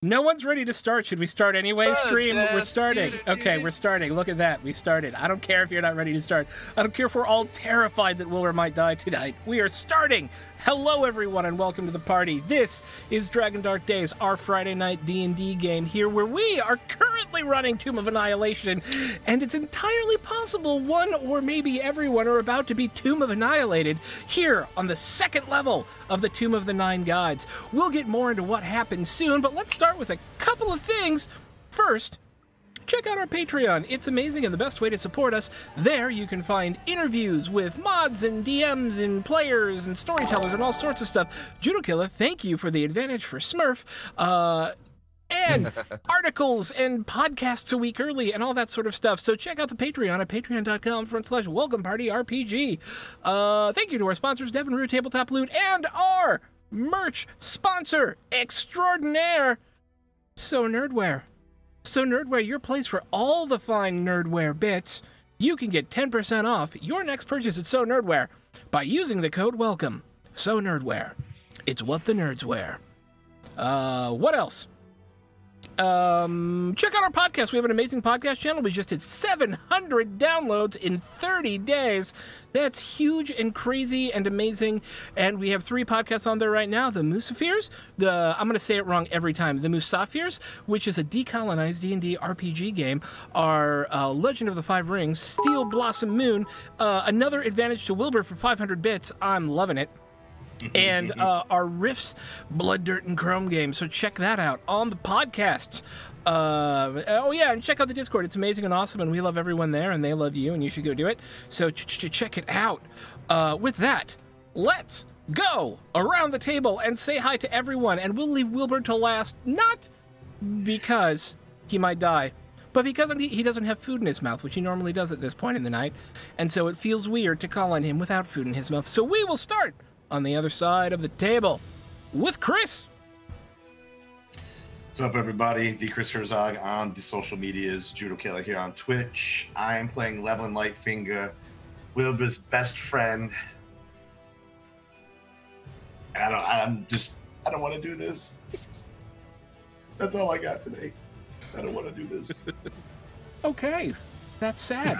No one's ready to start. Should we start anyway? Stream, we're starting. Okay, we're starting. Look at that. We started. I don't care if you're not ready to start. I don't care if we're all terrified that Wilbur might die tonight. We are starting. Hello, everyone, and welcome to the party. This is Dragon Dark Days, our Friday night D&D game here, where we are currently running Tomb of Annihilation, and it's entirely possible one or maybe everyone are about to be Tomb of Annihilated here on the second level of the Tomb of the Nine Gods. We'll get more into what happens soon, but let's start with a couple of things. First, check out our Patreon. It's amazing and the best way to support us. There you can find interviews with mods and DMs and players and storytellers and all sorts of stuff. Judo Killer, thank you for the advantage for Smurf. And articles and podcasts a week early and all that sort of stuff. So check out the Patreon at patreon.com/welcomepartyrpg. Thank you to our sponsors, Devon Rue, Tabletop Loot, and our merch sponsor extraordinaire, So Nerdware. So Nerdware, your place for all the fine nerdware bits. You can get 10% off your next purchase at So Nerdware by using the code WELCOME. So Nerdware. It's what the nerds wear. What else? Check out our podcast. We have an amazing podcast channel. We just hit 700 downloads in 30 days. That's huge and crazy and amazing. And we have 3 podcasts on there right now. The Musaffirs, I'm going to say it wrong every time. The Musaffirs, which is a decolonized D&D RPG game. Our Legend of the Five Rings, Steel Blossom Moon, another advantage to Wilbur for 500 bits. I'm loving it. And our Riffs, Blood, Dirt, and Chrome game. So check that out on the podcasts. Oh, yeah, and check out the Discord. It's amazing and awesome, and we love everyone there, and they love you, and you should go do it. So check it out. With that, let's go around the table and say hi to everyone, and we'll leave Wilbur to last, not because he might die, but because he doesn't have food in his mouth, which he normally does at this point in the night, and so it feels weird to call on him without food in his mouth. So we will start on the other side of the table with Chris. What's up, everybody? The Chris Herzog on the social medias, Judo Killer here on Twitch. I am playing Levlin Lightfinger, Wilbur's best friend. And I don't want to do this. That's all I got today. I don't want to do this. Okay, that's sad.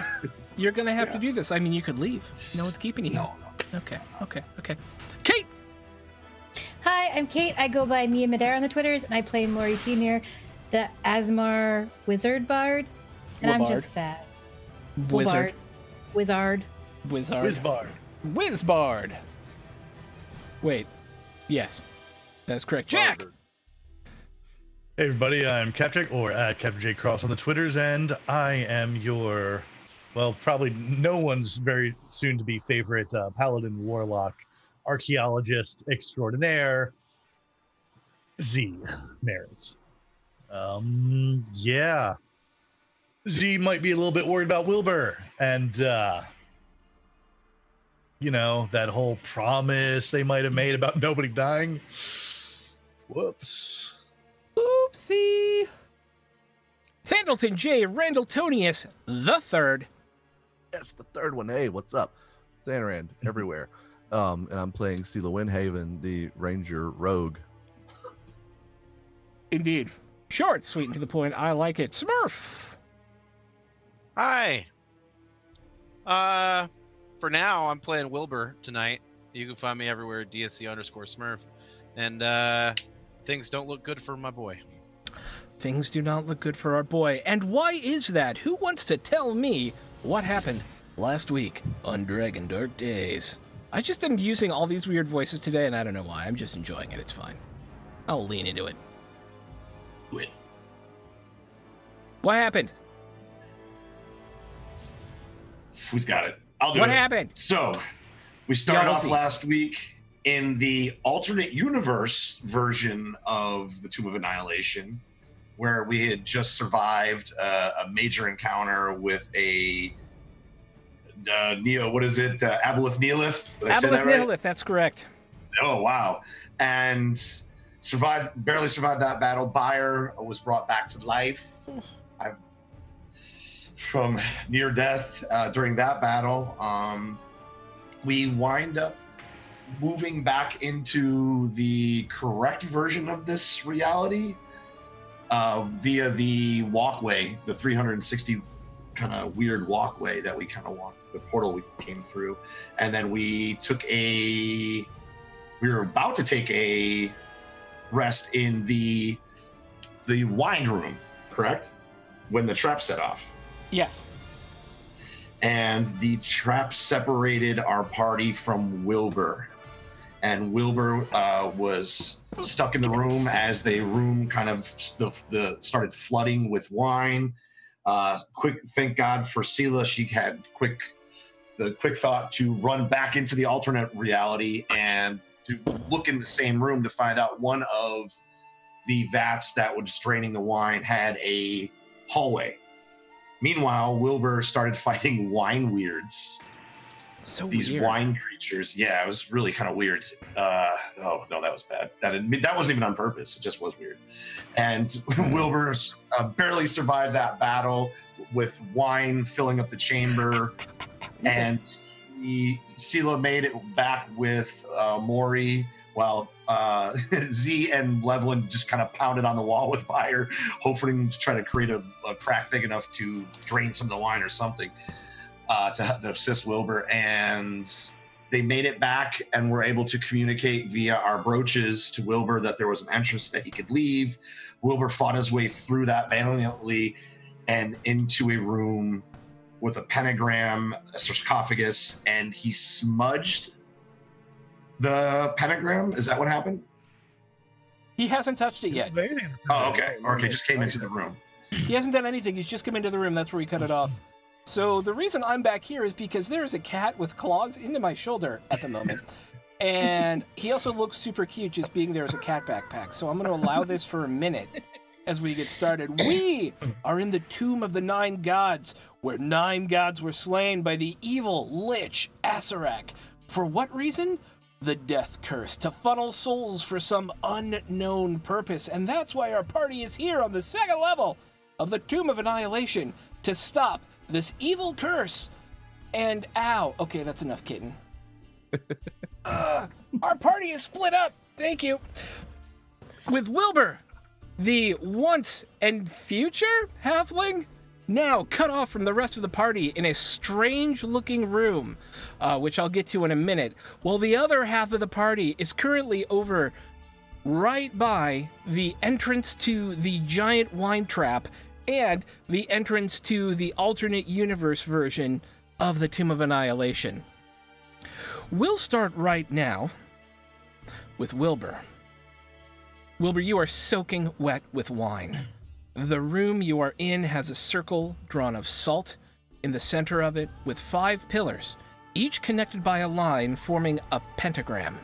You're gonna have to do this. I mean, you could leave. No one's keeping you. No. Okay. Kate! Hi, I'm Kate. I go by Mia Madera on the Twitters, and I play Lori Senior, the Asmar Wizard Bard. And Wizard. I'm just sad. Wizard. Wizard. Wait. Yes. That's correct. Jack! Hey everybody, I'm Capjack, or at Captain J Cross on the Twitters, and I am your, well, probably no one's very soon-to-be favorite paladin warlock archaeologist extraordinaire, Z Merritt. Yeah. Z might be a little bit worried about Wilbur, and, you know, that whole promise they might have made about nobody dying. Whoops. Oopsie. Sandleton J. Randalltonius the Third. Yes, the third one. Hey, what's up? Zanarand everywhere. And I'm playing Sela Windhaven, the Ranger Rogue. Indeed. Short, sweet, and to the point. I like it. Smurf. Hi. For now, I'm playing Wilbur tonight. You can find me everywhere, DSC_Smurf. And things don't look good for my boy. Things do not look good for our boy. And why is that? Who wants to tell me what happened last week on Dragon Dark Days? I just am using all these weird voices today, and I don't know why. I'm just enjoying it. It's fine. I'll lean into it. Quit. What happened? Who's got it? I'll do it. What happened? So, we started off Yowzies. last week in the alternate universe version of the Tomb of Annihilation, where we had just survived a major encounter with a Aboleth Neolith. Did I say that right? Neolith, that's correct. Oh, wow. And barely survived that battle. Bayer was brought back to life from near death during that battle. We wind up moving back into the correct version of this reality via the walkway, the 360 kind of weird walkway that we kind of walked, the portal we came through. And then we were about to take a rest in the wine room, correct? When the trap set off. Yes. And the trap separated our party from Wilbur. And Wilbur was stuck in the room as the room kind of started flooding with wine. Thank God for Sela. She had the quick thought to run back into the alternate reality and to look in the same room to find out one of the vats that was draining the wine had a hallway. Meanwhile, Wilbur started fighting wine weirds. So these weird. Wine creatures. Yeah, it was really kind of weird. Oh no, that was bad. That wasn't even on purpose. It just was weird. And Wilbur barely survived that battle with wine filling up the chamber. And Sela made it back with Maury, while Z and Levlin just kind of pounded on the wall with fire, hoping to try to create a crack big enough to drain some of the wine or something to assist Wilbur. And they made it back and were able to communicate via our brooches to Wilbur that there was an entrance that he could leave. Wilbur fought his way through that valiantly and into a room with a pentagram, a sarcophagus, and he smudged the pentagram. Is that what happened? He hasn't touched it yet. Oh, okay. Okay, just came into the room. He hasn't done anything. He's just come into the room. That's where he cut it off. So the reason I'm back here is because there is a cat with claws into my shoulder at the moment. And he also looks super cute just being there as a cat backpack. So I'm going to allow this for a minute as we get started. We are in the Tomb of the Nine Gods, where 9 gods were slain by the evil Lich Asarak. For what reason? The death curse, to funnel souls for some unknown purpose. And that's why our party is here on the 2nd level of the Tomb of Annihilation, to stop this evil curse. And ow. Okay, that's enough, kitten. Our party is split up. Thank you. With Wilbur, the once and future halfling, now cut off from the rest of the party in a strange-looking room, which I'll get to in a minute, while the other half of the party is currently over right by the entrance to the giant wine trap and the entrance to the alternate universe version of the Tomb of Annihilation. We'll start right now with Wilbur. Wilbur, you are soaking wet with wine. The room you are in has a circle drawn of salt in the center of it with 5 pillars, each connected by a line forming a pentagram.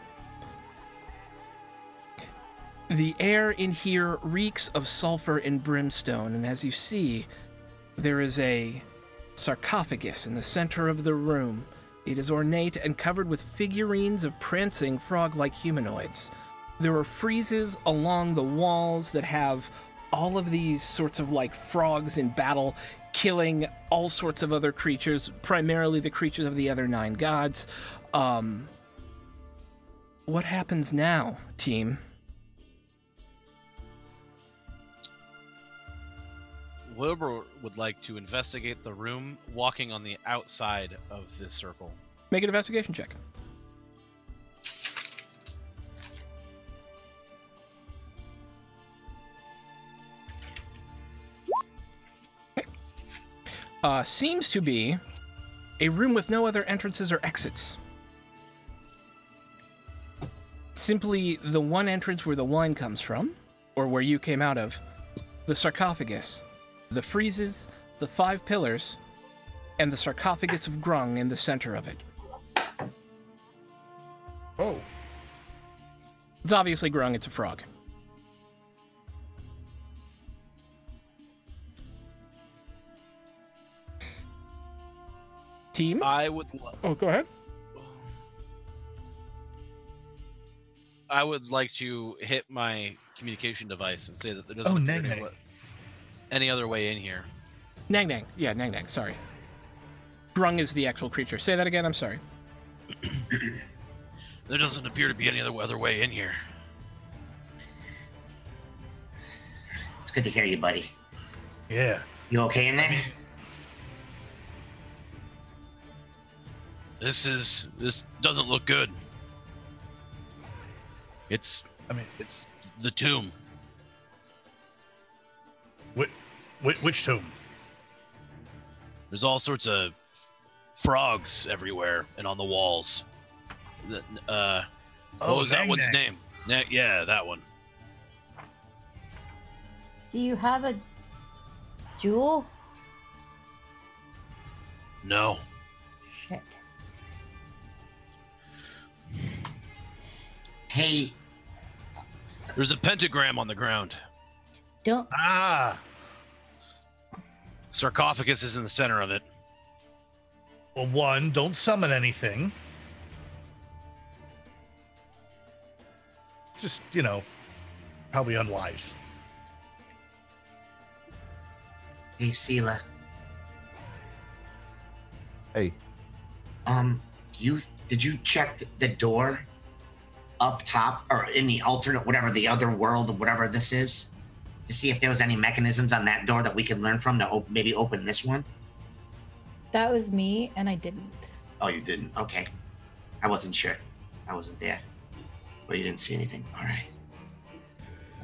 The air in here reeks of sulfur and brimstone, and as you see, there is a sarcophagus in the center of the room. It is ornate and covered with figurines of prancing frog-like humanoids. There are friezes along the walls that have all of these sorts of like frogs in battle, killing all sorts of other creatures, primarily the creatures of the other 9 gods. What happens now, team? Wilbur would like to investigate the room, walking on the outside of this circle. Make an investigation check. Seems to be a room with no other entrances or exits. Simply the one entrance where the wine comes from, or where you came out of, the sarcophagus, the friezes, the 5 pillars, and the sarcophagus of Grung in the center of it. Oh. It's obviously Grung, it's a frog. Team? I would. Oh, go ahead. I would like to hit my communication device and say that there doesn't appear any other way in here. Nang Nang. Yeah, Nang Nang. Sorry. Grung is the actual creature. Say that again. I'm sorry. There doesn't appear to be any other way in here. It's good to hear you, buddy. Yeah. You okay in there? This doesn't look good. It's the tomb. Which tomb? There's all sorts of frogs everywhere and on the walls. What was that one's name? Yeah, that one. Do you have a jewel? No. Shit. Hey. There's a pentagram on the ground. Don't. Ah. Sarcophagus is in the center of it. Well, one, don't summon anything. Just, probably unwise. Hey, Sela. Hey. Did you check the door up top or in the alternate, whatever the other world or whatever this is, to see if there was any mechanisms on that door that we could learn from to maybe open this one? That was me, and I didn't. Oh, you didn't? Okay. I wasn't sure. I wasn't there. Well, you didn't see anything. All right.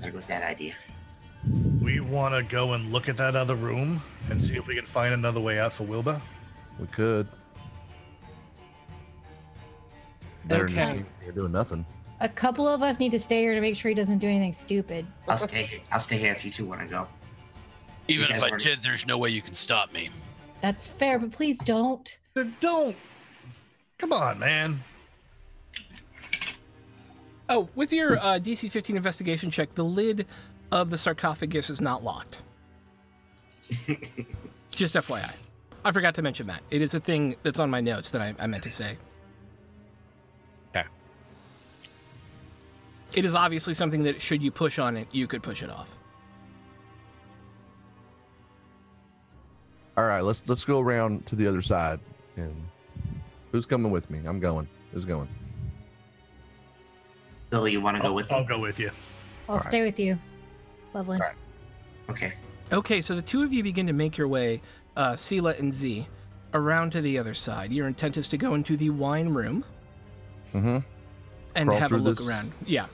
There goes that idea. We want to go and look at that other room and see if we can find another way out for Wilbur. We could. Better than just Okay. staying here doing nothing. A couple of us need to stay here to make sure he doesn't do anything stupid. I'll stay here if you two want to go. Even You if guys I were- did, there's no way you can stop me. That's fair, but please don't. Then don't. Come on, man. Oh, with your DC 15 investigation check, the lid of the sarcophagus is not locked. Just FYI. I forgot to mention that. It is a thing that's on my notes that I meant to say. Okay. It is obviously something that, should you push on it, you could push it off. All right, let's go around to the other side. And who's coming with me? I'm going. Who's going? Lily, you want to go with I'll me? go with you. I'll stay with you. Lovely. All right. Okay. Okay, so the two of you begin to make your way, Sela and Z, around to the other side. Your intent is to go into the wine room Mm-hmm. and Crawl have a through look this? around. Yeah.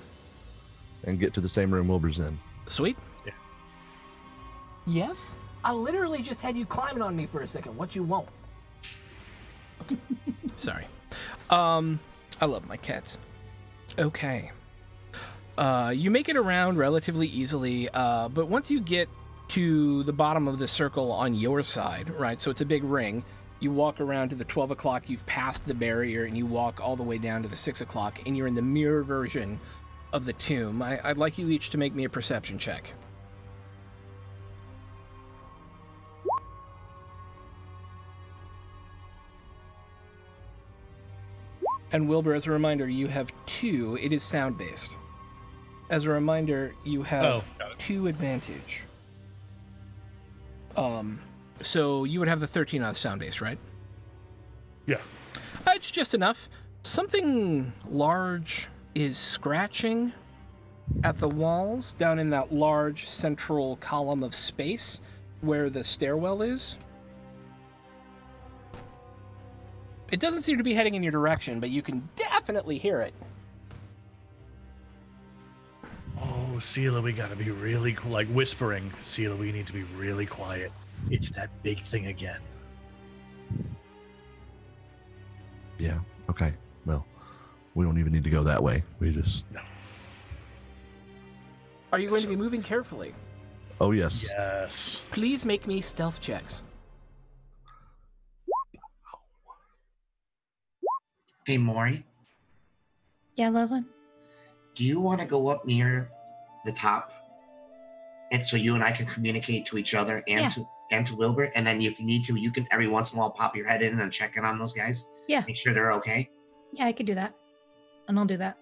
And get to the same room Wilbur's in. Sweet. Yeah. Yes? I literally just had you climbing on me for a second. What you want? Sorry. I love my cats. Okay. You make it around relatively easily, but once you get to the bottom of the circle on your side, right, so it's a big ring, you walk around to the 12 o'clock, you've passed the barrier, and you walk all the way down to the 6 o'clock, and you're in the mirror version of the tomb. I'd like you each to make me a perception check. And Wilbur, as a reminder, you have 2. It is sound-based. As a reminder, you have 2 advantage. So you would have the 13 on sound-based, right? Yeah. It's just enough. Something large is scratching at the walls down in that large central column of space where the stairwell is. It doesn't seem to be heading in your direction, but you can definitely hear it. Oh, Sela, we gotta be really like whispering. Sela, we need to be really quiet. It's that big thing again. Yeah. Okay. Well, we don't even need to go that way. We just. Are you going to be moving carefully? Oh yes. Yes. Please make me stealth checks. Hey, Maury, Yeah, Loveland? do you want to go up near the top? And so you and I can communicate to each other and to Wilbur. And then if you need to, you can every once in a while pop your head in and check in on those guys. Yeah. Make sure they're okay. Yeah, I could do that. And I'll do that.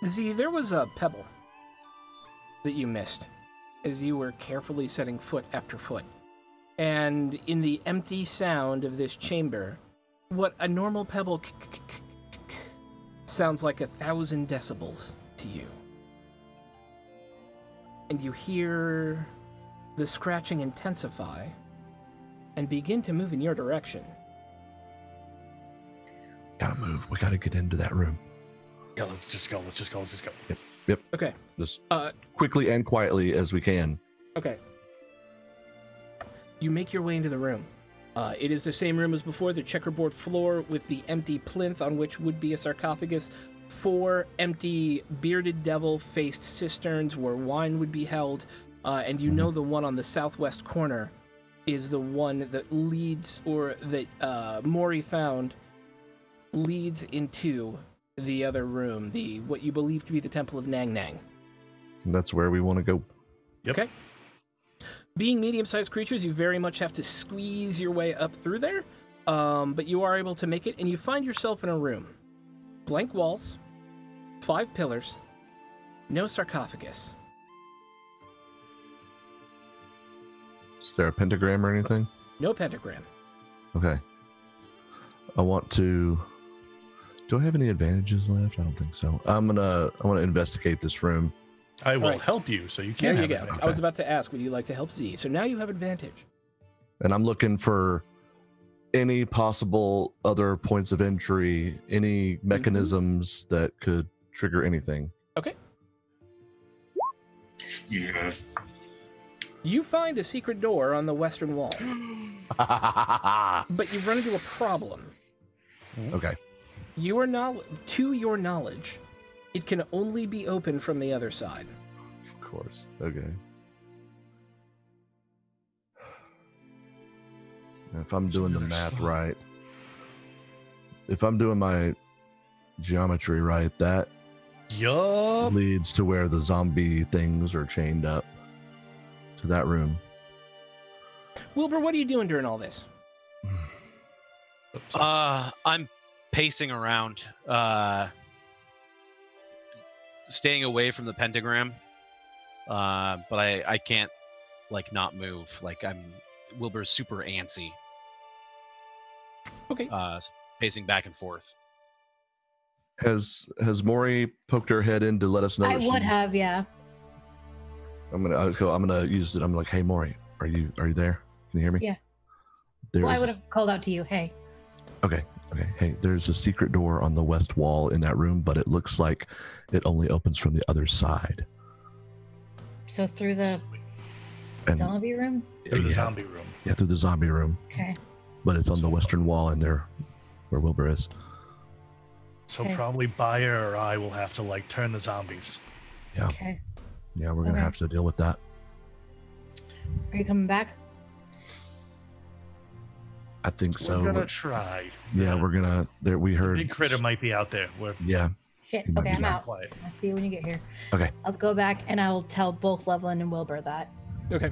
Z, there was a pebble that you missed as you were carefully setting foot after foot. And in the empty sound of this chamber, what a normal pebble sounds like 1,000 decibels to you. and you hear the scratching intensify and begin to move in your direction. Gotta move. We gotta get into that room. Yeah, let's just go. Yep. Okay. Just quickly and quietly as we can. Okay. You make your way into the room. It is the same room as before, the checkerboard floor with the empty plinth on which would be a sarcophagus, 4 empty bearded devil-faced cisterns where wine would be held, and you know the one on the southwest corner is the one that leads, or that Maury found, leads into the other room, what you believe to be the Temple of Nang Nang. And that's where we want to go. Yep. Okay. Being medium-sized creatures, you very much have to squeeze your way up through there, but you are able to make it, and you find yourself in a room. Blank walls, 5 pillars, no sarcophagus. Is there a pentagram or anything? No pentagram. Okay. I want to... Do I have any advantages left? I don't think so. I want to investigate this room. I will Right. help you, so you can. There you have go. it. I was about to ask, would you like to help Z? So now you have advantage. And I'm looking for any possible other points of entry, any mechanisms that could trigger anything. Okay. Yeah. You find a secret door on the western wall, but you've run into a problem. Okay. To your knowledge, it can only be opened from the other side. Of course. Okay. If I'm doing the math right, if I'm doing my geometry right, that Yup. leads to where the zombie things are chained up to that room. Wilbur, what are you doing during all this? I'm pacing around, staying away from the pentagram, but I can't like not move. Like Wilbur's super antsy. Okay. Pacing back and forth. Has Maury poked her head in to let us know? I that would have, yeah. I'm gonna use it. I'm like, hey Maury, are you there? Can you hear me? Yeah. There's, Well, I would have called out to you. Hey. Okay. Hey, there's a secret door on the west wall in that room, but it looks like it only opens from the other side. So through the And zombie room? Through the yeah, zombie room. Yeah, through the zombie room. Okay. But it's on the western wall and there where Wilbur is. So Okay. probably Bayer or I will have to like turn the zombies. Yeah. Okay. Yeah, we're gonna Okay. have to deal with that. Are you coming back? I think so. We're gonna try. Yeah, we're gonna there we heard Big critter might be out there. We're Yeah. Shit. You might Okay, be I'm out. quiet. I'll see you when you get here. Okay. I'll go back and I will tell both Loveland and Wilbur that Okay.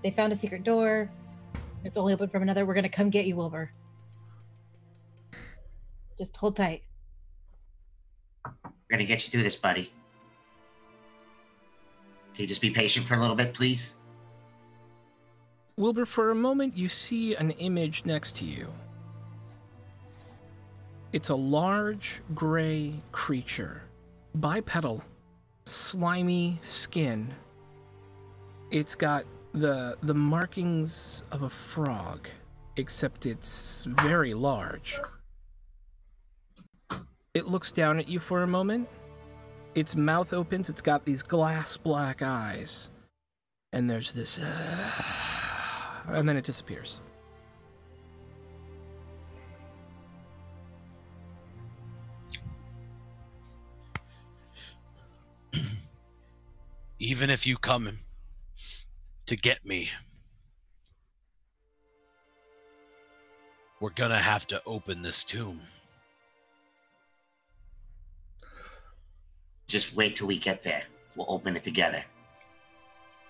they found a secret door. It's only open from another. We're gonna come get you, Wilbur. Just hold tight. We're gonna get you through this, buddy. Can you just be patient for a little bit, please? Wilbur, for a moment, you see an image next to you. It's a large, gray creature. Bipedal, slimy skin. It's got the markings of a frog, except it's very large. It looks down at you for a moment. Its mouth opens. It's got these glass black eyes. And there's this... and then it disappears. Even if you come to get me, we're gonna have to open this tomb. Just wait till we get there. We'll open it together.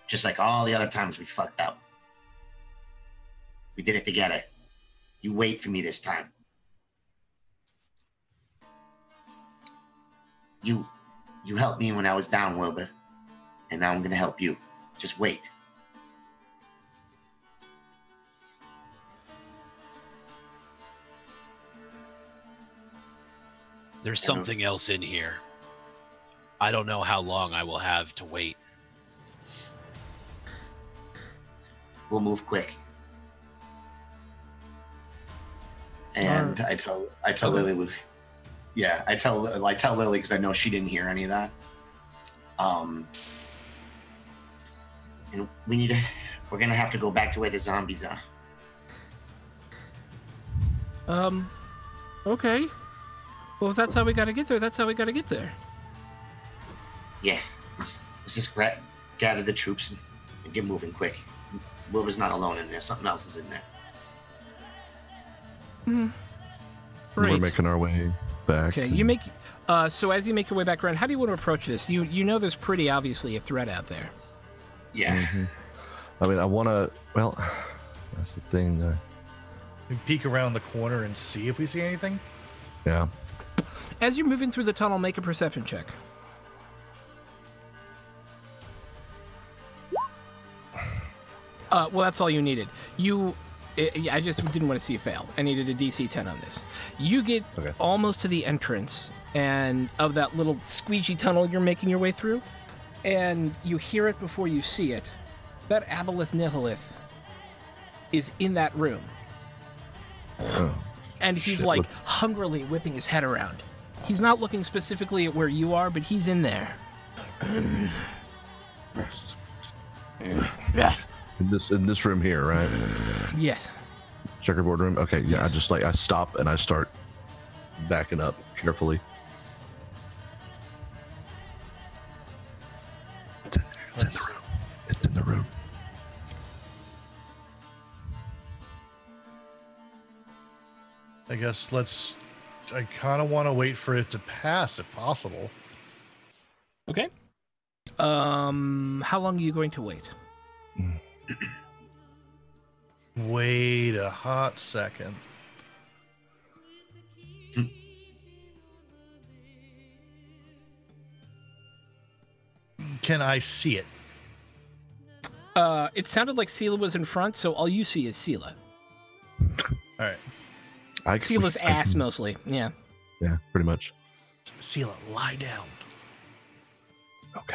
Just like all the other times we fucked up. We did it together. You wait for me this time. You helped me when I was down, Wilbur. And now I'm gonna help you. Just wait. There's something else in here. I don't know how long I will have to wait. we'll move quick. And I tell Lily, I tell Lily because I know she didn't hear any of that. And we're gonna have to go back to where the zombies are. Okay. Well, if that's how we gotta get there, that's how we gotta get there. Yeah, let's just gather the troops and get moving quick. Wilbur's not alone in there. Something else is in there. Right. We're making our way back. Okay, you make. So as you make your way back around, how do you want to approach this? You know there's pretty obviously a threat out there. Yeah. Mm-hmm. I mean, I want to. Well, that's the thing. We peek around the corner and see if we see anything. Yeah. As you're moving through the tunnel, make a perception check. Well, that's all you needed. I just didn't want to see you fail. I needed a DC 10 on this. You get almost to the entrance and of that little squeegee tunnel you're making your way through, and you hear it before you see it. That Aboleth Nihilith is in that room. And he's hungrily whipping his head around. He's not looking specifically at where you are, but he's in there. In this room here, right? Yes. Checkerboard room. Okay, yeah. Yes. I stop and I start backing up carefully. It's in the room. It's in the room. I guess I kind of want to wait for it to pass if possible. Okay. How long are you going to wait? Wait a hot second. Can I see it? It sounded like Sela was in front, so all you see is Sela. All right. Sela's ass mostly. Yeah. Yeah, pretty much. Sela, lie down. Okay.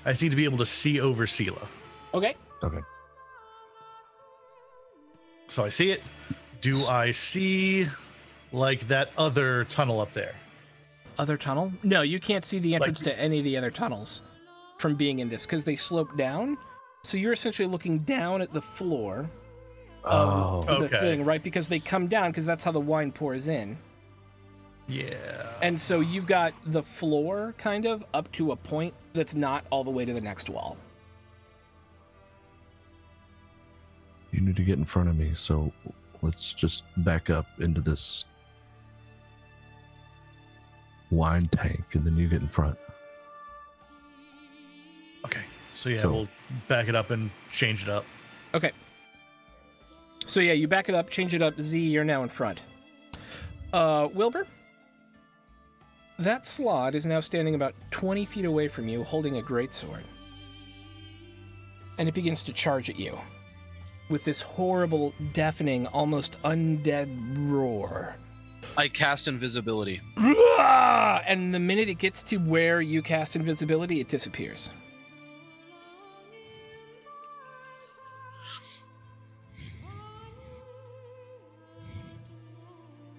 I just need to be able to see over Sela. Okay. Okay. So I see it. Do I see like that other tunnel up there? Other tunnel? No, you can't see the entrance to any of the other tunnels from being in this because they slope down. So you're essentially looking down at the floor of the thing, right? Because they come down because that's how the wine pours in. Yeah. And so you've got the floor kind of up to a point that's not all the way to the next wall. You need to get in front of me, so let's just back up into this wine tank, and then you get in front. Okay. So we'll back it up and change it up. Okay. So yeah, you back it up, change it up. Z, you're now in front. Wilbur? That slot is now standing about 20 feet away from you, holding a greatsword. And it begins to charge at you with this horrible, deafening, almost undead roar. I cast invisibility. And the minute it gets to where you cast invisibility, it disappears.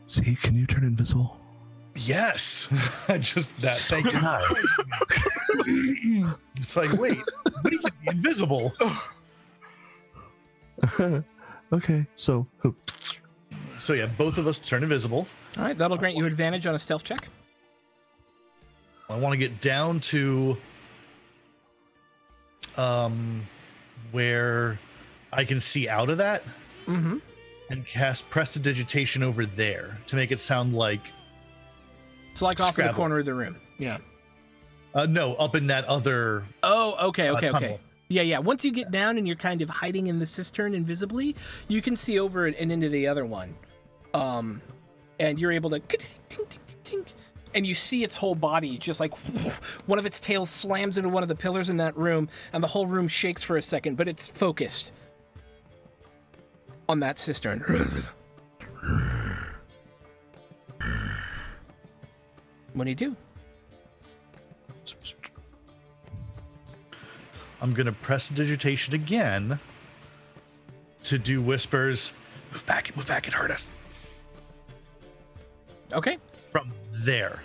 See, can you turn invisible? Yes. Thank you. It's like, wait, we can be invisible. Okay, so yeah, both of us turn invisible. All right, that'll grant you advantage on a stealth check. I want to get down to where I can see out of that and cast prestidigitation over there to make it sound like it's like off in the corner of the room. Yeah. No, up in that other. Oh, okay. Tunnel. Yeah. Once you get down and you're kind of hiding in the cistern invisibly, you can see over it and into the other one. And you're able to tink, and you see its whole body just like one of its tails slams into one of the pillars in that room, and the whole room shakes for a second, but it's focused on that cistern. What do you do? I'm going to press digitation again to do whispers. Move back, it hurt us. Okay. From there.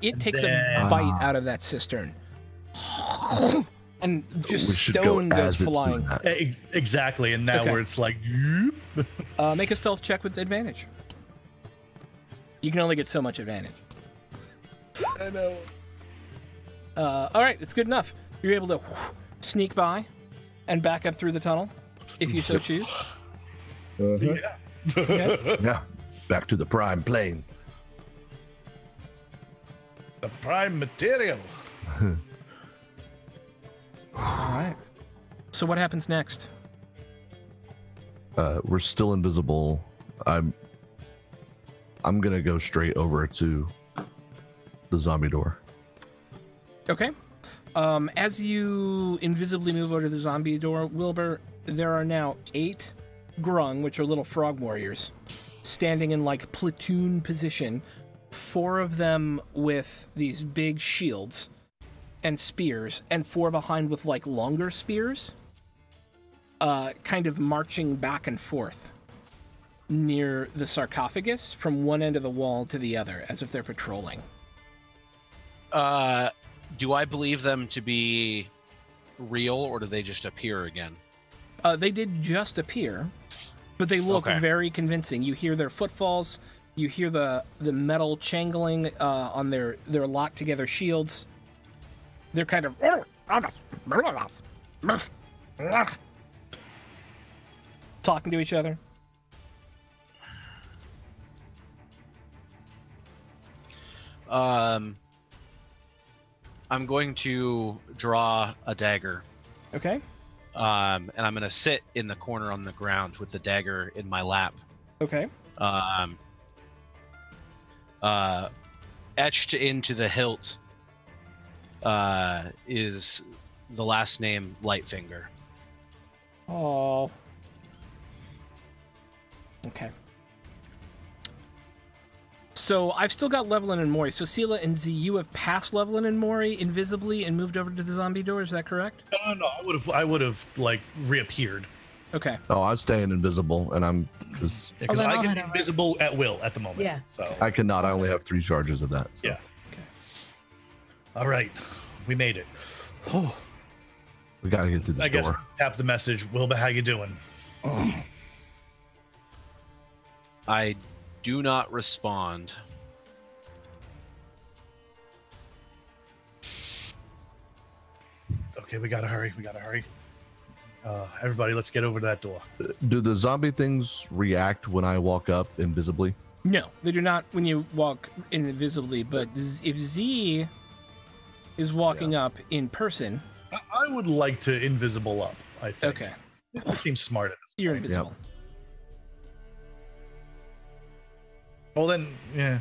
It takes a bite out of that cistern. And just stone goes flying. Exactly, and now where it's like... Make a stealth check with advantage. You can only get so much advantage. I know. All right, it's good enough. You're able to sneak by and back up through the tunnel, if you so choose. Yeah. Back to the prime plane. The prime material. All right. So what happens next? We're still invisible. I'm gonna go straight over to the zombie door. Okay. As you invisibly move over to the zombie door, Wilbur, there are now 8 grung, which are little frog warriors, standing in like platoon position. 4 of them with these big shields and spears, and 4 behind with like longer spears, kind of marching back and forth near the sarcophagus from one end of the wall to the other, as if they're patrolling. Do I believe them to be real, or do they just appear again? They did just appear, but they look very convincing. You hear their footfalls. You hear the metal changling on their locked together shields. They're kind of talking to each other. I'm going to draw a dagger. Okay. And I'm going to sit in the corner on the ground with the dagger in my lap. Okay. Etched into the hilt is the last name Lightfinger. Oh. Okay. So I've still got Levelin and Mori. So Sela and Z, you have passed Levelin and Mori invisibly and moved over to the zombie door. Is that correct? No. I would have like reappeared. Okay. Oh, I'm staying invisible, and I'm just... Because I can be invisible at will at the moment. Yeah. So I cannot. I only have 3 charges of that. So. Yeah. Okay. All right. We made it. Oh. We got to get through this door. I guess tap the message. Wilbur, how you doing? I do not respond. Okay, we gotta hurry. Everybody, let's get over to that door. Do the zombie things react when I walk up invisibly? No, they do not when you walk invisibly, but if Z is walking up in person... I would like to invisible up, I think. Okay. It seems smart at this point. You're invisible. Yep. Well then, yeah.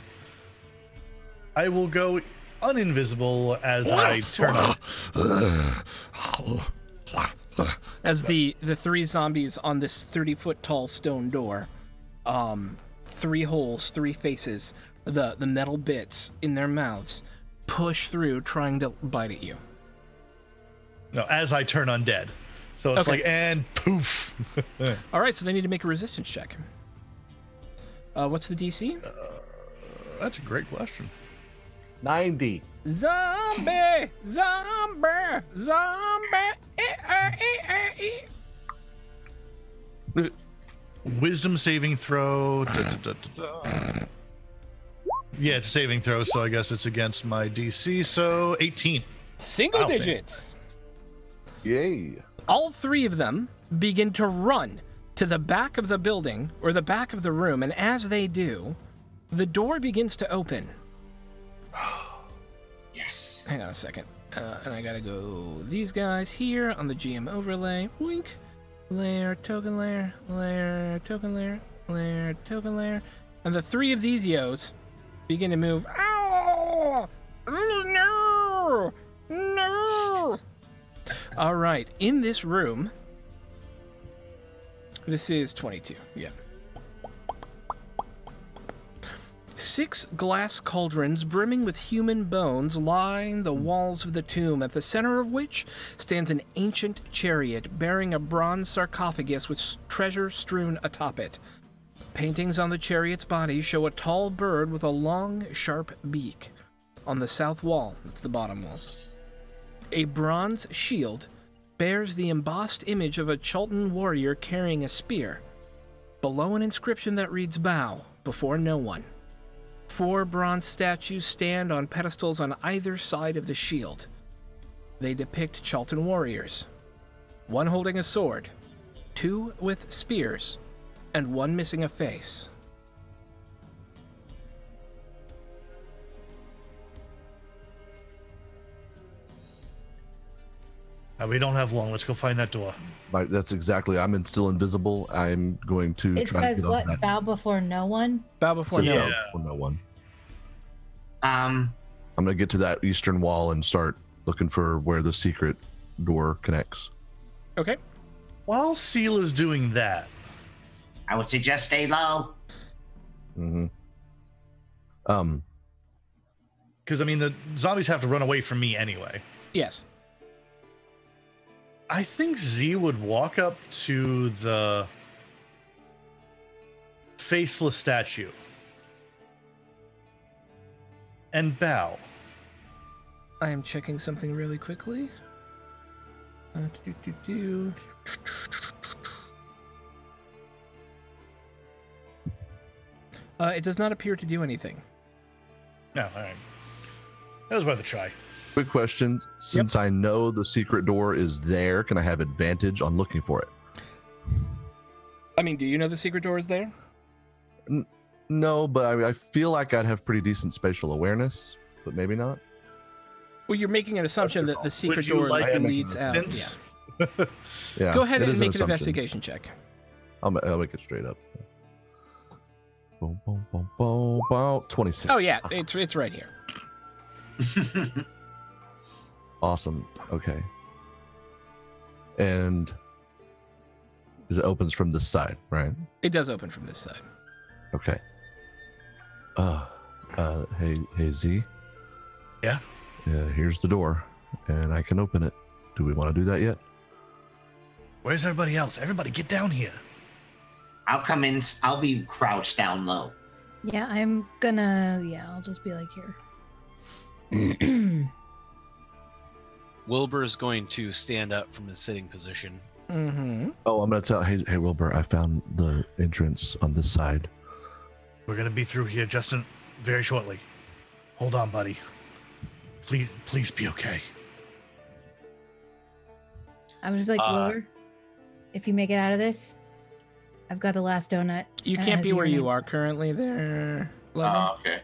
I will go uninvisible as I turn on. As the 3 zombies on this 30-foot tall stone door, 3 holes, 3 faces, the metal bits in their mouths push through, trying to bite at you. No, as I turn undead. So it's like, and poof. All right, so they need to make a resistance check. What's the DC? That's a great question. 90. Zombie! Wisdom saving throw. Yeah, it's saving throw, so I guess it's against my DC. So 18. Single digits. Yay. All 3 of them begin to run to the back of the building or the back of the room, and as they do, the door begins to open. Yes. Hang on a second. And I gotta go these guys here on the GM overlay. Wink. Layer, token layer, layer, token layer, layer, token layer. And the 3 of these yos begin to move. Ow! No! No! All right. In this room, this is 22. Yeah. 6 glass cauldrons brimming with human bones line the walls of the tomb, at the center of which stands an ancient chariot bearing a bronze sarcophagus with treasure strewn atop it. Paintings on the chariot's body show a tall bird with a long, sharp beak. On the south wall, that's the bottom wall, a bronze shield bears the embossed image of a Chultan warrior carrying a spear. Below, an inscription that reads, "Bow before no one." 4 bronze statues stand on pedestals on either side of the shield. They depict Chultan warriors, 1 holding a sword, 2 with spears, and 1 missing a face. We don't have long. Let's go find that door. Right, that's exactly. I'm still invisible. I'm going to It try says to get what? on that. Bow before no one? Bow before no one. Before no one. Um, I'm gonna get to that eastern wall and start looking for where the secret door connects. Okay. While Seal is doing that, I would suggest stay low. Mm-hmm. because I mean the zombies have to run away from me anyway. Yes. I think Z would walk up to the faceless statue and bow. I am checking something really quickly. It does not appear to do anything. No, all right. That was worth a try. Quick question. Since I know the secret door is there, can I have advantage on looking for it? I mean, do you know the secret door is there? No, but I feel like I'd have pretty decent spatial awareness, but maybe not. Well, you're making an assumption that the secret Would you door like leads out. Yeah. Vince? Yeah. Go ahead it and is make an assumption. investigation check. I'll make it straight up. Boom, boom, boom, boom, boom. 26. Oh yeah, it's right here. Awesome. Okay. And it opens from this side, right? It does open from this side. Okay. Hey Z. Yeah? Here's the door, and I can open it. Do we want to do that yet? Where's everybody else? Everybody get down here. I'll come in. I'll be crouched down low. Yeah, I'll just be like here. Wilbur is going to stand up from his sitting position. Mm-hmm. Oh, I'm gonna tell. Hey, Wilbur, I found the entrance on this side. We're gonna be through here just very shortly. Hold on, buddy. Please be okay. I was like, Wilbur, if you make it out of this, I've got the last donut. You can't be where you are currently there, Levin. Oh, okay.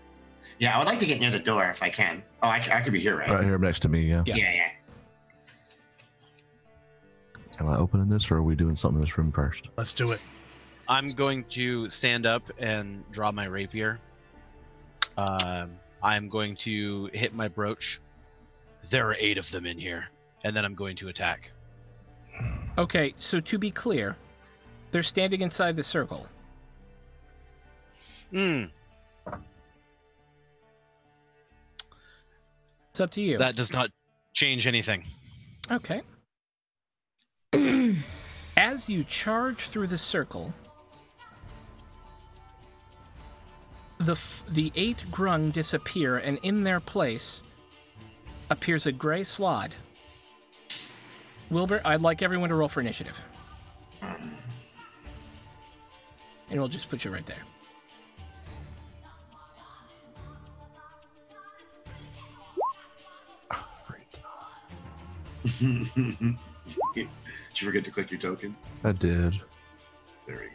Yeah, I would like to get near the door if I can. Oh, I could be here, right? Right here next to me. Yeah. Yeah. Am I opening this, or are we doing something in this room first? Let's do it. I'm going to stand up and draw my rapier. I'm going to hit my brooch. There are 8 of them in here, and then I'm going to attack. Okay, so to be clear, they're standing inside the circle. Hmm. It's up to you. That does not change anything. Okay. As you charge through the circle, the 8 grung disappear, and in their place appears a gray slod. Wilbur, I'd like everyone to roll for initiative. And we'll just put you right there. Did you forget to click your token? I did. There we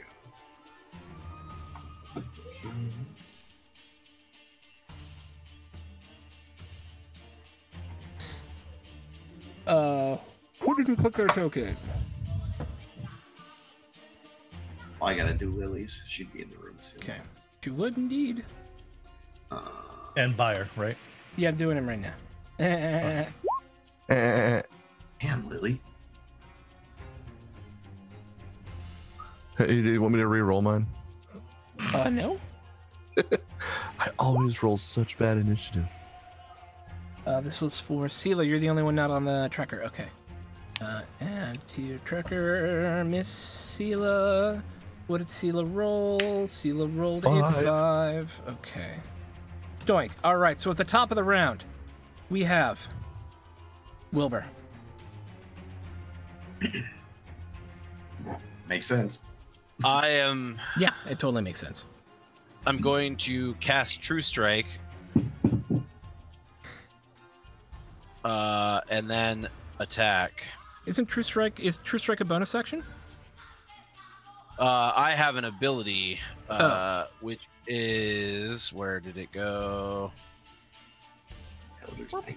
go. Who did you click their token? All I gotta do, Lily's. She'd be in the room too. Okay. You would indeed. And buyer, right? Yeah, I'm doing him right now. Damn, Lily. Hey, do you want me to re-roll mine? No? I always roll such bad initiative. This was for Sela. You're the only one not on the tracker. Okay. Add to your tracker, Miss Sela. What did Sela roll? Sela rolled a 5. Okay. Doink. All right. So at the top of the round, we have Wilbur. Makes sense. I am. Yeah, it totally makes sense. I'm going to cast True Strike. And then attack. Is True Strike a bonus action? I have an ability, which is, where did it go? Eldritch Knight.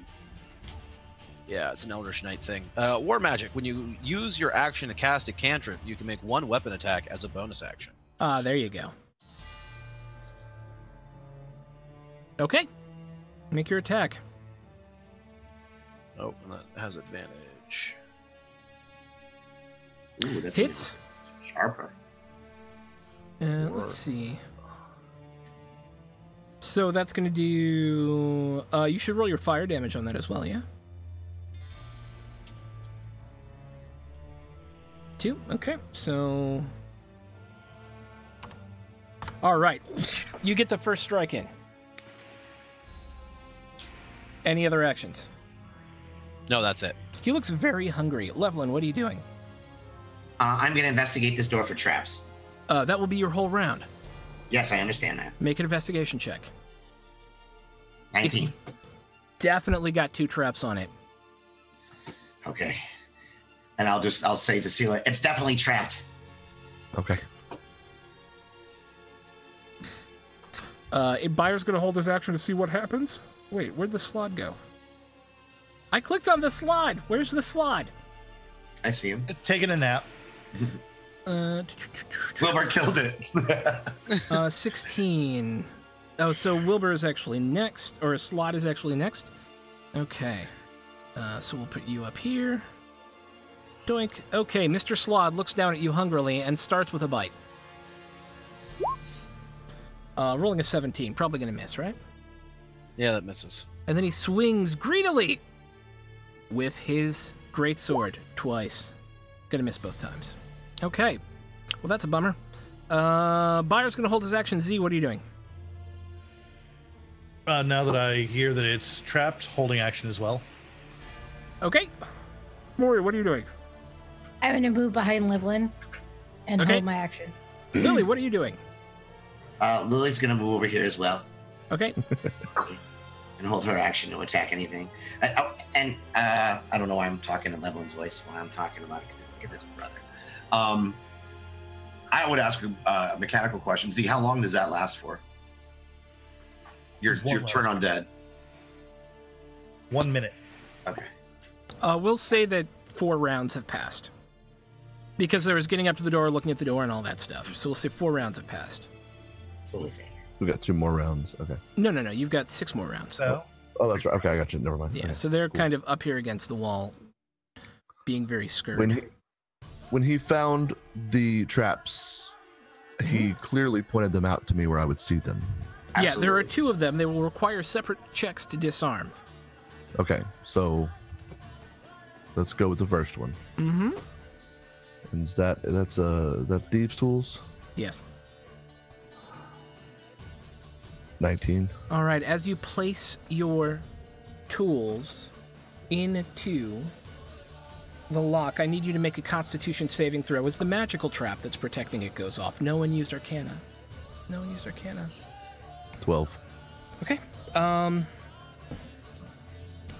Yeah, it's an Eldritch Knight thing. War Magic. When you use your action to cast a cantrip, you can make one weapon attack as a bonus action. There you go. Okay. Make your attack. Oh, and that has advantage. Ooh, that's Hits. sharper. Let's see. So that's going to do... you should roll your fire damage on that as well, yeah? 2? Okay, so... All right. You get the first strike in. Any other actions? No, that's it. He looks very hungry. Levlin, what are you doing? I'm going to investigate this door for traps. That will be your whole round. Yes, I understand that. Make an investigation check. 19. Definitely got 2 traps on it. Okay. And I'll say to Sela, it's definitely trapped. Okay. Byer's going to hold his action to see what happens. Wait, where'd the slide go? I clicked on the slide. Where's the slide? I see him. Taking a nap. Wilbur killed it. 16. Oh, so Wilbur is actually next, or a slot is actually next. Okay. So we'll put you up here. Doink. Okay, Mr. Slod looks down at you hungrily and starts with a bite. Rolling a 17. Probably going to miss, right? Yeah, that misses. And then he swings greedily with his greatsword twice. Gonna miss both times. Okay. Well, that's a bummer. Byer's gonna hold his action. Z, what are you doing? Now that I hear that it's trapped, holding action as well. Okay. Mori, what are you doing? I'm going to move behind Livlin and Okay. hold my action. Lily, what are you doing? Lily's going to move over here as well Okay. and hold her action to attack anything. I don't know why I'm talking in Levelin's voice when I'm talking about it because it's brother. I would ask a mechanical question. Z, how long does that last for? Your It's 1 turn minute. on dead. 1 minute. Okay. We'll say that 4 rounds have passed. Because there was getting up to the door, looking at the door, and all that stuff. So we'll say 4 rounds have passed. Totally fair. We got 2 more rounds. Okay. No. You've got 6 more rounds. So, Oh, that's right. Okay, I got you. Never mind. Yeah, Okay. so they're Cool. kind of up here against the wall, being very scared. When he found the traps, he clearly pointed them out to me where I would see them. Yeah, there are Absolutely. 2 of them. They will require separate checks to disarm. Okay, so let's go with the first one. Mm-hmm. And is that thieves' tools? Yes. 19. All right, as you place your tools into the lock, I need you to make a Constitution saving throw. It's the magical trap that's protecting it goes off. No one used Arcana. 12. Okay.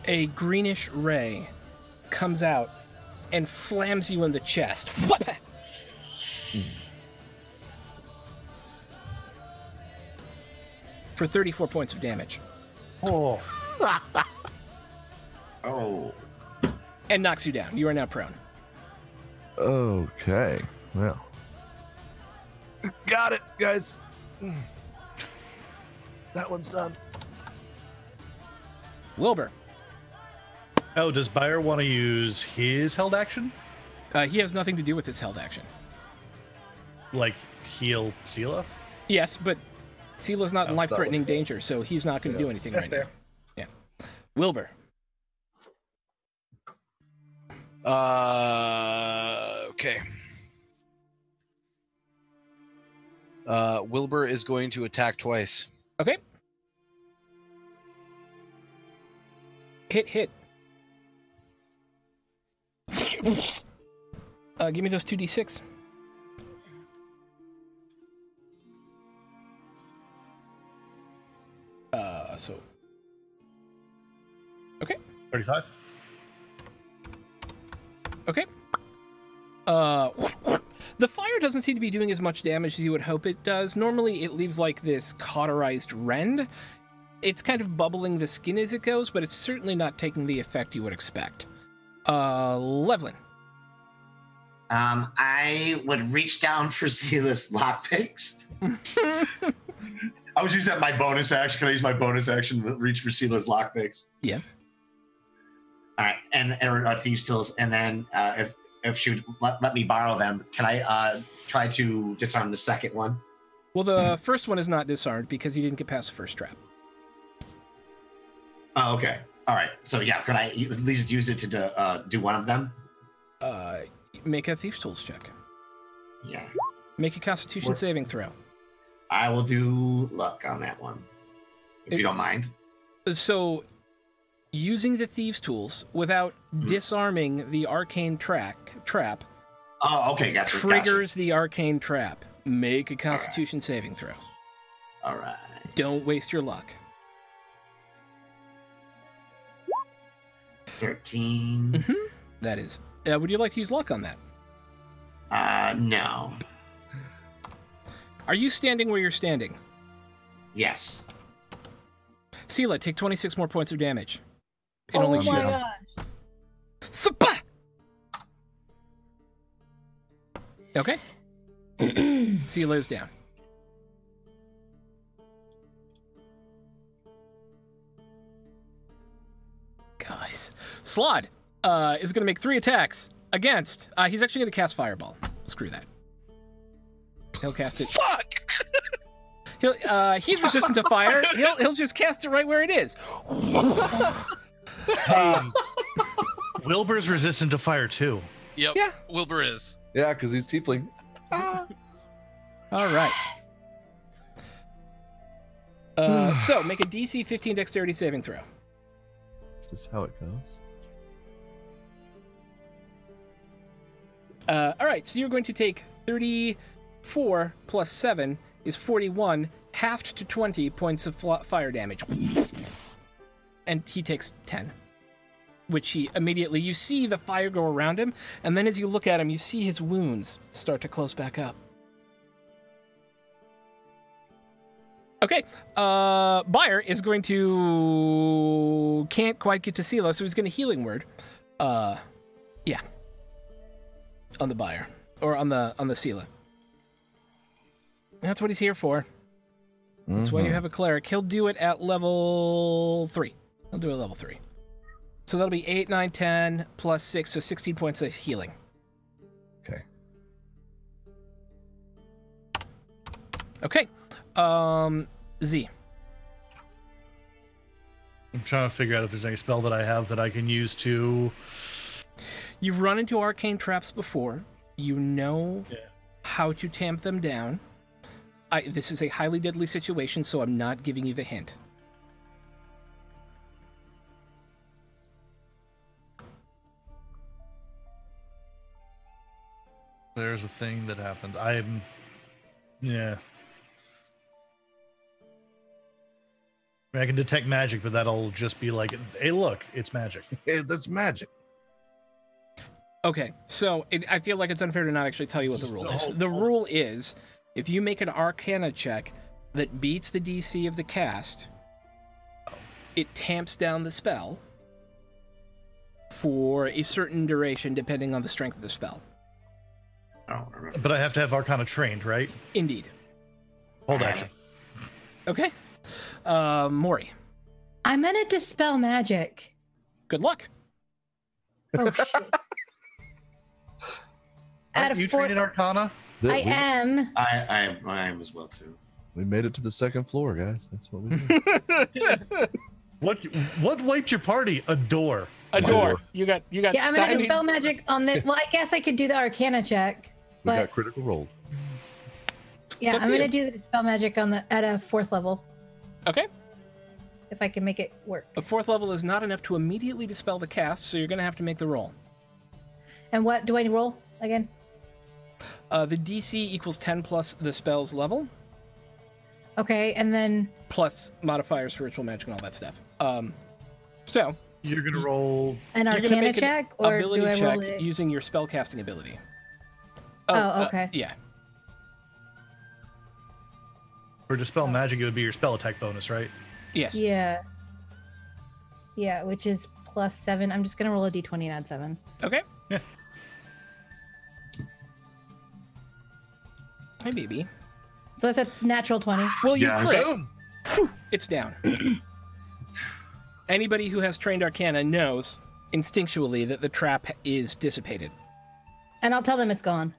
A greenish ray comes out and slams you in the chest. For 34 points of damage. oh, Oh. And knocks you down. You are now prone. Okay. Well. Got it, guys. That one's done. Wilbur. oh, does Bayer want to use his held action? He has nothing to do with his held action. Like heal Sela? Yes, but Sila's not in life-threatening danger, so he's not going to do anything right now. Yeah. Wilbur. Okay. Wilbur is going to attack twice. Okay. Hit. Give me those 2d6. Okay. 35. Okay. The fire doesn't seem to be doing as much damage as you would hope it does. Normally, it leaves like this cauterized rend. It's kind of bubbling the skin as it goes, but it's certainly not taking the effect you would expect. Levlin. I would reach down for Sila's lockpicks. I was using my bonus action. Can I use my bonus action to reach for Sila's lockpicks? Yeah. All right, and thieves' tools, and then if she would let me borrow them, can I try to disarm the second one? Well, the first one is not disarmed because you didn't get past the first trap. Oh, okay. All right. So yeah, could I at least use it to do one of them? Make a thieves' tools check. Yeah. Make a Constitution saving throw. I will do luck on that one, if you don't mind. So, using the thieves' tools without disarming the arcane trap. Oh, okay, gotcha. Triggers the arcane trap. Make a Constitution saving throw. All right. Don't waste your luck. 13. Mm-hmm. That is. Would you like to use luck on that? No. Are you standing where you're standing? Yes. Sela, take 26 more points of damage. It Oh only my shoots. gosh. Sapa! Okay. Sela is down. Guys. Slod is going to make 3 attacks against... he's actually going to cast Fireball. Screw that. He'll cast it... Fuck! He's resistant to fire. He'll just cast it right where it is. Wilbur's resistant to fire too. Yep. Yeah. Wilbur is. Yeah, because he's tiefling. All right. So make a DC 15 Dexterity saving throw. Is this how it goes? All right. So you're going to take 34 plus 7 is 41, halved to 20 points of fire damage. And he takes 10. Which he immediately, you see the fire go around him, and then as you look at him, you see his wounds start to close back up. Okay, Bayer is going to... can't quite get to Sela, so he's going to Healing Word. Yeah. On the Bayer. Or on the Sela. That's what he's here for. That's why you have a cleric. He'll do it at level 3. He'll do it at level 3. So that'll be 8, 9, 10, plus 6, so 16 points of healing. Okay. Okay. Z. I'm trying to figure out if there's any spell that I have that I can use to... You've run into arcane traps before. You know how to tamp them down. This is a highly deadly situation, so I'm not giving you the hint. There's a thing that happened. Yeah. I can detect magic, but that'll just be like, hey, look, it's magic. That's magic. Okay, so I feel like it's unfair to not actually tell you what the rule is. The rule is, if you make an Arcana check that beats the DC of the cast, it tamps down the spell for a certain duration, depending on the strength of the spell. But I have to have Arcana trained, right? Indeed. Hold action. Okay. Mori. I'm gonna dispel magic. Good luck. Oh shit. Aren't you trained in Arcana? I am. I am as well too. We made it to the second floor, guys. That's what we did. What wiped your party? A door. A door. You got. Yeah, I'm gonna do stymied. spell magic on this. Well, I guess I could do the Arcana check, We got but critical rolled. yeah, Up to I'm gonna you. do the spell magic on the at a 4th level Okay. if I can make it work. A 4th level is not enough to immediately dispel the cast, so you're gonna have to make the roll. And what do I roll again? The DC equals 10 plus the spell's level, Okay, and then plus modifiers for ritual magic and all that stuff. So You're gonna roll. an you're gonna Arcana make check, an or ability do I check roll it? using your spellcasting ability. Oh, okay. Yeah. For dispel magic, it would be your spell attack bonus, right? Yes. Yeah. Yeah, which is +7. I'm just gonna roll a d20 and add 7. Okay. Hi, baby. So that's a natural 20. Well, you Yes. crit. Whew, it's down. Anybody who has trained Arcana knows instinctually that the trap is dissipated. And I'll tell them it's gone.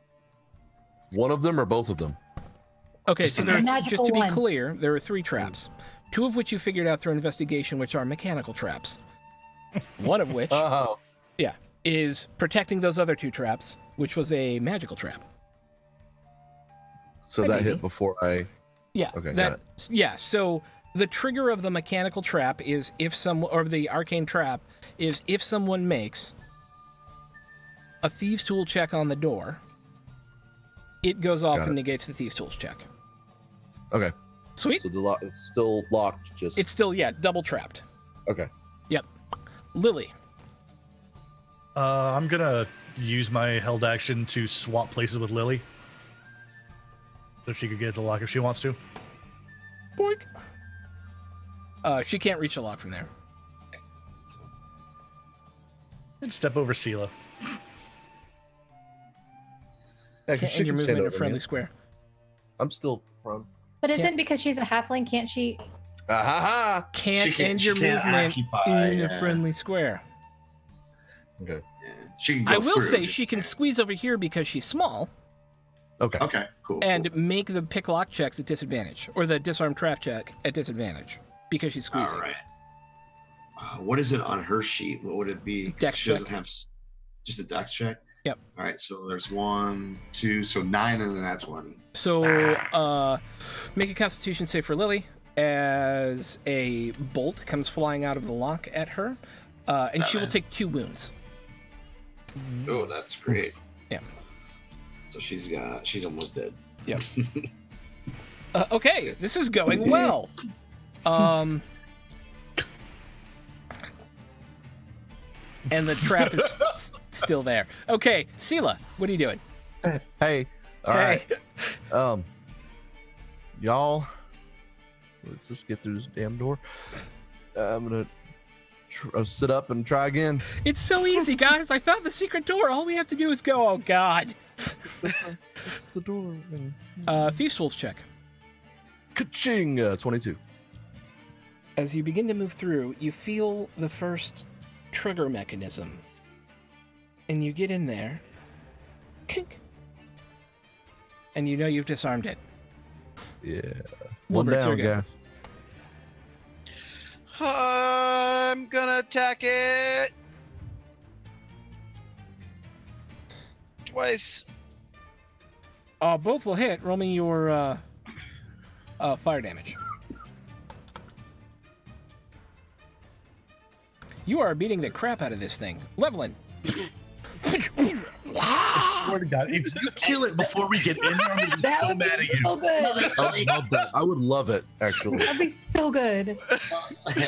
One of them or both of them? Okay, so there A are, magical just to be one. clear, there are 3 traps. 2 of which you figured out through investigation, which are mechanical traps. One of which, Oh. yeah, is protecting those other 2 traps, which was a magical trap. So Hi, that baby. hit before I. Yeah. Okay, got Yeah. So the trigger of the mechanical trap is if or the arcane trap is if someone makes a thieves' tool check on the door, it goes off Got and it. negates the thieves' tools check. Okay. Sweet. So the lock it's still locked. Just. It's still double trapped. Okay. Yep. Lily. I'm gonna use my held action to swap places with Lily, so she could get the lock if she wants to. Boink. She can't reach the lock from there. And step over Sela. Yeah, 'cause Can't she end your can stand movement in a over friendly me. square. I'm still prone. But Can't- isn't because she's a halfling, can't she? Ah ha ha! Can't She end your she can't movement occupy, in a friendly square. Okay. She can go I will through, say just she can can't. squeeze over here because she's small Okay. Okay, cool. and cool. make the pick lock checks at disadvantage, or the disarm trap check at disadvantage because she's squeezing. All right. What is it on her sheet? What would it be? 'Cause Dex she doesn't check. have just a dex check. Yep. All right, so there's 1, 2, so 9 and then that's 20. So, make a Constitution save for Lily as a bolt comes flying out of the lock at her, and she will 7. take 2 wounds. Oh, that's great. Yeah. So she's almost dead. Yep. Okay, this is going well. And the trap is still there. Okay, Sela, what are you doing? Hey. All right. Hey. Y'all. Let's just get through this damn door. I'm gonna sit up and try again. It's so easy, guys. I found the secret door. All we have to do is go. Oh God. It's the door. Thieves' Tools check. Ka-ching! 22. As you begin to move through, you feel the first trigger mechanism, and you get in there. Kink. And you know you've disarmed it. Yeah. Wilbur, One it's your down, go. guys. I'm gonna attack it twice. Both will hit. Roll me your fire damage. You are beating the crap out of this thing. Leveling. I swear to God, if you kill it before we get in there, I'm gonna be That so would mad be at you. so good. I love that. I would love it, actually. That'd be so good.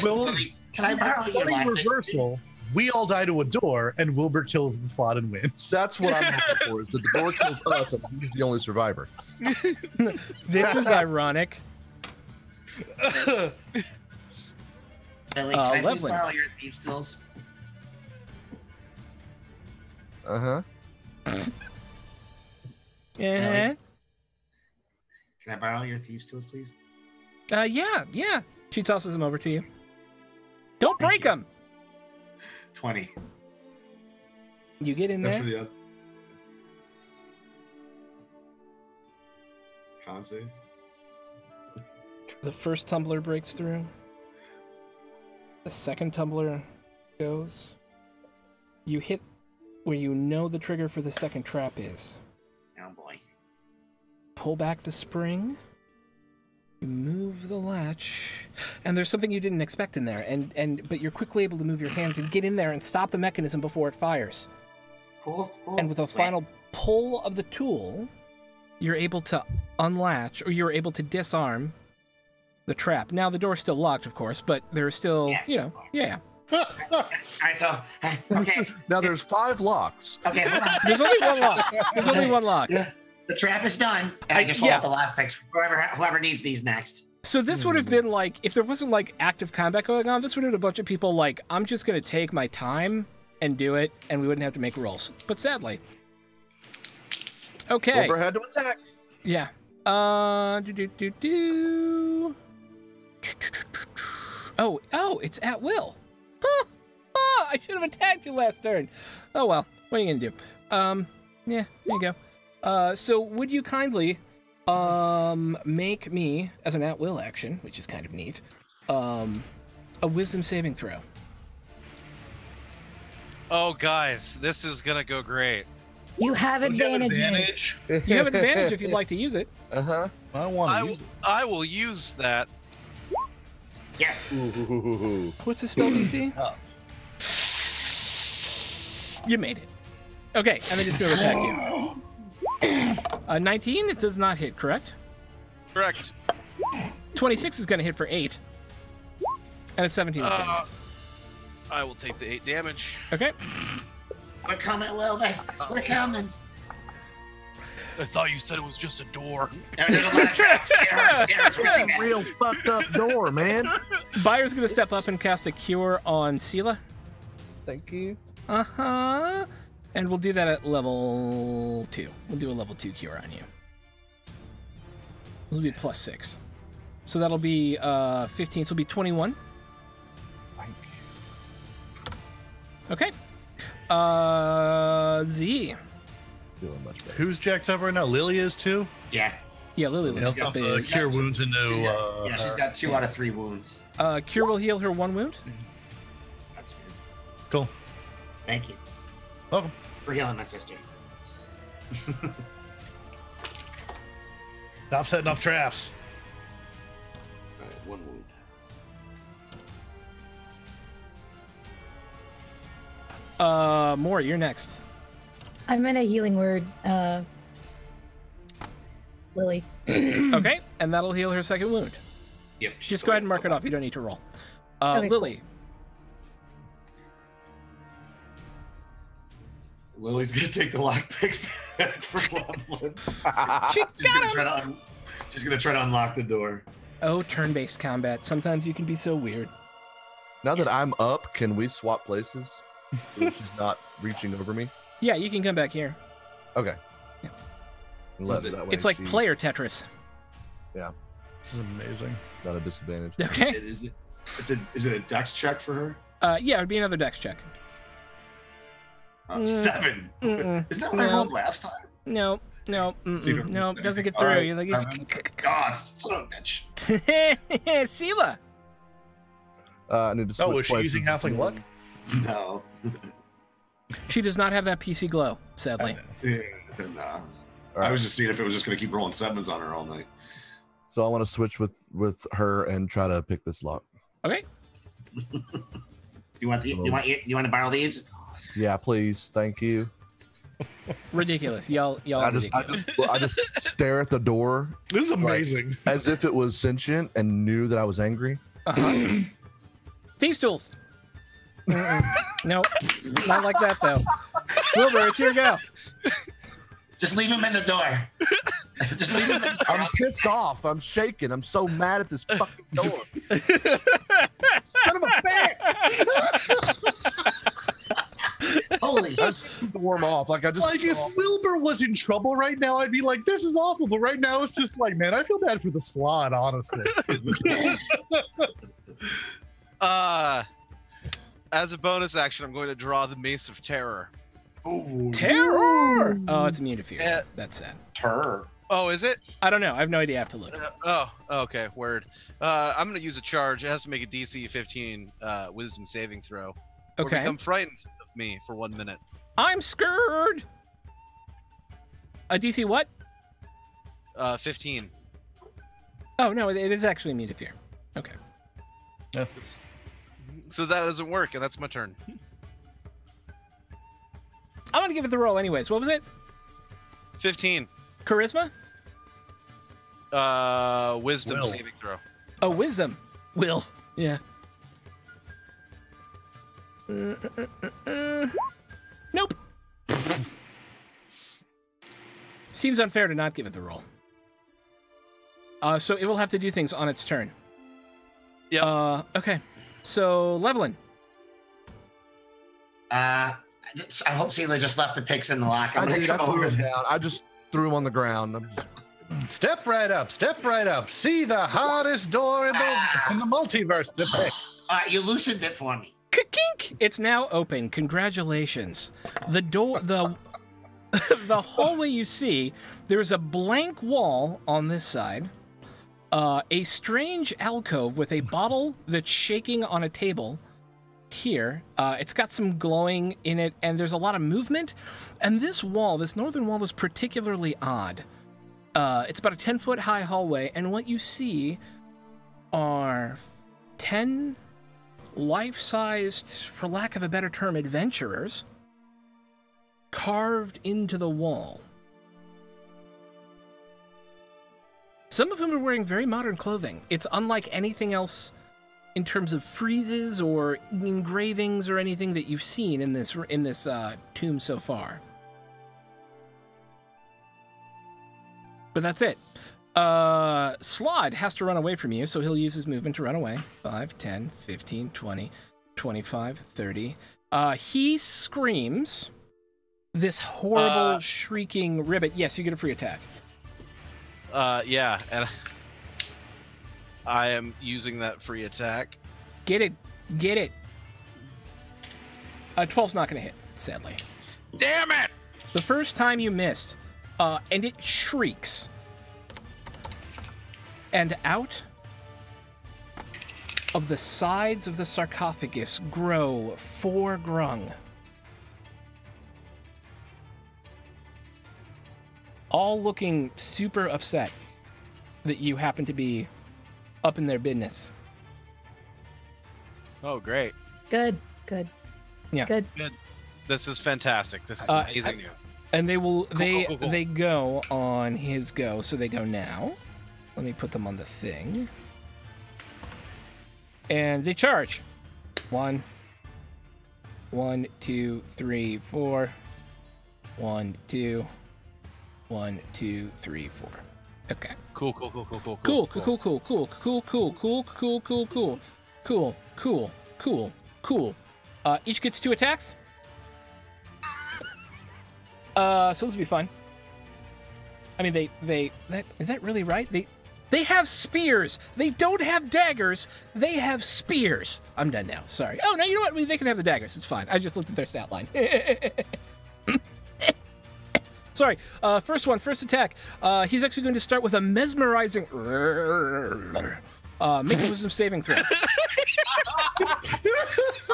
Well, Can I borrow your funny life? reversal. We all die to a door, and Wilbur kills the slot and wins. That's what I'm hoping for, is that the door kills us and he's the only survivor. This is ironic. Lily, can I please Leveling. borrow your thieves' tools? Uh-huh. Yeah. Can I borrow your thieves' tools, please? Yeah. She tosses them over to you. Don't break them. 20. You get in That's there. for the other. Con save. The first tumbler breaks through. The second tumbler goes. You hit where you know the trigger for the second trap is. Oh boy. Pull back the spring. You move the latch, and there's something you didn't expect in there, but you're quickly able to move your hands and get in there and stop the mechanism before it fires. Cool. And with a final pull of the tool, you're able to unlatch, or you're able to disarm the trap. Now the door's still locked, of course, but there's still, Yes, yeah. All right, so okay. Now there's 5 locks. Okay, hold on. There's only one lock. There's only one lock. Yeah. The trap is done. And I just hold up the lockpicks for whoever needs these next. So this would have been like, if there wasn't like active combat going on, this would have been a bunch of people like, I'm just going to take my time and do it, and we wouldn't have to make rolls. But sadly. Okay. Wilbur had to attack. Yeah. Oh, it's at will. Huh. Oh, I should have attacked you last turn. Oh well, what are you gonna do? Yeah, there you go. So would you kindly make me, as an at will action, which is kind of neat, a wisdom saving throw. Oh, guys, this is gonna go great. You have advantage. You have advantage if you'd like to use it. Uh-huh. I want to use it. I will use that. Yes. Ooh. What's the spell DC? You made it. Okay, and then just go attack you. 19, it does not hit, correct? Correct. 26 is going to hit for 8. And a 17 is going to miss. I will take the 8 damage. Okay. We're coming, Wilbur. We're coming. I thought you said it was just a door. There's a lot of traps. Get hurts. We're seeing that. Real fucked up door, man. Bayer's going to step up and cast a cure on Sela. Thank you. Uh-huh. And we'll do that at level 2. We'll do a level 2 cure on you. This will be +6. So that'll be 15. So it'll be 21. Okay. Z. Feeling much better. Who's jacked up right now? Lily is too? Yeah. Yeah, Lily He'll looks dump big. cure wounds into. She's got 2 out of 3 wounds. Cure will heal her 1 wound. That's good. Cool. Thank you Welcome. for healing my sister. Stop setting off traps. All right, 1 wound. More, you're next. I'm in a healing word, Lily. Okay, and that'll heal her 2nd wound. Yep. Just go ahead and mark it off. You don't need to roll. Okay, Lily. Lily's gonna take the lockpick back for Loveland. She got him! She's gonna try to unlock the door. Oh, turn-based combat. Sometimes you can be so weird. Now that I'm up, can we swap places? So she's not reaching over me. Yeah, you can come back here. Okay. Yeah. That way It's like she- player Tetris. Yeah, This is amazing. not a disadvantage. Okay. Is it a dex check for her? Yeah, it would be another dex check. 7. Mm-mm. Isn't that what I No. rolled last time? No, Secret no, mistake. doesn't get All through. right, You're like, 7. God, son of a bitch. Sela. I need to switch Oh, was she places. using halfling luck? No. She does not have that PC glow, sadly. Yeah, no. All I right. was just seeing if it was just gonna keep rolling 7s on her all night. So I want to switch with her and try to pick this lock. Okay. You want to borrow these? Yeah, please. Thank you. Ridiculous. Y'all I are ridiculous. just stare at the door This is amazing. as if it was sentient and knew that I was angry. Uh-huh. Thieves' tools. Nope. Not like that, though. Wilbur, it's your go. Just leave him in the door. Just leave him in the door. I'm pissed off. I'm shaking. I'm so mad at this fucking door. Son of a bitch! Holy I just storm off. Like If Wilbur was in trouble right now, I'd be like, this is awful. But right now, it's just like, man, I feel bad for the slot, honestly. As a bonus action, I'm going to draw the Mace of Terror. Oh, Terror! Oh, it's immune to fear. Yeah. That's sad. Terror. Oh, is it? I don't know. I have no idea. I have to look. Okay. Word. I'm gonna use a charge. It has to make a DC 15 Wisdom saving throw. Or Okay. become frightened of me for 1 minute. I'm scared. A DC what? 15. Oh no, it is actually immune to fear. Okay. Yeah. So that doesn't work, and that's my turn. I'm gonna give it the roll anyways. What was it? 15. Charisma? Wisdom Will. saving throw. Oh, wisdom. Will. Yeah. Nope. Seems unfair to not give it the roll. So it will have to do things on its turn. Yeah. Okay. So, Levelin. I hope Celia just left the picks in the lock. I'm I gonna did. I come threw over him there. down. I just threw him on the ground. Step right up. Step right up. See the hardest door in the multiverse to pick. You loosened it for me. Ka-kink! It's now open. Congratulations. The door, the hallway you see, there's a blank wall on this side, a strange alcove with a bottle that's shaking on a table here. It's got some glowing in it, and there's a lot of movement. And this wall, this northern wall, is particularly odd. It's about a 10-foot high hallway, and what you see are 10 life-sized, for lack of a better term, adventurers carved into the wall. Some of whom are wearing very modern clothing. It's unlike anything else in terms of friezes or engravings or anything that you've seen in this tomb so far. But that's it. Slod has to run away from you, so he'll use his movement to run away. 5, 10, 15, 20, 25, 30. He screams this horrible, shrieking ribbit. Yes, you get a free attack. Yeah, and I am using that free attack. Get it. Get it. 12's not going to hit, sadly. Damn it! The first time you missed, and it shrieks. And out of the sides of the sarcophagus grow 4 grung. All looking super upset that you happen to be up in their business. Oh, great. Good, good. Yeah. Good. This is fantastic. This is amazing news. And they will Cool. they go on his go, so they go now. Let me put them on the thing. And they charge. 1, 2, 3, 4. 1, 2. 1, 2, 3, 4. Okay. Cool. Each gets 2 attacks. So this will be fun. I mean, is that really right? They have spears. They don't have daggers. They have spears. I'm done now. Sorry. Oh, no, you know what? They can have the daggers. It's fine. I just looked at their stat line. Sorry. First attack. He's actually going to start with a mesmerizing... make a wisdom saving throw.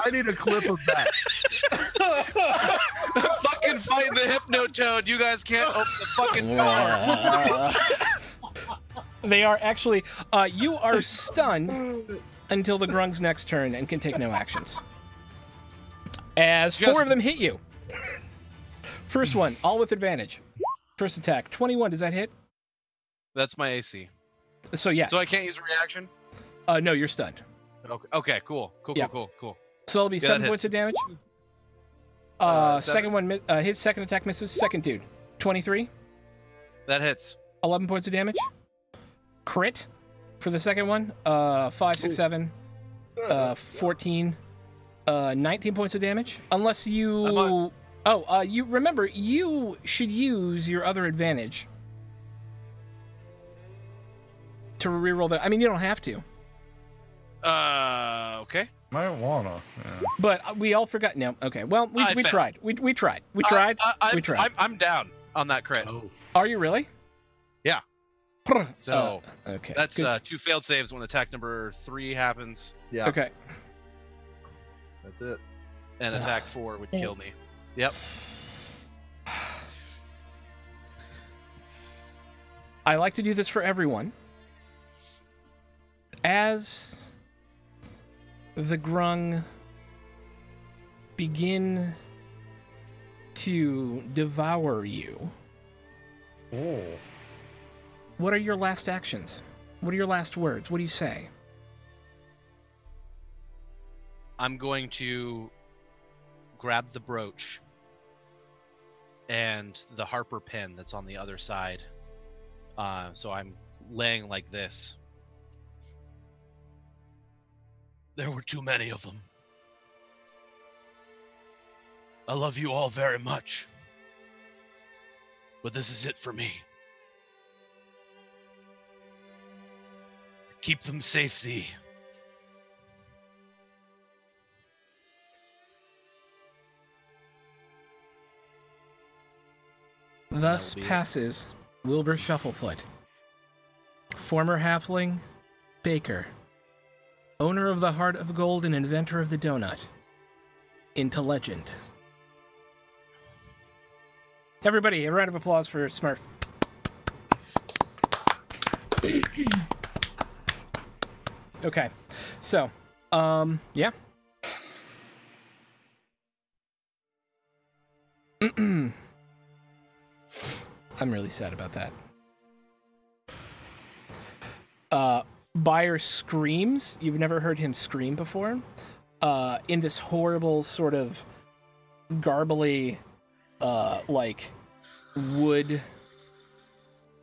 I need a clip of that. Fucking fight the Hypnotoad. You guys can't open the fucking door. They are actually... you are stunned until the Grung's next turn and can take no actions. As 4 of them hit you. First one, all with advantage. First attack, 21. Does that hit? That's my AC. So yes. So I can't use a reaction? No, you're stunned. Okay, cool. Yeah. Cool. So it'll be Yeah, 7 that points hits. of damage. Seven. Second one, his second attack misses. Second dude, 23. That hits. 11 points of damage. Crit for the second one. 5, 6, 7. 14. 19 points of damage. Unless you... you remember, you should use your other advantage to reroll that. I mean, you don't have to. Okay. Might wanna. Yeah. But we all forgot. No, okay. Well, we tried. We tried. We tried. I'm down on that crit. Oh. Are you really? Yeah. So okay. that's good. 2 failed saves when attack number 3 happens, Yeah. Okay. That's it. and attack 4 would kill me. Yep. I like to do this for everyone. As the grung begin to devour you, what are your last actions? What are your last words? What do you say? I'm going to grab the brooch and the Harper pen that's on the other side. So I'm laying like this. There were too many of them. I love you all very much. But this is it for me. Keep them safe, Z. Thus That'll be it. passes Wilbur Shufflefoot, former halfling, baker, owner of the Heart of Gold and inventor of the donut, into legend. Everybody, a round of applause for Smurf. Okay, so, yeah. I'm really sad about that. Buyer screams. You've never heard him scream before. In this horrible sort of garbly, like wood.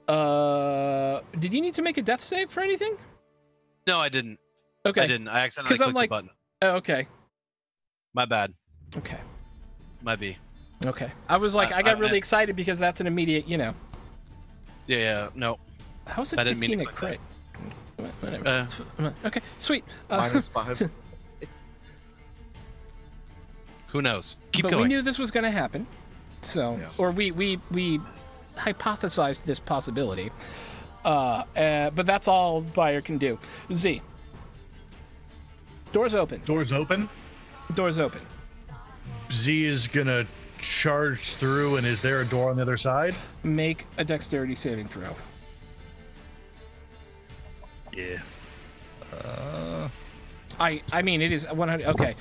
Did you need to make a death save for anything? No, I didn't. Okay. I didn't. I accidentally 'Cause I'm clicked like- the button. Oh, okay. My bad. Okay. Might be. Okay. I was like, I got really excited because that's an immediate, you know. Yeah, no. How's it I didn't mean 15 to a click crit? Whatever. Okay, sweet. -5. Who knows? Keep but going. we knew this was going to happen, so or we hypothesized this possibility. But that's all Buyer can do. Z. Doors open. Doors open. Doors open. Z is gonna charge through, and is there a door on the other side? Make a dexterity saving throw. Yeah. I mean, it is 100. Okay.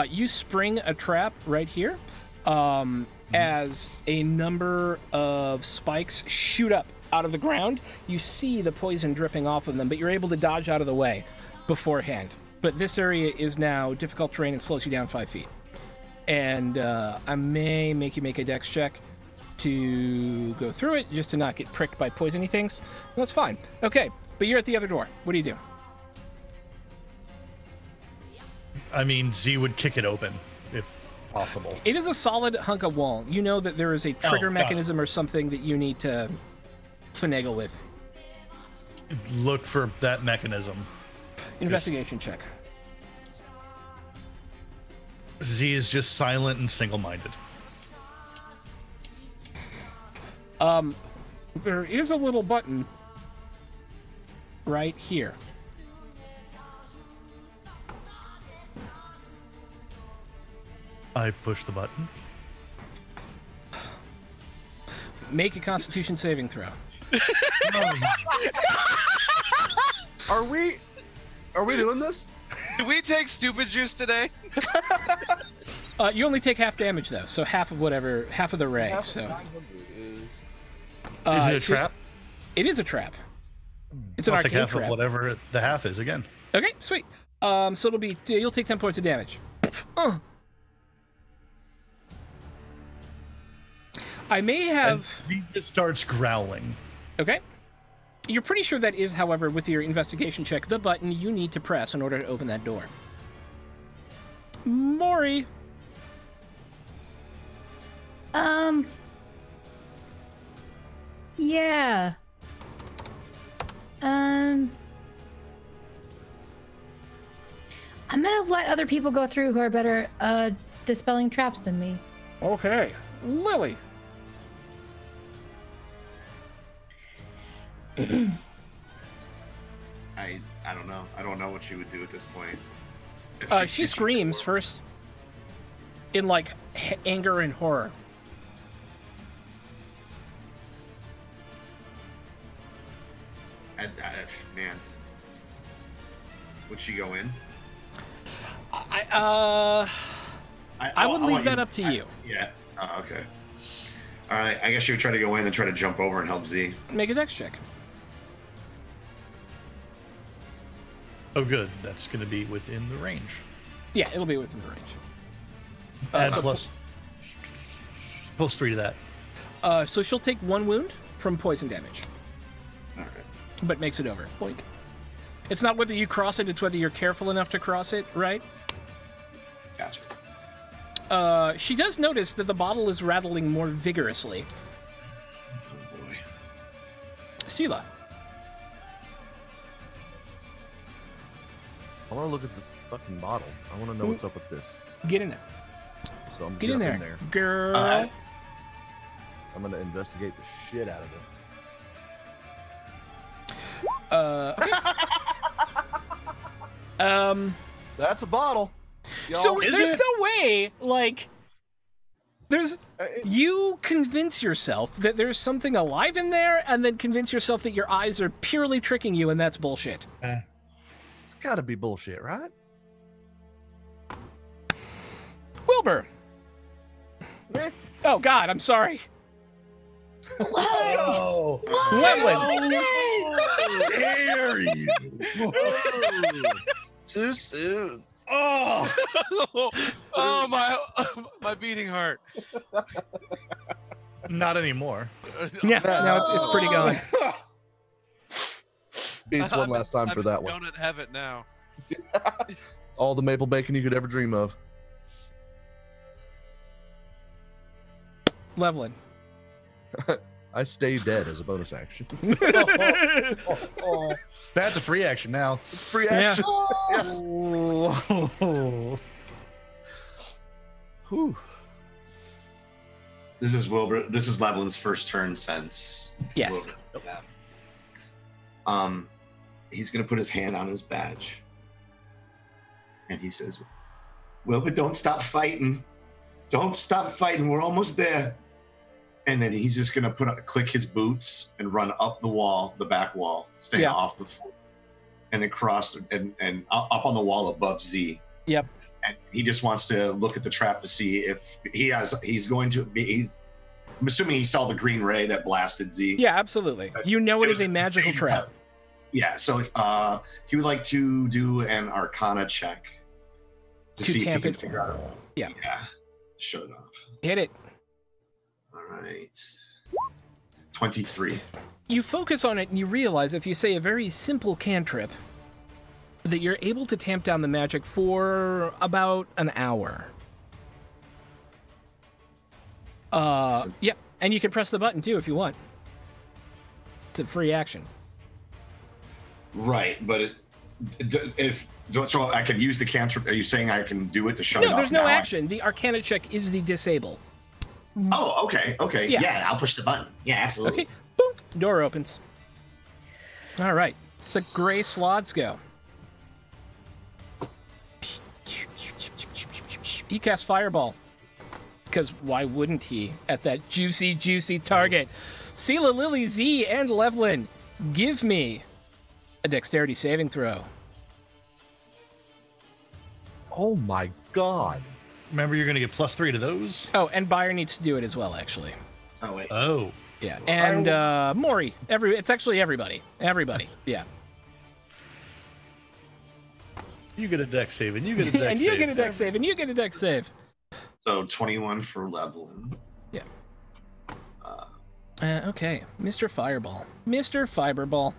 You spring a trap right here as a number of spikes shoot up out of the ground. You see the poison dripping off of them, but you're able to dodge out of the way beforehand. But this area is now difficult terrain and slows you down 5 feet. And I may make you make a dex check to go through it, just to not get pricked by poisony things. That's fine. Okay, but you're at the other door. What do you do? I mean, Z would kick it open if possible. It is a solid hunk of wall. You know that there is a trigger mechanism or something that you need to finagle with. Look for that mechanism. Investigation check. Z is just silent and single-minded. There is a little button right here. I push the button. Make a Constitution saving throw. Are we doing this? Did we take stupid juice today? You only take half damage though, so half of the ray. Half So of 900 is... Is it a trap? It is a trap. It's an I'll take arcane half trap. of whatever the half is again. Okay, sweet. So it'll be you'll take 10 points of damage. I may have. And Z just starts growling. Okay. You're pretty sure that is, however, with your investigation check, the button you need to press in order to open that door. Maury. Yeah. I'm gonna let other people go through who are better dispelling traps than me. Okay. Lily. I don't know. I don't know what she would do at this point. She screams first, in like anger and horror. Man, would she go in? I would leave that up to you. Yeah. Oh, okay. All right. I guess she would try to go in and try to jump over and help Z. Make a dex check. Oh, good. That's going to be within the range. Yeah, it'll be within the range. And so plus 3 to that. So she'll take 1 wound from poison damage, All right. but makes it over. Boink. It's not whether you cross it; it's whether you're careful enough to cross it, right? Gotcha. She does notice that the bottle is rattling more vigorously. Oh boy. Sela. I want to look at the fucking bottle. I want to know what's up with this. Get in there. So I'm Get in gonna there, girl. I'm gonna investigate the shit out of it. Okay. That's a bottle. So Is there's it? no way, like, you convince yourself that there's something alive in there, and then convince yourself that your eyes are purely tricking you, and that's bullshit. It's gotta be bullshit, right? Wilbur. Eh. Oh God, I'm sorry. Oh, Levlin. Dare you? Too soon. oh, Oh my beating heart. not anymore. Yeah, no, it's pretty going. Beats one last time for that one. Don't have it now. All the maple bacon you could ever dream of. Levlin. I stay dead as a bonus action. Oh, that's a free action now. Free Yeah. action. Oh. Whew. This is Wilbur. This is Levlin's first turn since. Yes. Wilbur. Yeah. He's gonna put his hand on his badge, and he says, "Wilbur, don't stop fighting. Don't stop fighting. We're almost there." And then he's just gonna click his boots and run up the wall, the back wall, staying Yeah. off the floor, and then cross and up on the wall above Z. Yep. And he just wants to look at the trap to see if he's going to be. I'm assuming he saw the green ray that blasted Z. Yeah, absolutely. You know it It is a was the magical same trap. time. Yeah, so he would like to do an Arcana check to see if he tamp can it. figure out. Yeah. Shut it off. Hit it. All right. 23. You focus on it and you realize if you say a very simple cantrip that you're able to tamp down the magic for about an hour. Yep, and you can press the button too if you want. It's a free action. Right, but so I can use the cantrip. Are you saying I can do it to shut it off? No, there's no now? action. The Arcana check is the disable. Oh, okay. Yeah. Yeah, I'll push the button. Yeah, absolutely. Okay, boom, door opens. All right, so gray slots go. He casts Fireball. Because why wouldn't he at that juicy, juicy target? Sela, Lily, Z, and Levlin, give me a dexterity saving throw. Oh my god. Remember, you're going to get +3 to those. Oh, and Bayer needs to do it as well, actually. Oh wait. Oh. Yeah, and Maury. It's actually everybody. Everybody, yeah. You get a dex save, and you get a dex And save. you get a dex save, and you get a dex save. So 21 for Levlin. Yeah. Okay, Mr. Fireball. Mr. Fiberball.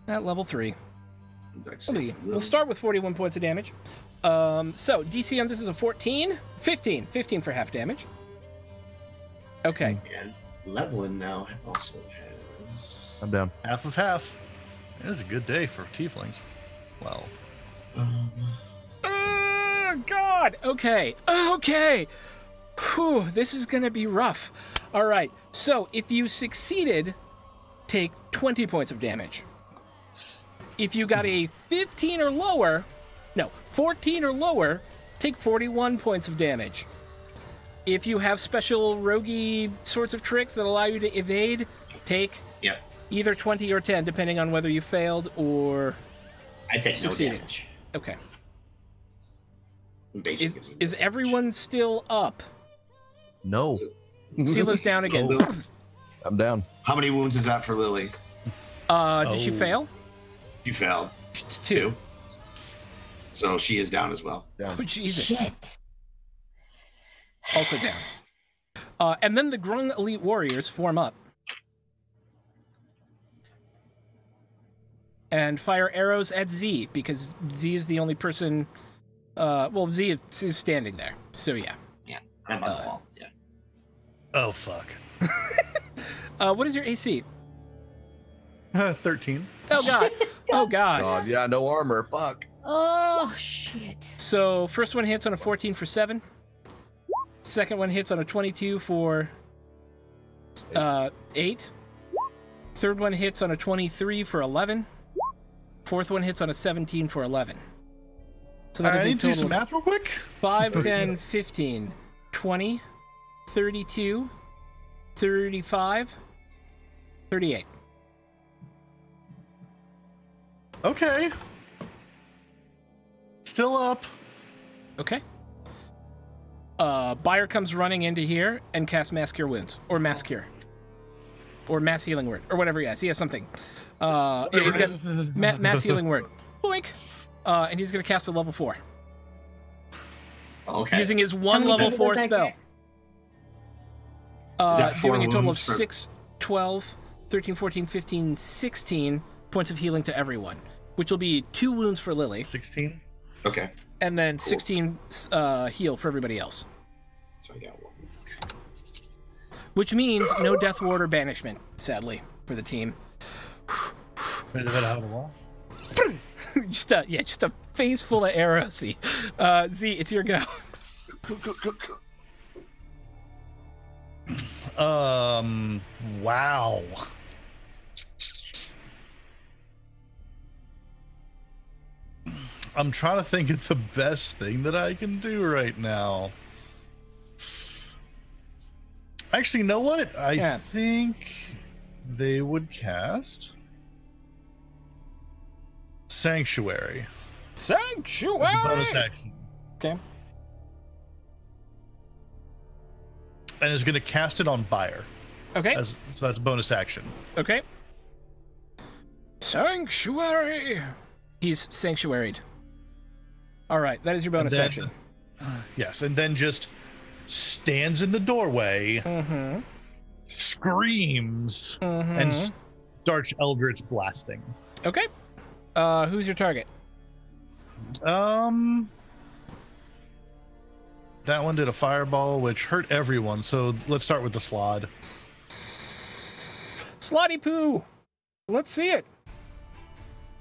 At level 3. We'll start with 41 points of damage. So, DC on this is a 14. 15. 15 for half damage. Okay. And Levlin now also has. I'm down. Half of half. It is a good day for tieflings. Well, Oh, God. Okay. Okay. Whew, this is going to be rough. All right. So, if you succeeded, take 20 points of damage. If you got a 14 or lower, take 41 points of damage. If you have special roguey sorts of tricks that allow you to evade, take either 20 or 10, depending on whether you failed or I take succeeded. no damage. Okay. Is everyone still up? No. Sela's down again. I'm down. How many wounds is that for Lily? Did she fail? You failed. It's 2. So she is down as well. Down. Oh, Jesus. Shit. Also down. And then the Grung Elite Warriors form up. And fire arrows at Z, because Z is the only person... Z is standing there. So, yeah. Yeah, I'm on the wall. Yeah. Oh, fuck. What is your AC? 13. Oh, God. Oh, God. God, yeah, no armor. Fuck. Oh, shit. So, first one hits on a 14 for 7. Second one hits on a 22 for 8. Third one hits on a 23 for 11. Fourth one hits on a 17 for 11. So that is I a need to do total some math real quick. 5, 10, 15, 20, 32, 35, 38. Okay. Still up. Okay. Buyer comes running into here and casts Mass Cure Wounds. Or Mass Cure. Or Mass Healing Word. Or whatever he has. He has something. Yeah, he's got Mass Healing Word. Boink! And he's going to cast a level 4. Okay. Using his one level 4 spell. that 4 Doing a total of wounds for- 6, 12, 13, 14, 15, 16 points of healing to everyone. Which will be 2 wounds for Lily. 16. Okay. And then 16 heal for everybody else. So I got 1. Okay. Which means no Death Ward or Banishment, sadly, for the team. Bit of it out of the wall. just a face full of arrows. Z, it's your go. Wow. I'm trying to think of the best thing that I can do right now. Actually, you know what? I think they would cast Sanctuary. Sanctuary! As a bonus action. Okay. And is going to cast it on Buyer. Okay. So that's a bonus action. Okay. Sanctuary! He's sanctuaried. All right, that is your bonus action. Yes, and then just stands in the doorway, screams, and starts Eldritch blasting. Okay. Who's your target? That one did a fireball, which hurt everyone. So let's start with the Slod. Slotty Poo! Let's see it.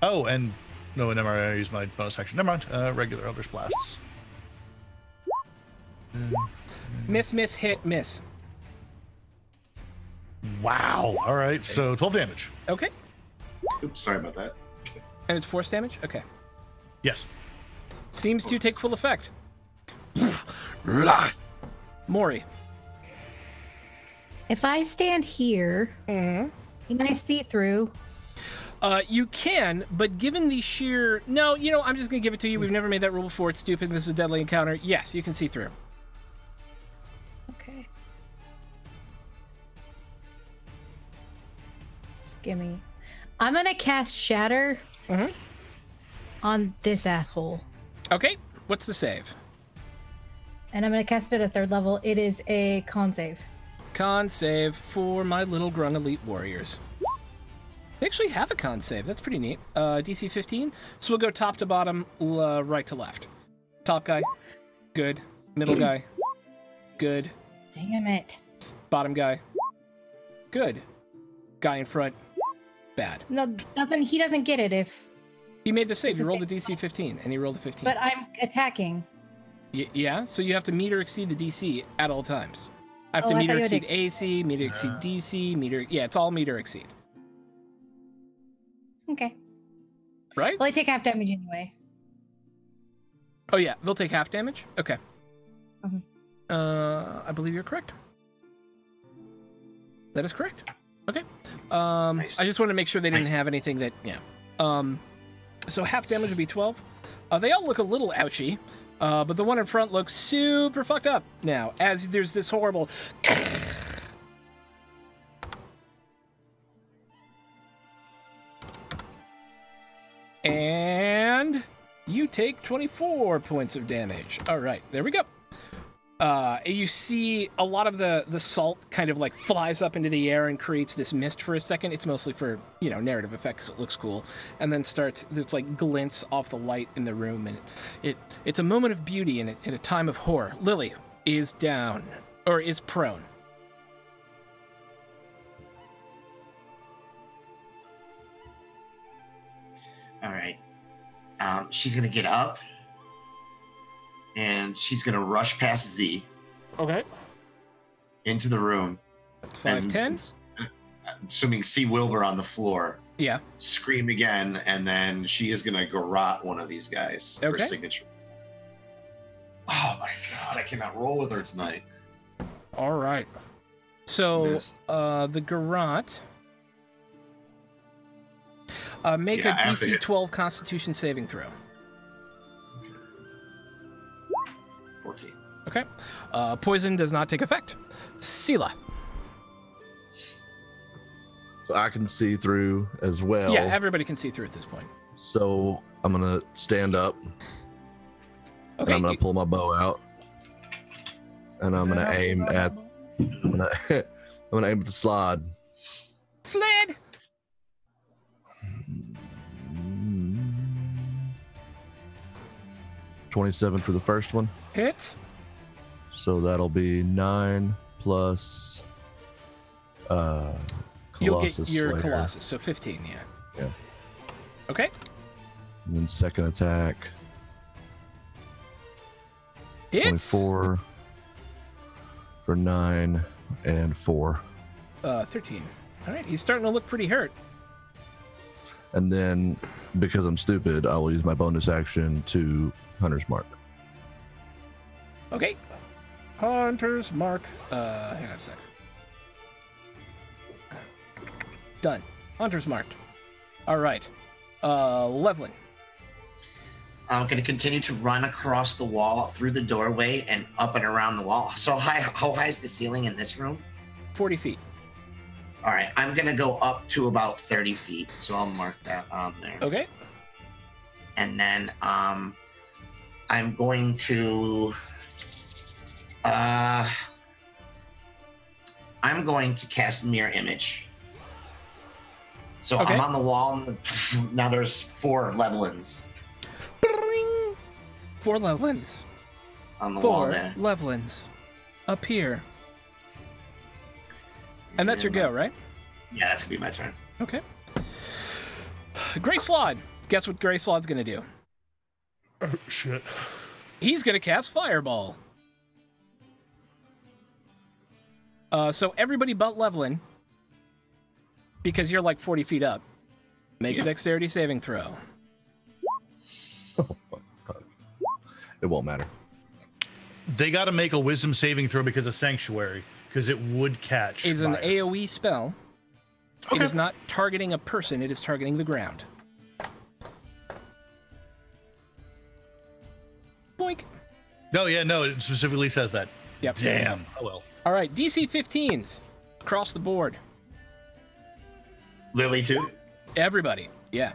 Oh, and no, never mind. I used my bonus action. Never mind. Regular Eldritch blasts. Miss, miss, hit, miss. Wow. All right. So 12 damage. Okay. Oops, sorry about that. And it's force damage? Okay. Yes. Seems to take full effect. Maury. If I stand here, can I see through? You can, but given the sheer... No, I'm just going to give it to you. We've never made that rule before. It's stupid. This is a deadly encounter. Yes, you can see through. Okay. Just give me... I'm going to cast Shatter on this asshole. Okay. What's the save? And I'm going to cast it at 3rd level. It is a con save. Con save for my little Grung Elite Warriors. They actually have a con save. That's pretty neat. DC 15. So we'll go top to bottom, right to left. Top guy, good. Middle guy, good. Damn it. Bottom guy, good. Guy in front, bad. No, he doesn't get it if... He made the save. It's You a rolled a save. DC 15, and he rolled a 15. But I'm attacking. Yeah, so you have to meet or exceed the DC at all times. I have to I meet or thought you exceed would- AC, meet or exceed DC, meet or... Yeah, it's all meet or exceed. Okay. Right? Well, I take half damage anyway. Oh, yeah. They'll take half damage? Okay. Mhm. I believe you're correct. That is correct. Okay. Nice. I just want to make sure they didn't Nice. have anything that... Yeah. So half damage would be 12. They all look a little ouchy, but the one in front looks super fucked up now, as there's this horrible... And you take 24 points of damage. All right, there we go. You see a lot of the salt kind of like flies up into the air and creates this mist for a second. It's mostly for, narrative effects. It looks cool. And then there's like glints off the light in the room. And it's a moment of beauty in a time of horror. Lily is down, or is prone. All right. She's gonna get up, and she's gonna rush past Z Okay. into the room. That's 5'10". I'm assuming see Wilbur on the floor. Yeah. Scream again, and then she is gonna garrote one of these guys for Okay. signature. Oh my god, I cannot roll with her tonight. All right. So, Miss. the garrote. Make Yeah, a I have to DC hit. 12 Constitution saving throw. 14. Okay. Poison does not take effect. Sela. So I can see through as well. Yeah, everybody can see through at this point. So I'm gonna stand up. And Okay. I'm gonna pull my bow out. And I'm gonna aim at. I'm gonna aim at the slide. Sled. 27 for the first one. Hits. So that'll be 9 plus You'll Colossus get your Slayer. Colossus, so 15, yeah. Yeah. Okay. And then second attack, Hits. 24 for 9 and 4. 13. All right, he's starting to look pretty hurt. And then because I'm stupid, I will use my bonus action to Hunter's Mark. Okay. Hunter's Mark. Hang on a sec. Done. Hunter's marked. All right. Levlin. I'm going to continue to run across the wall through the doorway and up and around the wall. So how high is the ceiling in this room? 40 feet. All right, I'm going to go up to about 30 feet. So I'll mark that on there. Okay. And then I'm going to cast Mirror Image. So Okay. I'm on the wall, and now there's 4 Levlins Bring. 4 Levlins. on the wall 4 there. Levlins. Appear. And that's your go, right? Yeah, that's going to be my turn. Okay. Gray Slod. Guess what Gray Slod's going to do? Oh, shit. He's going to cast Fireball. So everybody but Levlin, because you're like 40 feet up, make a dexterity saving throw. It won't matter. They got to make a wisdom saving throw because of Sanctuary, because it would catch. It's an fire. AoE spell. It Okay. is not targeting a person, it is targeting the ground. Boink. No, yeah, no, it specifically says that. Yep. Damn. Oh, well. All right, DC 15s across the board. Lily, too? Everybody. Yeah.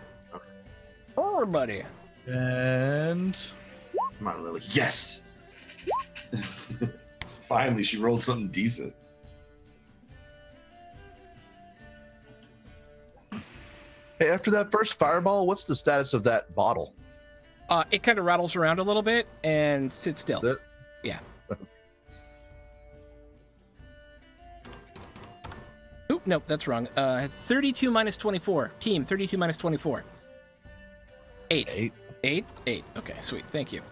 Everybody. And Come on, Lily. Yes. Finally, she rolled something decent. Hey, after that first fireball, what's the status of that bottle? It kind of rattles around a little bit and sits still. Is it? Yeah. Oop, nope, that's wrong. 32 minus 24. Team, 32 minus 24. 8. 8. 8? Okay, sweet. Thank you.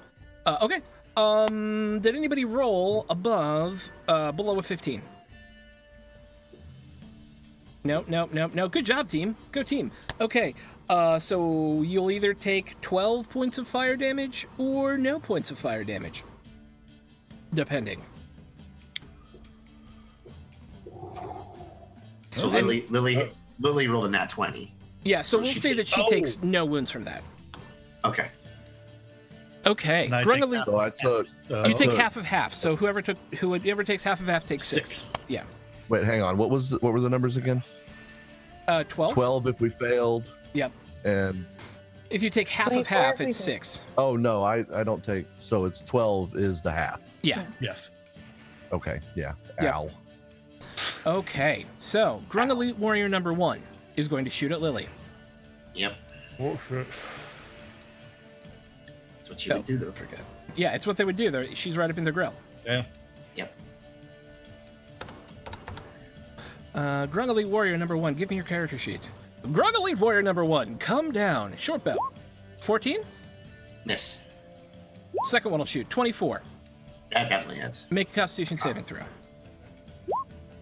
Okay. Did anybody roll below a 15? No. Good job, team. Go team. Okay. So you'll either take 12 points of fire damage or no points of fire damage, depending. So Lily rolled a nat 20. Yeah, so we'll say that she takes no wounds from that. Okay. Okay. And I Grungly, So I took. you take half of half. So whoever takes half of half takes 6. Yeah. Wait, hang on. What were the numbers again? 12. 12 if we failed. Yep. And If you take half of 24 half, if we it's fail. 6. oh no, I don't take. So it's 12 is the half. Yeah. Yes. Okay. Yeah. Yep. Ow. Okay. So Grungly Warrior number 1 is going to shoot at Lily. Yep. Oh, shit. That's what you would do, though. Forget. Yeah, it's what they would do. She's right up in the grill. Yeah. Yep. Grungly Warrior number 1, give me your character sheet. Grungly Warrior number 1, come down. Short bow. 14? Miss. Second one will shoot. 24. That definitely hits. Make a Constitution saving throw.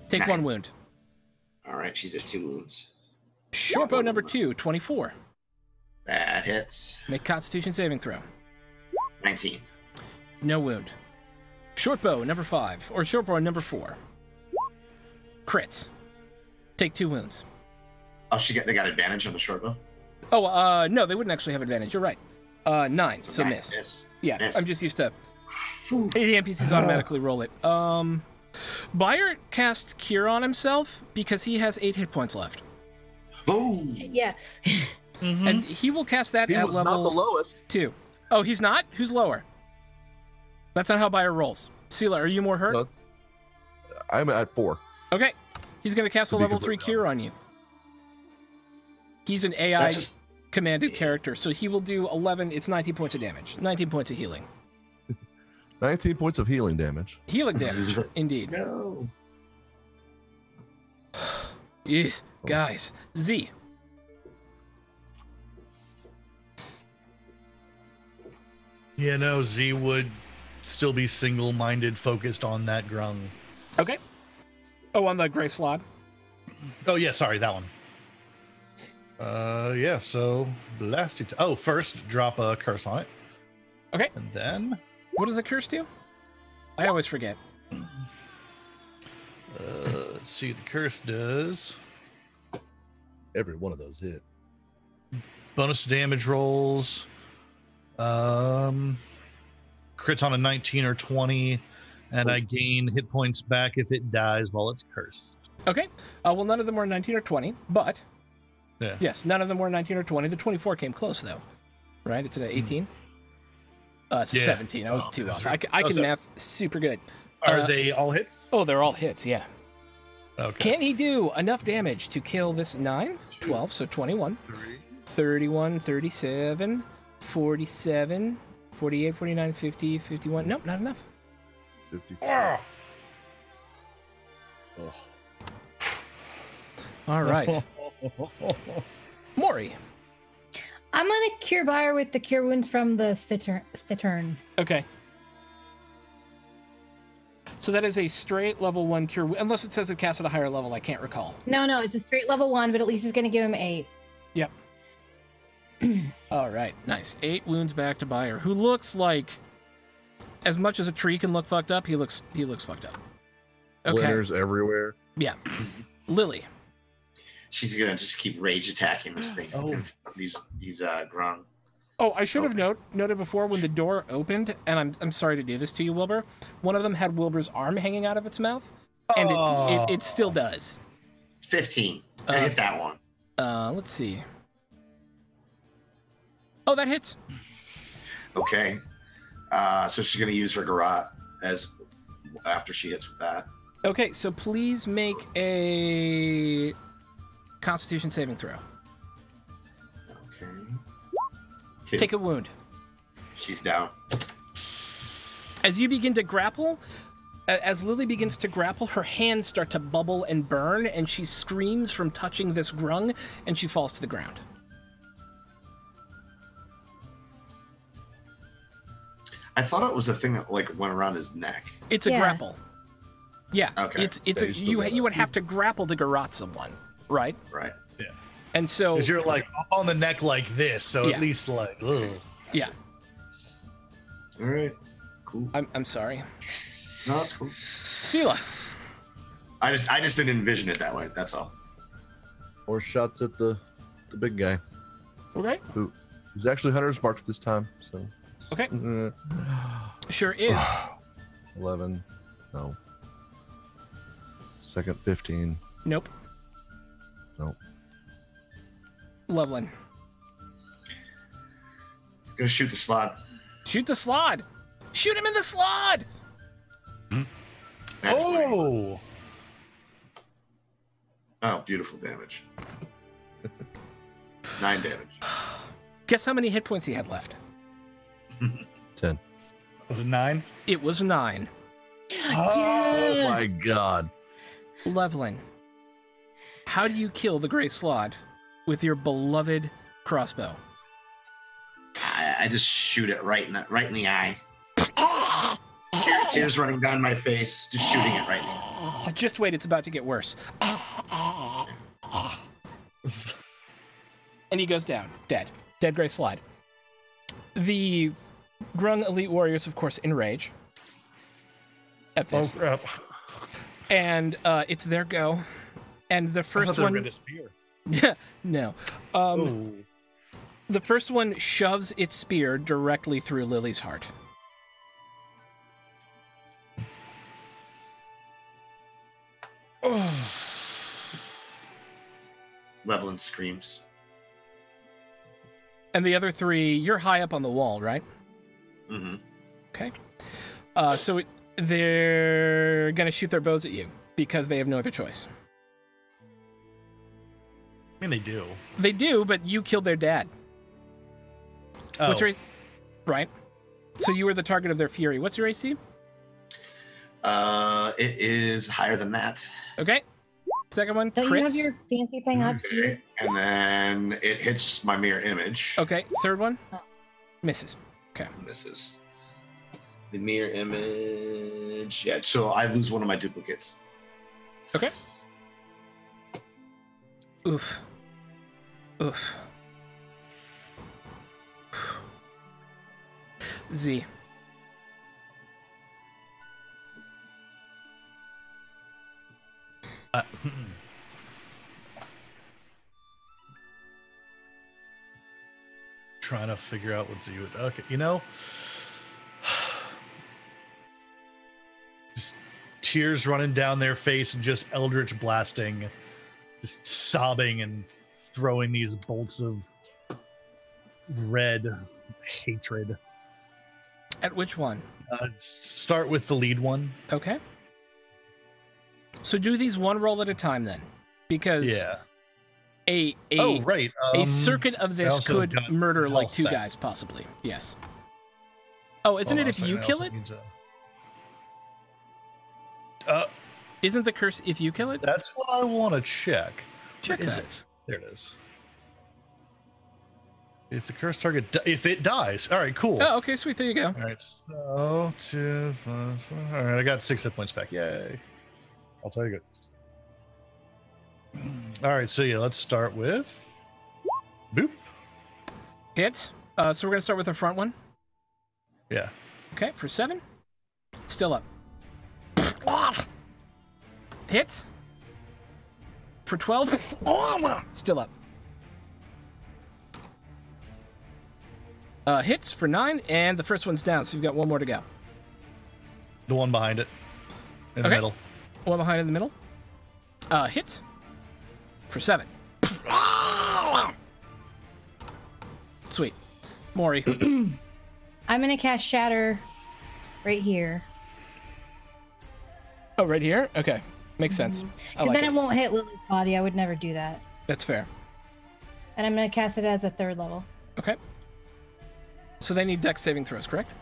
Take 9. 1 wound. All right, she's at 2 wounds. Short bow number 2, 24. That hits. Make Constitution saving throw. 19. No wound. Short bow number 5, or short bow number 4. Crits. Take 2 wounds. Oh, they got advantage on the short bow? Oh, no, they wouldn't actually have advantage. You're right. 9, so 9, miss. Yeah, Miss. I'm just used to. The NPCs automatically roll it. Bayer casts Cure on himself because he has 8 hit points left, Boom. Yeah. and he will cast that He at was not level the lowest. 2. Oh, he's not? Who's lower? That's not how Bayer rolls. Sela, are you more hurt? No, I'm at 4. Okay. He's going to cast a To be level 3 completely Cure on you. He's an AI That's just- commanded character, so he will do 11. It's 19 points of damage. 19 points of healing. 19 points of healing damage. Healing damage, indeed. No. Yeah, guys. Z. Yeah, no, Z would still be single-minded, focused on that grung. Okay. Oh, on the gray slot. Oh, yeah, sorry, that one. Yeah, so blast it. Oh, first, drop a curse on it. Okay. And then, What does the curse do? I always forget. let's see, the curse does Every one of those hit. bonus damage rolls, crits on a 19 or 20, and I gain hit points back if it dies while it's cursed. Okay. Well, none of them were 19 or 20, but Yeah. yes, none of them were 19 or 20. The 24 came close, though. Right? It's at 18? It's Yeah. 17. I was 2 off. I Oh, can so- math super good. Are they all hits? Oh, they're all hits, yeah. Okay. Can he do enough damage to kill this 9? 12, so 21. 31, 37, 47, 48, 49, 50, 51. Nope, not enough. 54. All right. Maury. I'm gonna cure Bayer with the cure wounds from the Stitern. Okay. So that is a straight level 1 cure, unless it says it casts at a higher level. I can't recall. No, it's a straight level 1, but at least it's gonna give him 8. Yep. All right, nice. 8 wounds back to Bayer, who looks like, as much as a tree can look fucked up, he looks fucked up. Okay. Splinters everywhere. Yeah. Lily. She's gonna just keep rage attacking this thing. Oh. These grung. Oh, I should have noted before when the door opened, and I'm sorry to do this to you, Wilbur. One of them had Wilbur's arm hanging out of its mouth, and it still does. 15. I hit that one. Let's see. Oh, that hits. Okay. So she's gonna use her garrote as after she hits with that. Okay, so please make a Constitution saving throw. Okay. 2. Take a wound. She's down. As you begin to grapple, as Lily begins to grapple, her hands start to bubble and burn, and she screams from touching this grung, and she falls to the ground. I thought it was a thing that like went around his neck. It's a Yeah. grapple. Yeah. Okay. It's Yeah, a, you still you got you would have to grapple to garrote someone, right? Right. And so Because you're like on the neck like this, so Yeah. at least like. Ugh. Yeah. All right. Cool. I'm sorry. No, that's cool. Sela. I just didn't envision it that way. That's all. Or shots at the big guy, Okay. who's actually hunter's marked this time. So Okay. Sure is. 11. No. Second 15. Nope. Nope. Loveland. Gonna shoot the slot. Shoot the slod. Shoot him in the slod. That's great. Oh. Oh, beautiful damage. 9 damage. Guess how many hit points he had left? 10. Was it 9? It was 9. Oh my god. Loveland. How do you kill the gray slod with your beloved crossbow? I just shoot it right in the eye. Tears running down my face, just shooting it right in the eye. Just wait, it's about to get worse. And he goes down, dead. Dead gray slide. The Grung Elite Warriors, of course, enrage at Oh this. crap! And it's their go. And the I first thought they were one... gonna disappear. Yeah, no. Oh. The first one shoves its spear directly through Lily's heart. Leveling screams. And the other 3, you're high up on the wall, right? Mm-hmm. Okay. So they're going to shoot their bows at you because they have no other choice. I mean, they do. They do, but you killed their dad. Oh. What's your... Right. So you were the target of their fury. What's your AC? It is higher than that. Okay. Second one, Don't crits. you have your fancy thing up too? Okay. And then it hits my mirror image. Okay, third one, Oh. misses. Okay. Misses. The mirror image. Yeah, so I lose one of my duplicates. Okay. Oof. Oof. Z. Trying to figure out what Z would. Okay, you know, just tears running down their face and just eldritch blasting, just sobbing and throwing these bolts of red hatred. At which one? Start with the lead one. Okay. So do these one roll at a time then, because Yeah. a Oh, right. a circuit of I this also could got murder like health 2 back. guys possibly. Yes. Oh, isn't Hold it on a if second, you I kill also it? need to- Isn't the curse if you kill it? That's what I want to check. Check Where is that. it? There it is. If the cursed target, if it dies, all right, cool. Oh, okay, sweet. There you go. All right, so 2 + 1. All right, I got 6 hit points back. Yay! I'll tell you good. All right, so yeah, let's start with boop. Hits. So we're gonna start with the front one. Yeah. Okay, for 7. Still up. Hits. For 12. Still up. Hits for 9, and the first one's down, so you've got 1 more to go. The one behind it, in the Okay. middle. 1 behind in the middle. Hits. For 7. Sweet. Maury. I'm gonna cast Shatter right here. Oh, right here? Okay. Makes sense. I And like then it. it won't hit Lily's body. I would never do that. That's fair. And I'm gonna cast it as a 3rd level. Okay. So they need dex saving throws, correct?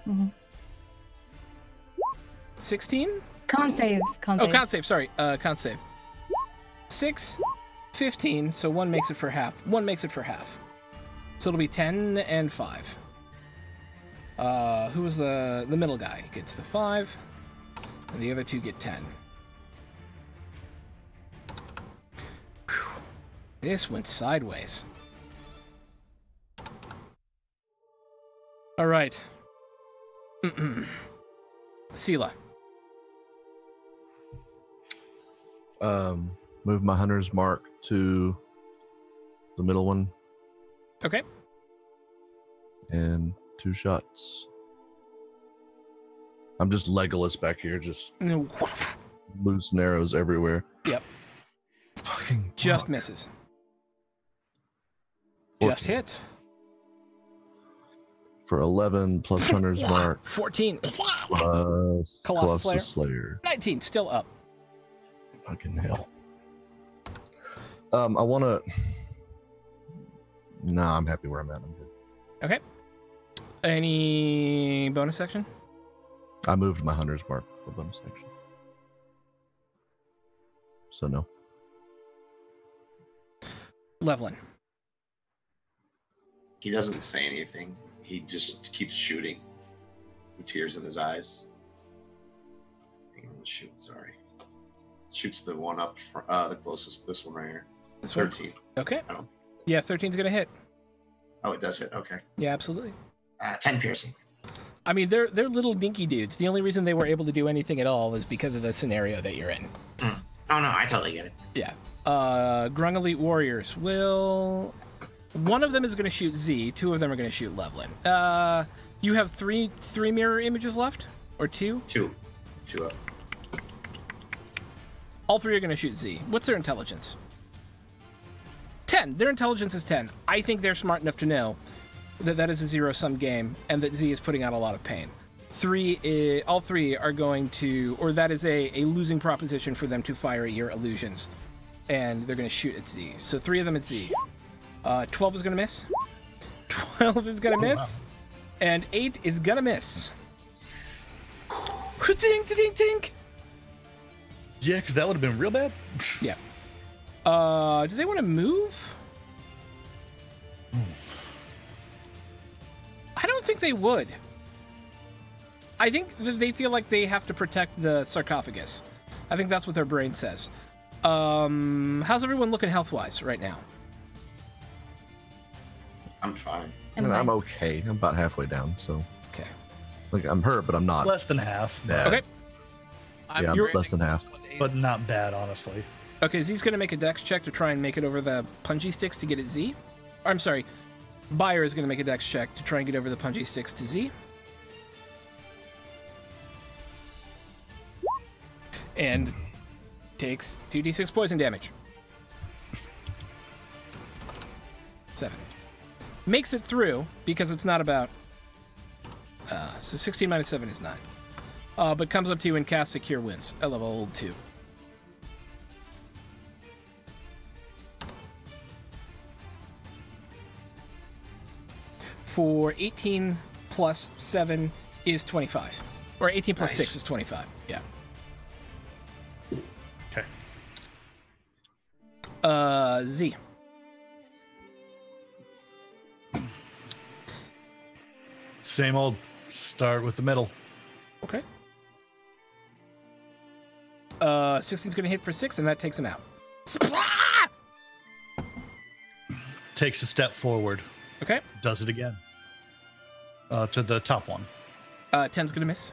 Mhm. 16? Con save. Con Oh, save. con save. Sorry. Con save. 6, 15. So 1 makes it for half. 1 makes it for half. So it'll be 10 and 5. Who was the middle guy? Gets the 5. And the other 2 get 10. Whew. This went sideways. All right. Sela. Move my hunter's mark to the middle one. Okay. And 2 shots. I'm just Legolas back here, just loose arrows everywhere. Yep. Fucking Just fuck. misses. 14. Just hit. For 11 plus hunter's mark 14. plus Colossus Slayer. 19. Still up. Fucking hell. I want to. Nah, I'm happy where I'm at. I'm good. Okay. Any bonus section? I moved my hunter's mark for bonus section. So no. Levelin. He doesn't say anything. He just keeps shooting with tears in his eyes. Hang on, shoot, sorry. Shoots the one up, the closest, this one right here. This one? 13. Okay. I don't- Yeah, 13's going to hit. Oh, it does hit. Okay. Yeah, absolutely. 10 piercing. I mean, they're little dinky dudes. The only reason they were able to do anything at all is because of the scenario that you're in. Oh, no, I totally get it. Yeah. Grung Elite Warriors will... One of them is going to shoot Z. 2 of them are going to shoot Levelin. You have three mirror images left? Or 2? 2 up. All 3 are going to shoot Z. What's their intelligence? 10. Their intelligence is 10. I think they're smart enough to know that that is a zero-sum game and that Z is putting out a lot of pain. All 3 are going to... Or that is a losing proposition for them to fire at your illusions. And they're going to shoot at Z. So 3 of them at Z. 12 is going to miss. 12 is going to miss. Wow. And 8 is going to miss. Tink, tink, tink. Yeah, because that would have been real bad. Yeah. Do they want to move? I don't think they would. I think that they feel like they have to protect the sarcophagus. I think that's what their brain says. How's everyone looking health-wise right now? I'm fine. I'm okay. I'm about halfway down, so Okay. like I'm hurt, but I'm not. Less than half, bad. Okay. Yeah, I'm less than half. but not bad, honestly. Okay, Z's going to make a dex check to try and make it over the punchy sticks to get at Z. Or, I'm sorry. Buyer is going to make a dex check to try and get over the punchy sticks to Z. And takes 2d6 poison damage. 7. Makes it through because it's not about... so 16 minus 7 is 9. But comes up to you and casts a Cure Wounds at level 2. For 18 plus 7 is 25. Or 18 plus 6 is 25. Yeah. Okay. Z. Same old. Start with the middle. Okay. 16's going to hit for 6, and that takes him out. Splat! Takes a step forward. Okay. Does it again. To the top one. 10's going to miss.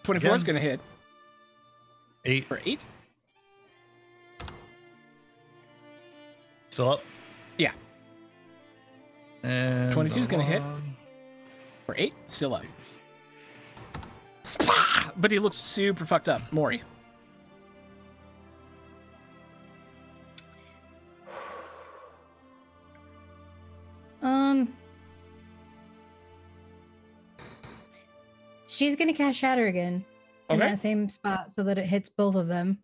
24 is going to hit 8. for 8. Still up. Yeah. And 22 is going to hit for 8. Still up. Splat! But he looks super fucked up. Maury. She's gonna cast Shatter again in Okay. that same spot so that it hits both of them,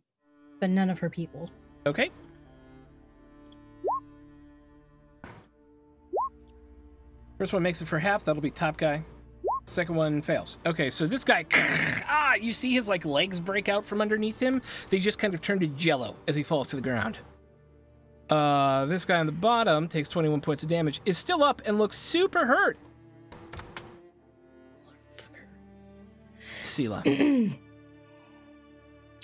but none of her people. Okay. First one makes it for half. That'll be top guy. Second one fails. Okay, so this guy, you see his like legs break out from underneath him. They just kind of turn to jello as he falls to the ground. This guy on the bottom takes 21 points of damage, is still up and looks super hurt. Sela.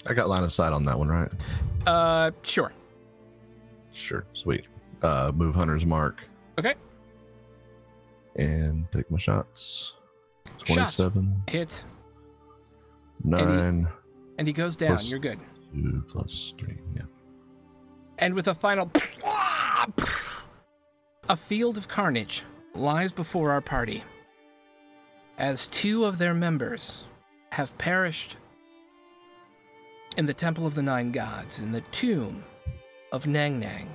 I got line of sight on that one, right? Sure. Sure. Sweet. Move Hunter's Mark. Okay. And take my shots. Shots. 27. Hits. 9. And he goes down. Plus- You're good. 2 plus 3. Yeah. And with a final... A field of carnage lies before our party, as 2 of their members have perished in the Temple of the Nine Gods, in the tomb of Nang Nang.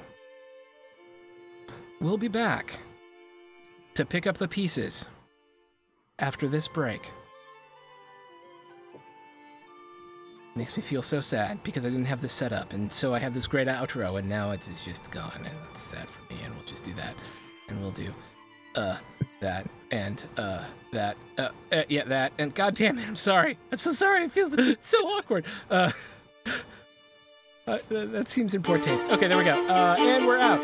We'll be back to pick up the pieces after this break. Makes me feel so sad because I didn't have this set up, and so I had this great outro, and now it's just gone, and it's sad for me. And we'll just do that, and we'll do that, and that, yeah, that, and God damn it, I'm sorry. I'm so sorry. It feels so awkward. That seems in poor taste. Okay, there we go. And we're out.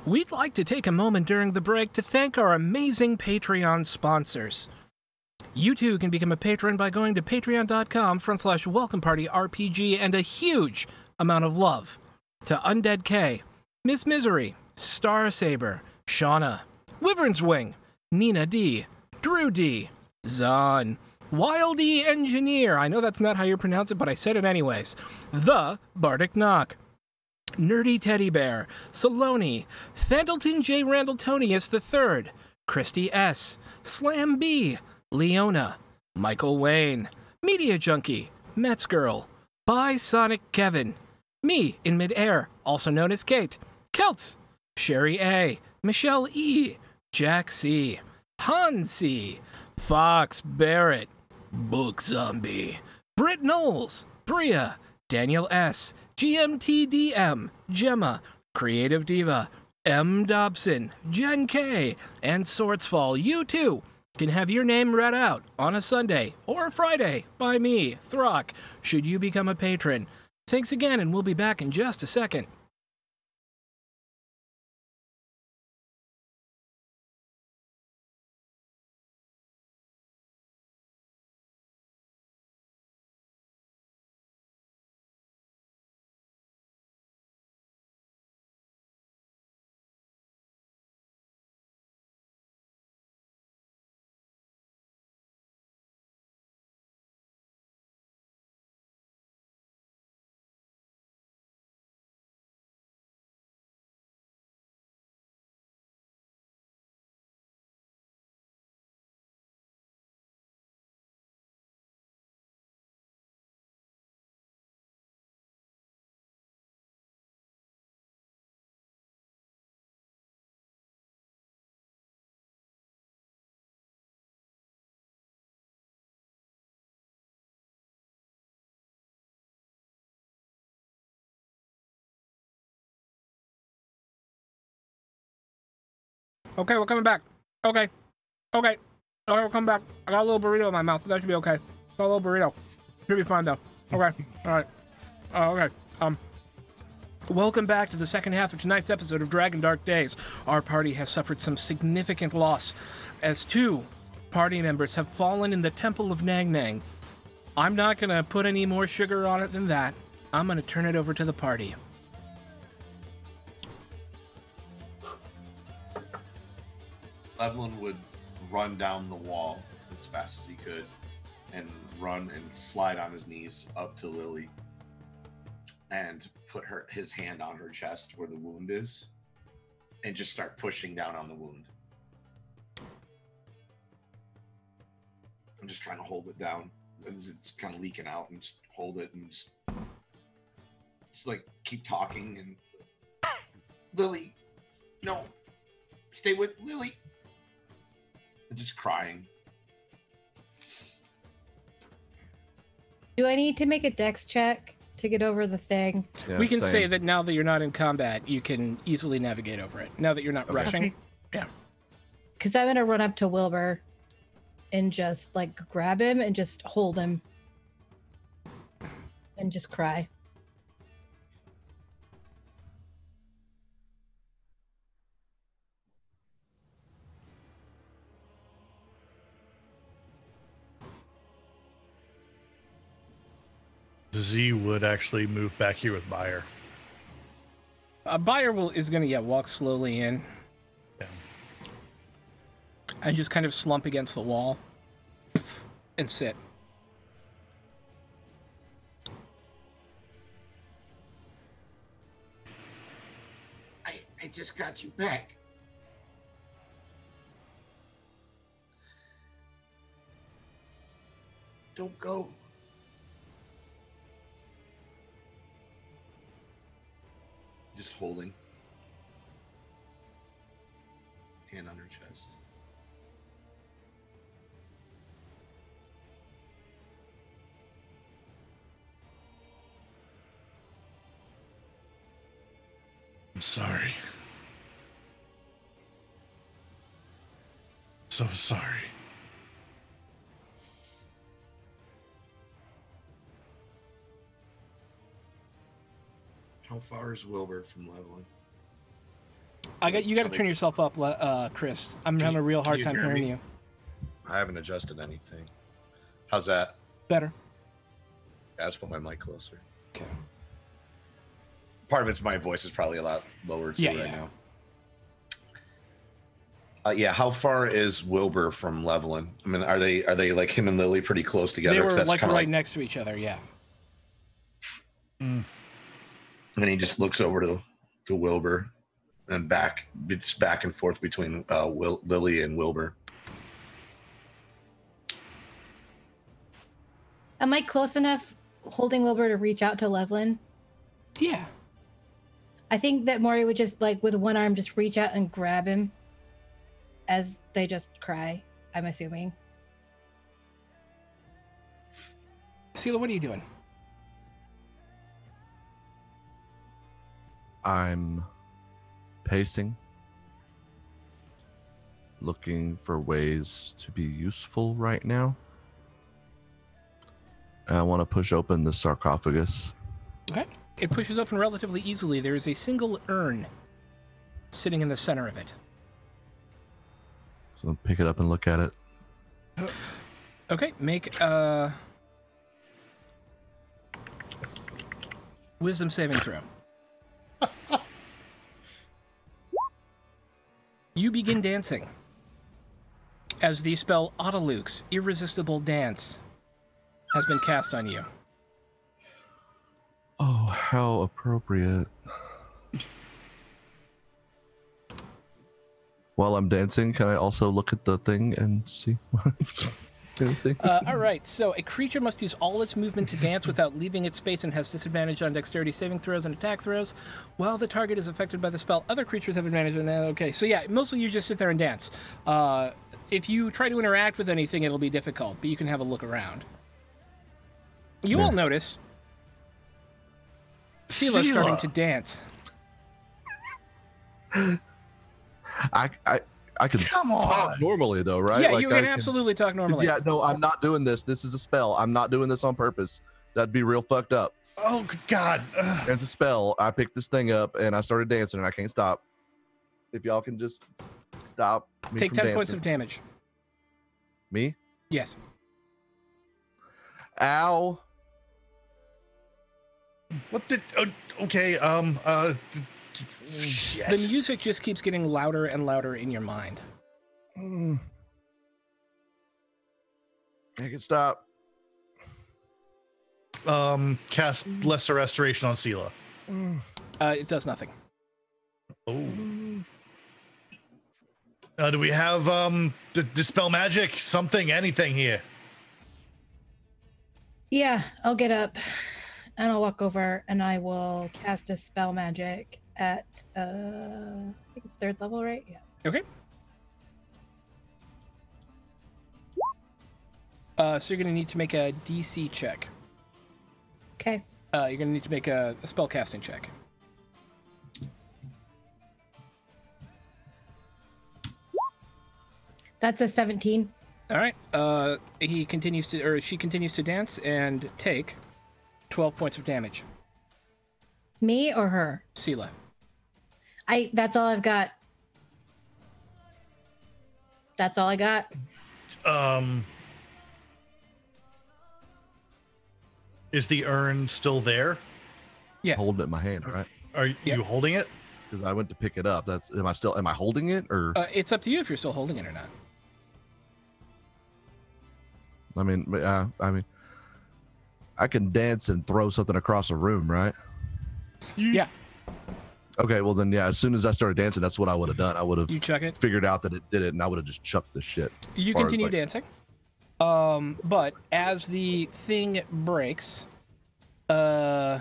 we'd like to take a moment during the break to thank our amazing Patreon sponsors. You too can become a patron by going to patreon.com/welcomepartyrpg, and a huge amount of love to Undead K, Miss Misery, Star Saber, Shauna, Wyvern's Wing, Nina D, Drew D, Zahn, Wild E Engineer, I know that's not how you pronounce it, but I said it anyways, The Bardic Knock, Nerdy Teddy Bear, Saloni, Thandleton J. Randletonius III, Christy S, Slam B, Leona, Michael Wayne, Media Junkie, Mets Girl, By Sonic Kevin, me in midair, also known as Kate, Celts, Sherry A, Michelle E, Jack C, Han C, Fox Barrett, Book Zombie, Britt Knowles, Bria, Daniel S, GMTDM, Gemma, Creative Diva, M. Dobson, Jen K, and Swordsfall. You too can have your name read out on a Sunday or a Friday by me, Throck, should you become a patron. Thanks again, and we'll be back in just a second. Okay, we're coming back. Okay, we're coming back. I got a little burrito in my mouth, but that should be okay. Got a little burrito. Should be fine, though. Okay, alright. Okay, welcome back to the second half of tonight's episode of Dragon Dark Days. Our party has suffered some significant loss, as 2 party members have fallen in the Temple of Nang Nang. I'm not gonna put any more sugar on it than that. I'm gonna turn it over to the party. Evelyn would run down the wall as fast as he could and run and slide on his knees up to Lily and put his hand on her chest where the wound is and just start pushing down on the wound. I'm just trying to hold it down. It's kind of leaking out, and just hold it and just like keep talking and Lily, no, stay with Lily. Just crying. Do I need to make a dex check to get over the thing? Yeah, we can same. say that now that you're not in combat, you can easily navigate over it. Now that you're not rushing. Okay. Yeah. Because I'm going to run up to Wilbur and just like grab him and just hold him and just cry. Z would actually move back here with Bayer. Bayer is going to walk slowly in. Yeah. And just kind of slump against the wall and sit. I just got you back. Don't go. Just holding. Hand on her chest. I'm sorry. So sorry. How far is Wilbur from leveling? You got to turn yourself up, Chris. I'm having a real hard time hearing you. I haven't adjusted anything. How's that? Better. Yeah, just put my mic closer. Okay. Part of it's my voice is probably a lot lower too now. Yeah, how far is Wilbur from leveling? I mean, are they like him and Lily pretty close together? They were that's like right next to each other, yeah. And he just looks over to Wilbur and back. It's back and forth between Lily and Wilbur. Am I close enough holding Wilbur to reach out to Levlin? Yeah. I think that Maury would just, like, with one arm, just reach out and grab him as they just cry, I'm assuming. Sela, what are you doing? I'm pacing, looking for ways to be useful right now. I want to push open the sarcophagus. Okay. It pushes open relatively easily. There is a single urn sitting in the center of it. So I'll pick it up and look at it. Okay, make wisdom saving throw. You begin dancing as the spell Autoluke's Irresistible Dance has been cast on you. Oh, how appropriate. While I'm dancing, can I also look at the thing and see anything? All right, so a creature must use all its movement to dance without leaving its space and has disadvantage on dexterity saving throws and attack throws. While the target is affected by the spell, other creatures have advantage on that. Okay, so yeah, mostly you just sit there and dance. If you try to interact with anything, it'll be difficult, but you can have a look around. You all notice Sela's starting to dance. I can talk normally though, right? Yeah, like you can absolutely talk normally. Yeah, no, I'm not doing this. This is a spell. I'm not doing this on purpose. That'd be real fucked up. Oh God! It's a spell. I picked this thing up and I started dancing and I can't stop. If y'all can just stop me Take from 10 dancing. points of damage. Me? Yes. Ow. What the? Okay. Shit. The music just keeps getting louder and louder in your mind. I can stop. Cast Lesser Restoration on Sela. It does nothing. Oh. Do we have dispel magic? Something? Anything here? Yeah, I'll get up and I'll walk over and I will cast a spell magic at I think it's 3rd level, right? Yeah. Okay. So you're going to need to make a DC check. Okay. You're going to need to make a spell casting check. That's a 17. All right. She continues to dance and take 12 points of damage. Me or her? Sela. That's all I've got. That's all I got. Is the urn still there? Yes. Hold it in my hand, right? Are you holding it? Because I went to pick it up. Am I holding it or? It's up to you if you're still holding it or not. I mean, I can dance and throw something across a room, right? Yeah. Okay, well then, yeah. As soon as I started dancing, that's what I would have done. I would have chuck it? figured out that it did it, and I would have just chucked the shit. You continue dancing, but as the thing breaks, you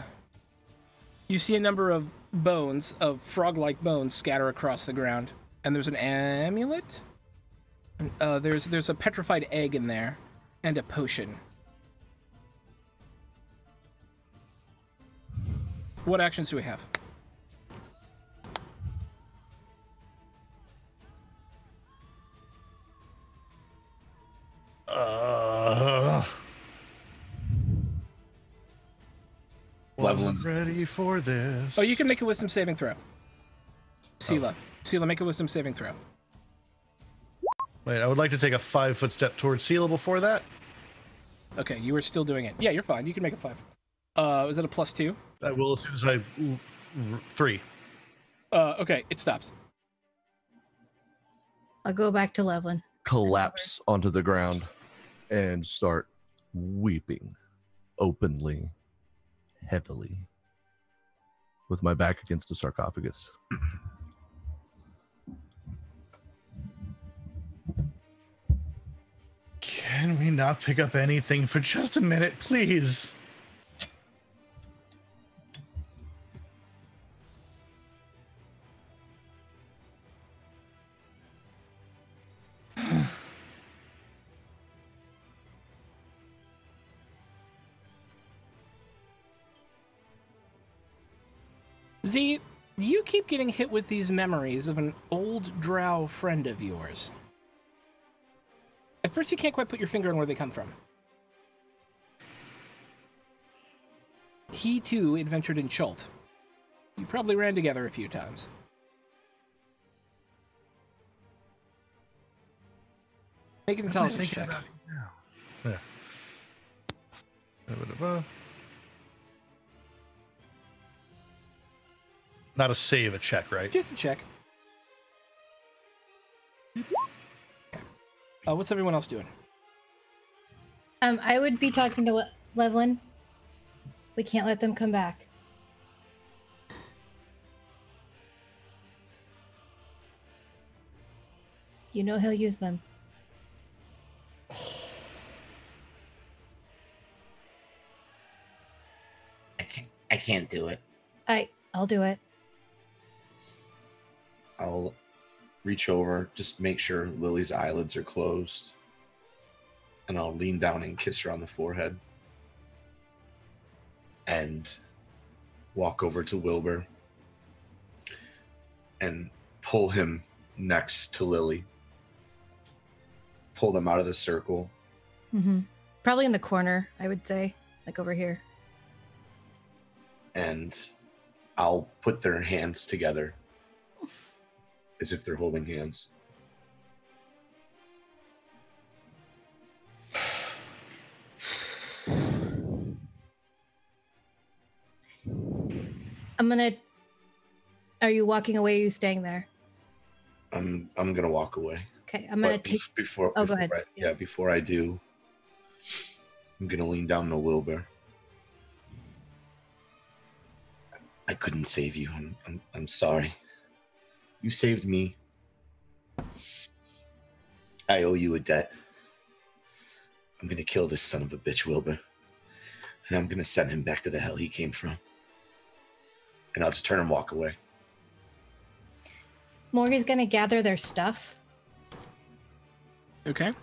see a number of bones, of frog-like bones, scatter across the ground, and there's an amulet. There's a petrified egg in there, and a potion. What actions do we have? Wasn't ready for this. Oh, you can make a wisdom saving throw. Sela. Sela, make a wisdom saving throw. Wait, I would like to take a 5-foot step towards Sela before that. Okay, you were still doing it. Yeah, you're fine. You can make a 5. Is it a +2? I will as soon as I 3. Okay, it stops. I'll go back to Levlin. Collapse onto the ground and start weeping openly, heavily, with my back against the sarcophagus. Can we not pick up anything for just a minute, please? Z, you keep getting hit with these memories of an old drow friend of yours. At first, you can't quite put your finger on where they come from. He, too, adventured in Chult. You probably ran together a few times. Make an intelligence check. Yeah. Not a save, a check, right? Just a check. What's everyone else doing? I would be talking to Levlin. We can't let them come back. You know he'll use them. I can't do it. I'll do it. I'll reach over, just make sure Lily's eyelids are closed. And I'll lean down and kiss her on the forehead. And walk over to Wilbur. And pull him next to Lily. Pull them out of the circle. Mm-hmm. Probably in the corner, I would say. Like over here. And I'll put their hands together. As if they're holding hands. Are you walking away or are you staying there? I'm gonna walk away. Okay, I'm gonna But take... before go ahead. Before I do, I'm gonna lean down to Wilbur. I couldn't save you. I'm sorry. You saved me. I owe you a debt. I'm gonna kill this son of a bitch, Wilbur. And I'm gonna send him back to the hell he came from. And I'll just turn and walk away. Morgan's gonna gather their stuff. Okay.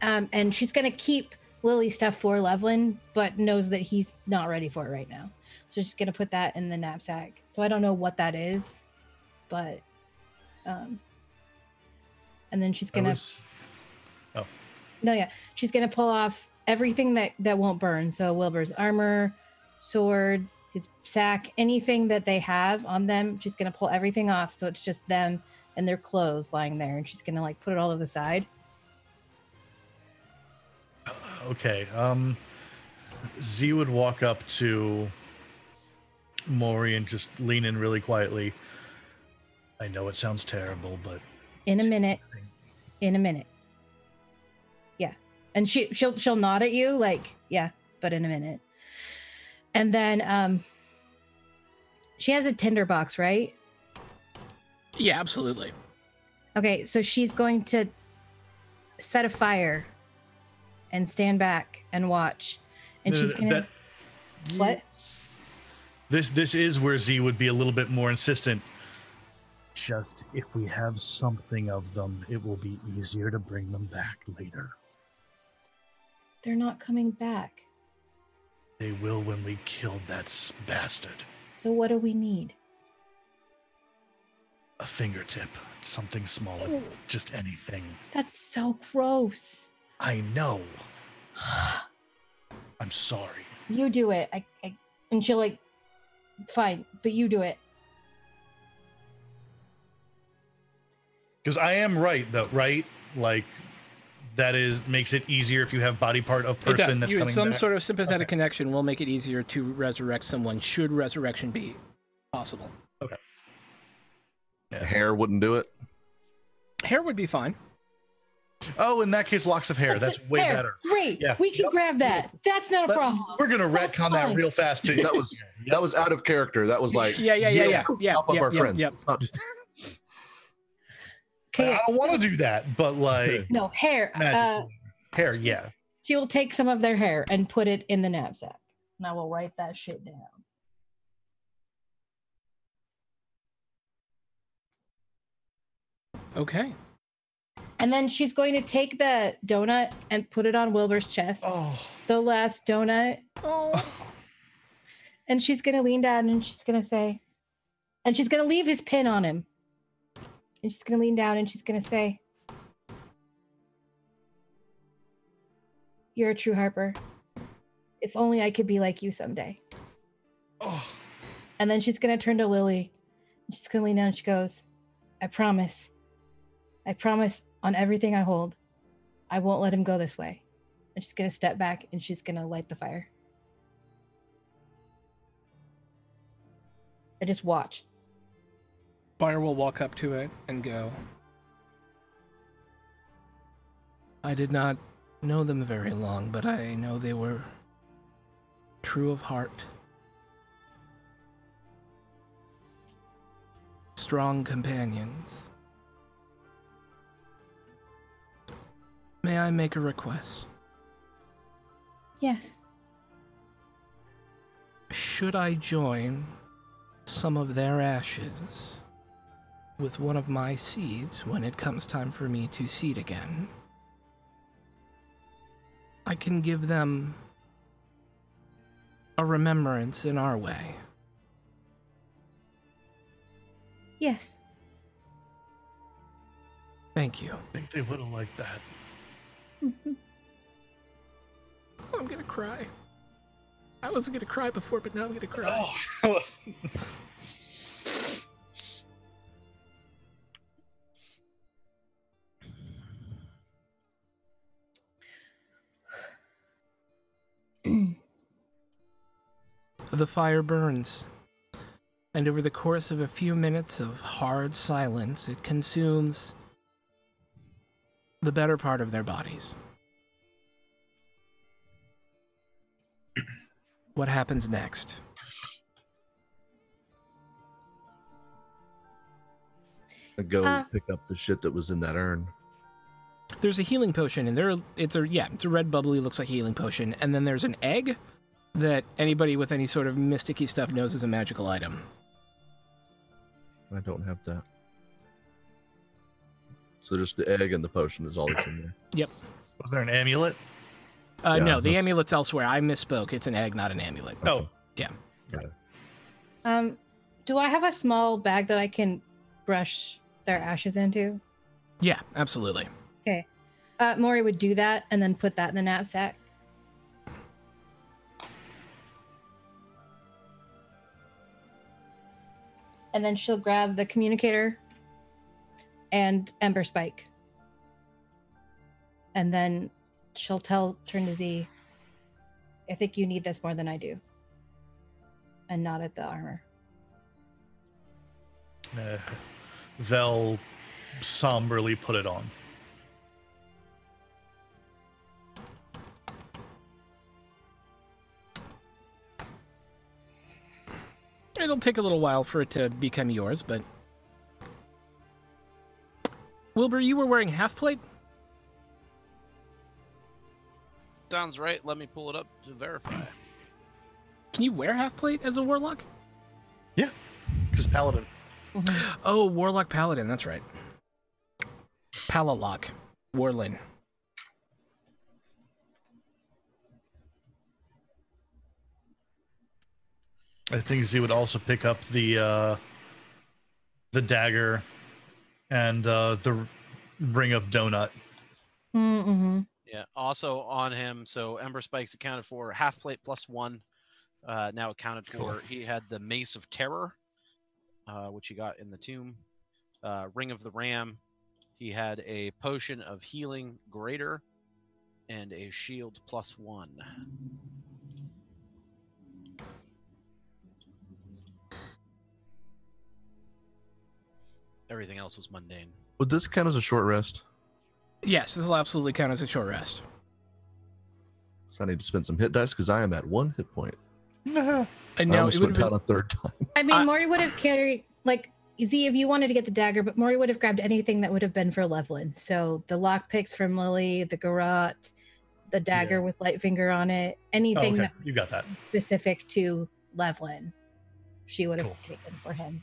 And she's gonna keep Lily's stuff for Levlin, but knows that he's not ready for it right now. So she's gonna put that in the knapsack. So I don't know what that is, but and then she's gonna she's gonna pull off everything that won't burn. So Wilbur's armor, swords, his sack, anything that they have on them, she's gonna pull everything off, so it's just them and their clothes lying there, and she's gonna like put it all to the side. Okay. Z would walk up to Maury and just lean in really quietly. I know it sounds terrible, but in a minute. Yeah. And she'll nod at you like, yeah, but in a minute. And then she has a tinderbox, right? Yeah, absolutely. Okay, so she's going to set a fire and stand back and watch. And she's gonna what? This is where Z would be a little bit more insistent. Just if we have something of them, it will be easier to bring them back later. They're not coming back. They will when we kill that bastard. So what do we need? A fingertip. Something small. Just anything. That's so gross. I know. I'm sorry. You do it. And she'll like, fine, but you do it. Because I am right, though, right? Like, that makes it easier if you have body part of It person does. that's coming Some back. sort of sympathetic connection will make it easier to resurrect someone, should resurrection be possible. Okay. Yeah. Hair wouldn't do it. Hair would be fine. Oh, in that case, locks of hair. That's way better. Great. Yeah. We can grab that. That's not a problem. We're gonna retcon that real fast too. That was out of character. That was like Yeah. Help up our friends. It's not just- Okay. I don't want to do that, but like No, hair. magic hair, yeah. She'll take some of their hair and put it in the knapsack. And I will write that shit down. Okay. And then she's going to take the donut and put it on Wilbur's chest. Oh. The last donut. Oh. And she's going to lean down and she's going to say, and she's going to leave his pin on him. And she's going to lean down and she's going to say, "You're a true Harper. If only I could be like you someday." Oh. And then she's going to turn to Lily. And she's going to lean down and she goes, I promise on everything I hold, I won't let him go this way." And she's going to step back and she's going to light the fire. And just watch. Fire will walk up to it and go, "I did not know them very long, but I know they were true of heart. Strong companions. May I make a request? Yes. Should I join some of their ashes with one of my seeds when it comes time for me to seed again? I can give them a remembrance in our way." Yes. Thank you. I think they would have liked that. Mm-hmm. I'm gonna cry. I wasn't gonna cry before, but now I'm gonna cry. Oh. The fire burns, and over the course of a few minutes of hard silence, it consumes the better part of their bodies. What happens next? I go and pick up the shit that was in that urn. There's a healing potion, and it's a red bubbly, looks like a healing potion, and then there's an egg that anybody with any sort of mysticky stuff knows is a magical item. I don't have that. So just the egg and the potion is all that's in there. Yep. Was there an amulet? No, the that's- amulet's elsewhere. I misspoke. It's an egg, not an amulet. Oh. Yeah. Do I have a small bag that I can brush their ashes into? Yeah, absolutely. Okay. Maury would do that and then put that in the knapsack. And then she'll grab the communicator and Ember Spike. And then she'll turn to Z, "I think you need this more than I do." And nod at the armor. They'll somberly put it on. It'll take a little while for it to become yours, but... Wilbur, you were wearing half plate? Sounds right. Let me pull it up to verify. Can you wear half plate as a warlock? Yeah, because paladin. Oh, warlock paladin, that's right. Palalock. Warlin. I think Z would also pick up the dagger and the ring of donut. Mm-hmm. Yeah. Also on him, so Ember Spike's accounted for, half plate +1. Now accounted for. Cool. He had the Mace of Terror, which he got in the tomb. Ring of the Ram, He had a potion of healing greater and a shield +1. Everything else was mundane. Would this count as a short rest? Yes, this will absolutely count as a short rest. So I need to spend some hit dice because I am at 1 hit point. And I now almost it would went have down a third time. I mean, Maury would have carried, like, Z, if you wanted to get the dagger, but Maury would have grabbed anything that would have been for Levlin. So the lockpicks from Lily, the garrote, the dagger with Lightfinger on it, anything that You got that. specific to Levlin, she would have Cool. taken for him.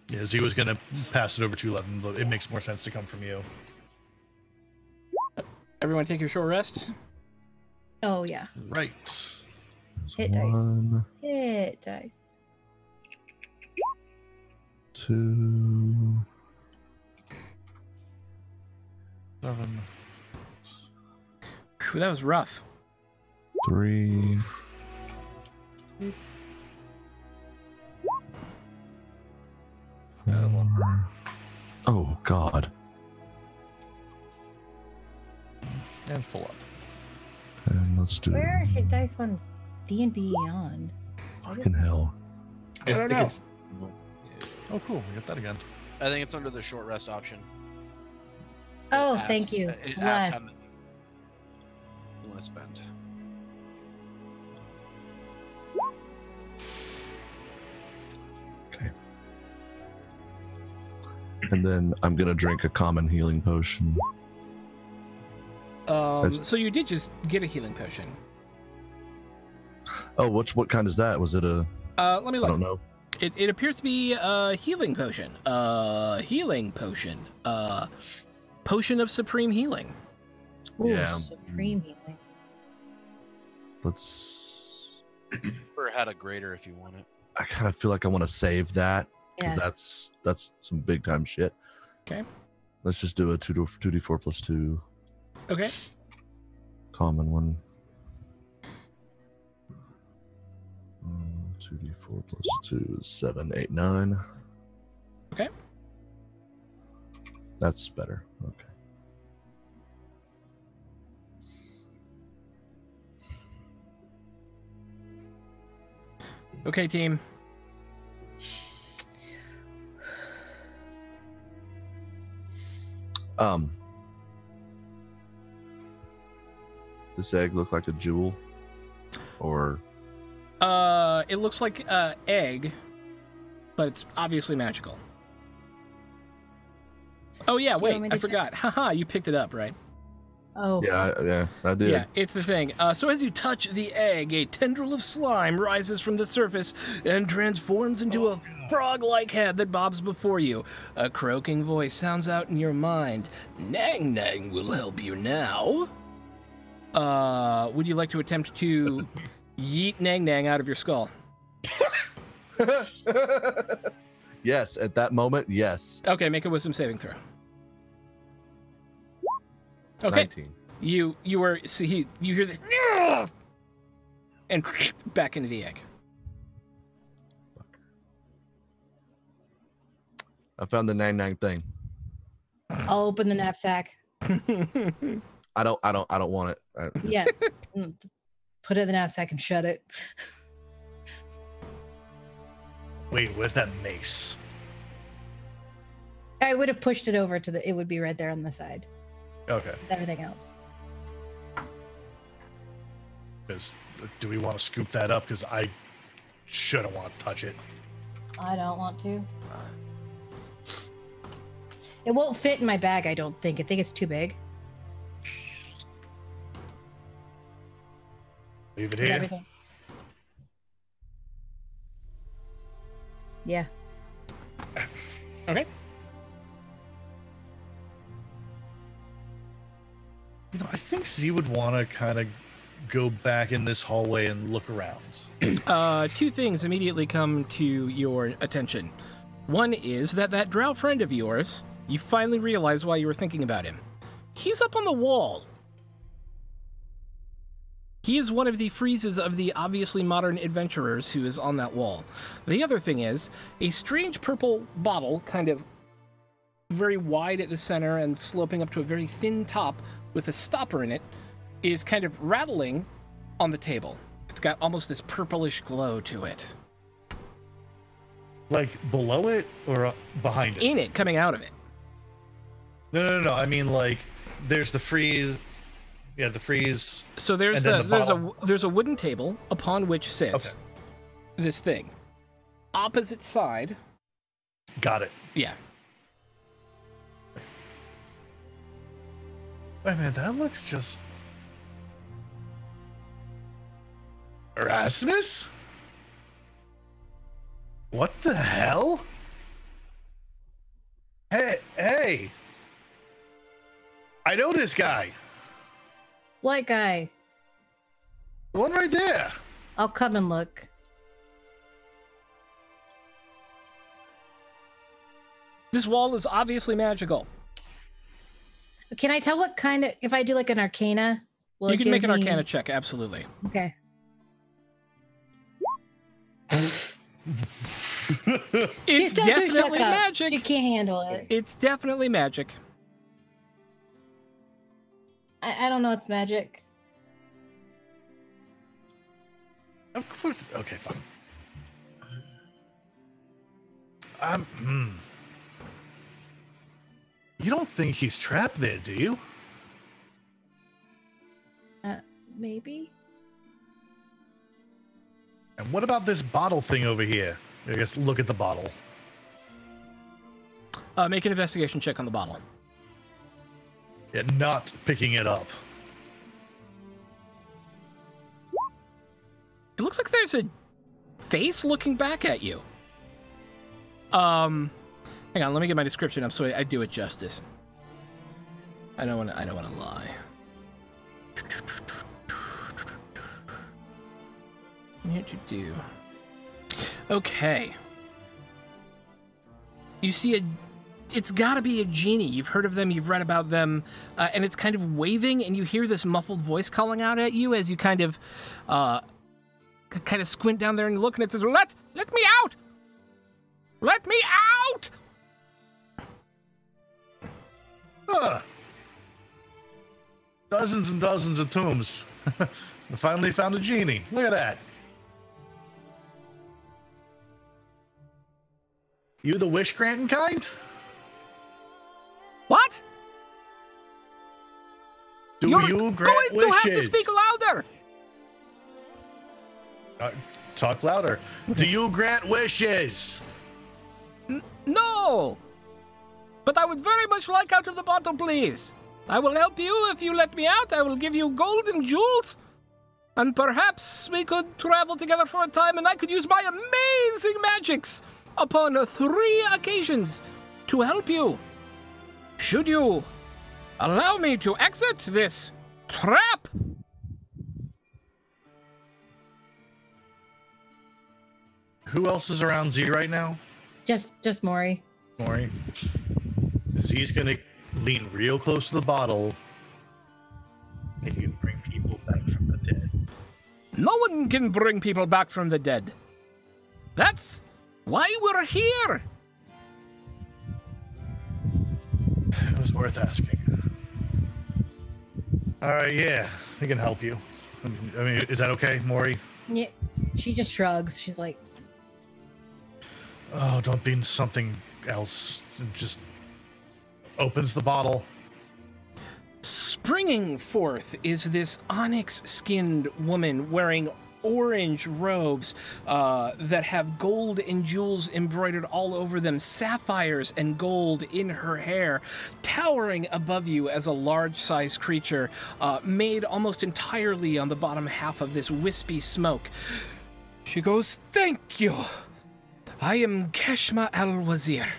Yeah, Z was gonna pass it over to 11, but it makes more sense to come from you. Everyone take your short rest. Oh, yeah. Right. Hit dice. 1, Hit dice. 2. 7. Whew, that was rough. 3. 4. Oh God. And full up. And let's do Where are hit dice on D&B Beyond? fucking hell. I don't think know. it's Oh, cool. We got that again. I think it's under the short rest option. Oh, It asks- thank you. It asks Less. how many you want to spend. Okay. And then I'm gonna drink a common healing potion. That's- So you did just get a healing potion. Oh, what kind is that? Was it a? Let me I look. don't know. It appears to be a healing potion. Healing potion. Potion of supreme healing. Ooh, Yeah. Supreme healing. Let's. Or had a greater if you want it. I kind of feel like I want to save that because Yeah. that's some big time shit. Okay. Let's just do a 2d4 plus 2 Okay. common one. 2d4 plus 2 is 7, 8, 9. Okay. That's better. Okay. Okay, team. This egg look like a jewel, or It looks like egg, but it's obviously magical. Oh yeah, Do you want wait, me I to check? forgot. Haha, you picked it up, right? Oh, yeah, I did. Yeah, it's the thing. So as you touch the egg, a tendril of slime rises from the surface and transforms into a frog-like head that bobs before you. A croaking voice sounds out in your mind. Nang Nang will help you now. Would you like to attempt to yeet Nang Nang out of your skull? Yes, at that moment, yes. Okay, make a wisdom saving throw. Okay. 19. You were see you hear this and back into the egg. I found the 99 thing. I'll open the knapsack. I don't want it. Yeah. Just put it in the knapsack and shut it. Wait, where's that mace? I would have pushed it over to it would be right there on the side. Okay. With everything else. Do we want to scoop that up? Because I shouldn't want to touch it. I don't want to. It won't fit in my bag, I don't think. I think it's too big. Leave it With here. everything. Yeah. Okay. You know, I think Z would want to kind of go back in this hallway and look around. Two things immediately come to your attention. One is that drow friend of yours, you finally realize why you were thinking about him. He's up on the wall. He is one of the freezes of the obviously modern adventurers who is on that wall. The other thing is, a strange purple bottle kind of very wide at the center and sloping up to a very thin top with a stopper in it, is kind of rattling on the table. It's got almost this purplish glow to it. Like below it or behind it? In it, coming out of it. No. I mean, like, there's the freeze. Yeah, the freeze. So there's there's a wooden table upon which sits this thing. Opposite side. Got it. Yeah. Wait a minute, that looks just... Erasmus? What the hell? Hey! I know this guy. What guy? The one right there. I'll come and look. This wall is obviously magical. Can I tell what kind of, if I do like an arcana? You can make an arcana check, absolutely. Okay. It's definitely magic. She can't handle it. It's definitely magic. I don't know it's magic. Of course. Okay, fine. You don't think he's trapped there, do you? Maybe. And what about this bottle thing over here? I guess look at the bottle. Make an investigation check on the bottle. Yeah, not picking it up. It looks like there's a face looking back at you. Hang on, let me get my description up so I do it justice. I don't want to lie. Here to do. Okay. You see it's gotta be a genie. You've heard of them, you've read about them, and it's kind of waving, and you hear this muffled voice calling out at you as you kind of squint down there and look, and it says, Let me out! Let me out! Dozens and dozens of tombs. We finally found a genie. Look at that. You the wish granting kind? What? You're you grant going wishes? To have to speak louder. Talk louder. Do you grant wishes? No. But I would very much like out of the bottle, please. I will help you if you let me out. I will give you gold and jewels. And perhaps we could travel together for a time and I could use my amazing magics upon 3 occasions to help you. Should you allow me to exit this trap? Who else is around Z right now? Just Maury. Maury. Z's gonna lean real close to the bottle. And you bring people back from the dead. No one can bring people back from the dead. That's why we're here. It was worth asking. All right, yeah, we can help you. I mean, is that okay, Maury? Yeah, she just shrugs. She's like, "Oh, don't be something else." Just opens the bottle. Springing forth is this onyx-skinned woman wearing orange robes that have gold and jewels embroidered all over them, sapphires and gold in her hair, towering above you as a large-sized creature made almost entirely on the bottom half of this wispy smoke. She goes, "Thank you. I am Keshma al-Wazir.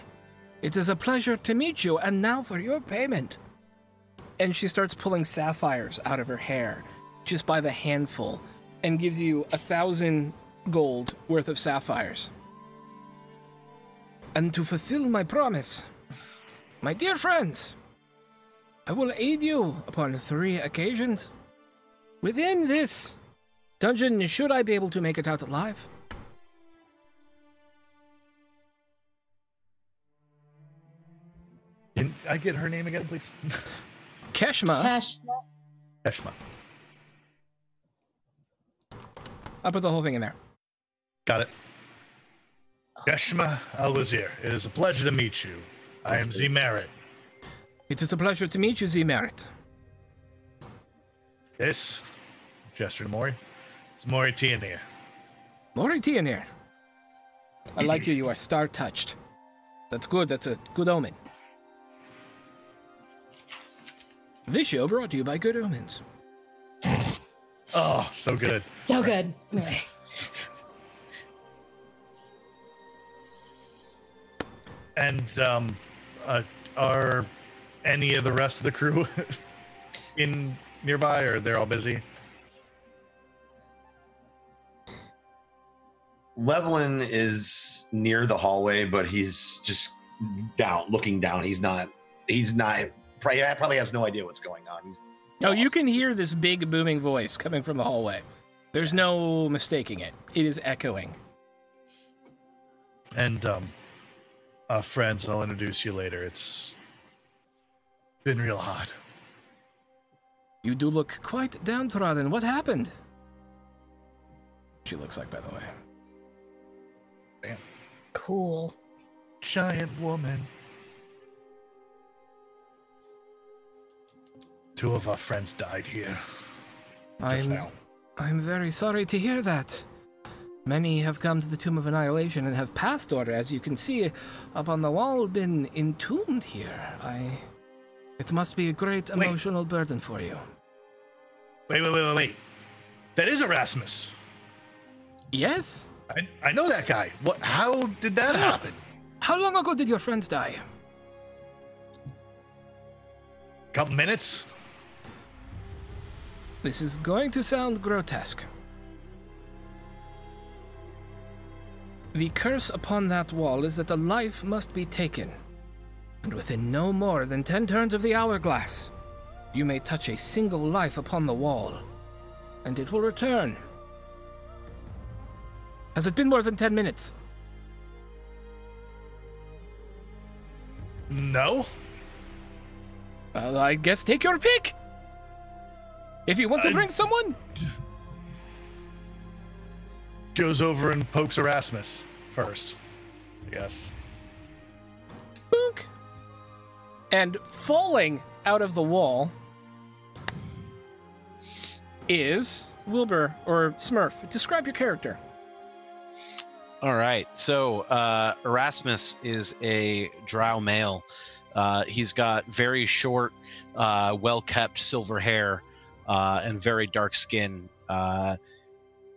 It is a pleasure to meet you, and now for your payment." And she starts pulling sapphires out of her hair, just by the handful, and gives you 1,000 gold worth of sapphires. And to fulfill my promise, my dear friends, I will aid you upon 3 occasions. Within this dungeon, should I be able to make it out alive? I get her name again, please? Keshma. Keshma. I'll put the whole thing in there. Got it. Keshma Al-Wazir, it is a pleasure to meet you. I am Z-Merit. It is a pleasure to meet you, Z-Merit. This, gesture to Mori, is Mori Tianir. Mori Tianir. I like you. You are star-touched. That's good. That's a good omen. This show brought to you by Good Omens. Oh, so good. So good. Anyway. And are any of the rest of the crew in nearby, or they're all busy? Levlin is near the hallway, but he's just down, looking down. He's not, probably has no idea what's going on. He's Oh, you can hear this big booming voice coming from the hallway. There's no mistaking it. It is echoing. And, friends, I'll introduce you later. It's been real hard. You do look quite downtrodden. What happened? She looks like, by the way. Damn. Cool. Giant woman. 2 of our friends died here. Just now. I'm very sorry to hear that. Many have come to the Tomb of Annihilation and have passed order, as you can see up on the wall, been entombed here. It must be a great emotional burden for you. Wait. That is Erasmus. Yes? I know that guy. How did that happen? How long ago did your friends die? Couple minutes? This is going to sound grotesque. The curse upon that wall is that a life must be taken, and within no more than 10 turns of the hourglass, you may touch a single life upon the wall, and it will return. Has it been more than 10 minutes? No. Well, I guess take your pick! If you want to bring someone! Goes over and pokes Erasmus first, I guess. Boink! And falling out of the wall is Wilbur, or Smurf. Describe your character. All right. So Erasmus is a drow male. He's got very short, well-kept silver hair and very dark skin.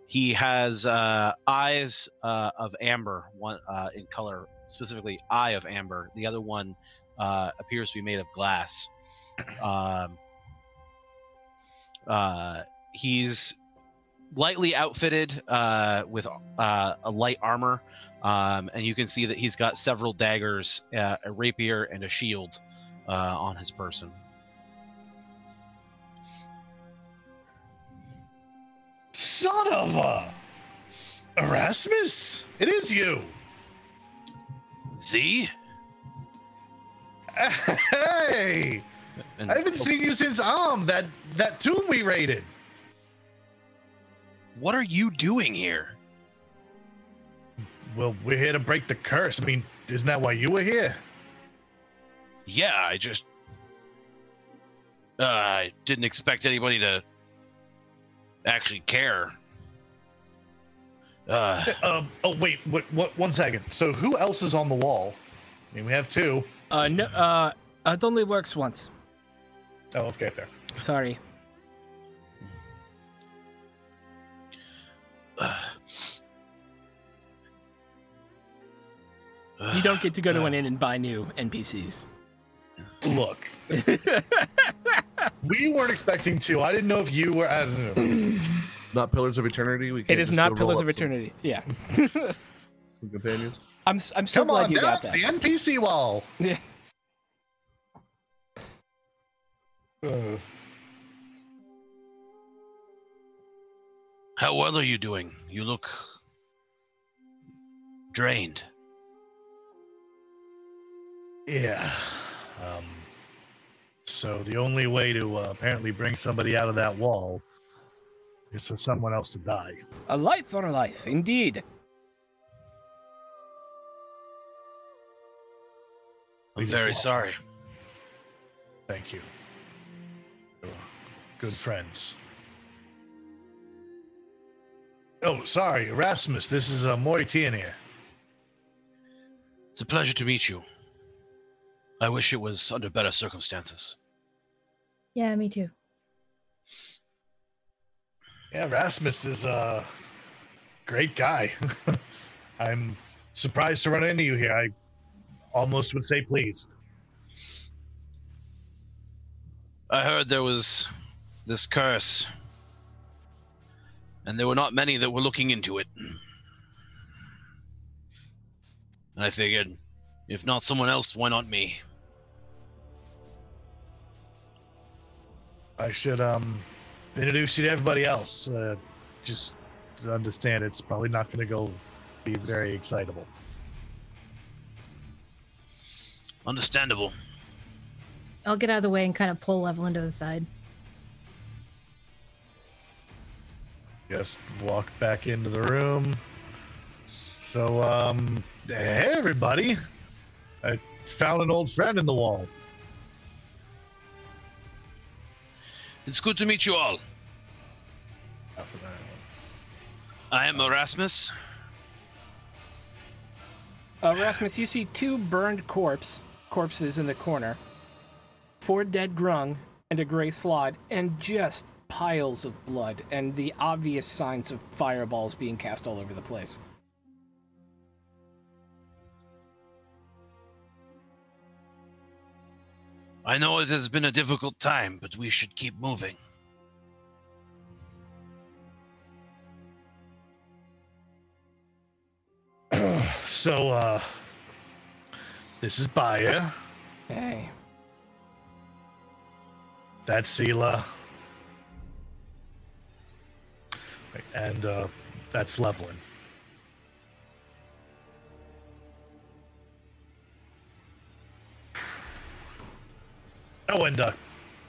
He has eyes of amber, one in color, specifically eye of amber. The other one appears to be made of glass. He's lightly outfitted with a light armor, and you can see that he's got several daggers, a rapier, and a shield on his person. Son of a... Erasmus? It is you! Z? Hey! And I haven't seen you since that tomb we raided. what are you doing here? Well, we're here to break the curse. I mean, isn't that why you were here? Yeah, I just... I didn't expect anybody to actually care. Oh, wait, what, 1 second. So who else is on the wall? I mean, we have 2. No, it only works once. Oh, okay, there. Sorry. You don't get to go to an inn and buy new NPCs. Look. We weren't expecting to. I didn't know if you were... I don't know. Not Pillars of Eternity. We can't It is just not go Pillars roll of up Eternity. Yeah. some companions. I'm so Come glad on, you got down that. to the NPC wall. Yeah. How well are you doing? You look drained. Yeah. So the only way to apparently bring somebody out of that wall is for someone else to die. A life for a life, indeed. I'm very sorry. Thank you. You're good friends. Oh, sorry, Erasmus. This is Moitian here. It's a pleasure to meet you. I wish it was under better circumstances. Yeah, me too. Yeah, Erasmus is a great guy. I'm surprised to run into you here. I almost would say please. I heard there was this curse, and there were not many that were looking into it. And I figured, if not someone else, why not me? I should introduce you to everybody else. Just to understand, it's probably not going to be very excitable. Understandable. I'll get out of the way and kind of pull Levelin to the side. Just walk back into the room. So, hey everybody. I found an old friend in the wall. It's good to meet you all. I am Erasmus. Erasmus, you see 2 burned corpses in the corner, 4 dead grung, and a gray slod, and just piles of blood, and the obvious signs of fireballs being cast all over the place. I know it has been a difficult time, but we should keep moving. So, this is Baya. Hey. That's Sela. And, that's Levelin. Oh, and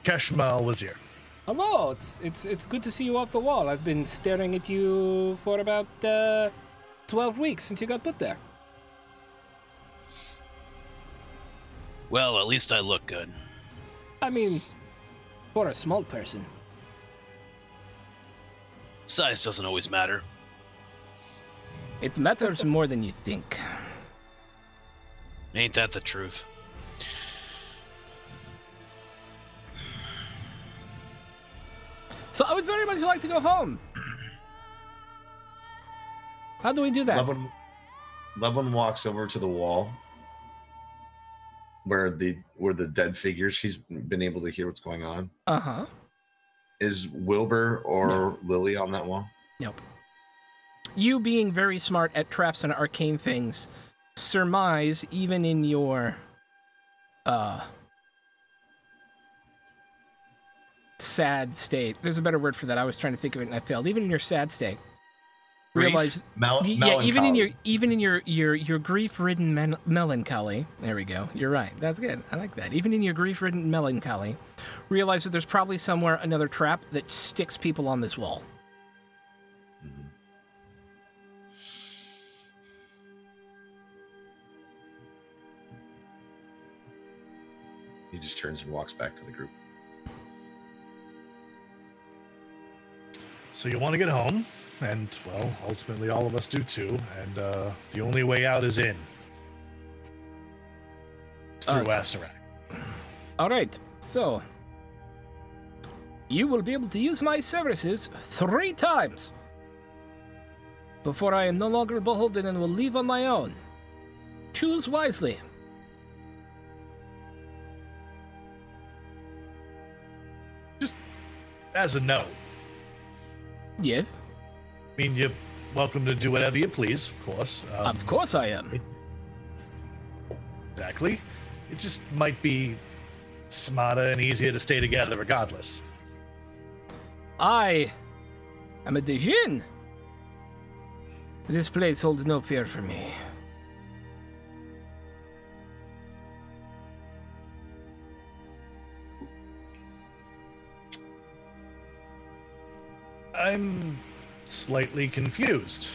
Keshmal was here. Hello, it's good to see you off the wall. I've been staring at you for about 12 weeks since you got put there. Well, at least I look good. I mean, for a small person. Size doesn't always matter. It matters more than you think. Ain't that the truth? So I would very much like to go home. How do we do that? Levin walks over to the wall where the dead figures. He's been able to hear what's going on. Uh-huh. Is Wilbur or Lily on that wall? Nope. You being very smart at traps and arcane things, surmise even in your sad state. There's a better word for that. I was trying to think of it and I failed. Even in your sad state. Realize even in your grief-ridden melancholy. There we go. You're right. That's good. I like that. Even in your grief-ridden melancholy, realize that there's probably somewhere another trap that sticks people on this wall. Mm-hmm. He just turns and walks back to the group. So you want to get home, and, well, ultimately all of us do too, and the only way out is in. It's through Asarak. All right, so you will be able to use my services 3 times before I am no longer beholden and will leave on my own. Choose wisely. Just as a note. Yes. I mean, you're welcome to do whatever you please, of course. Of course I am. Exactly. It just might be smarter and easier to stay together regardless. I am a Dejin. This place holds no fear for me. I'm slightly confused.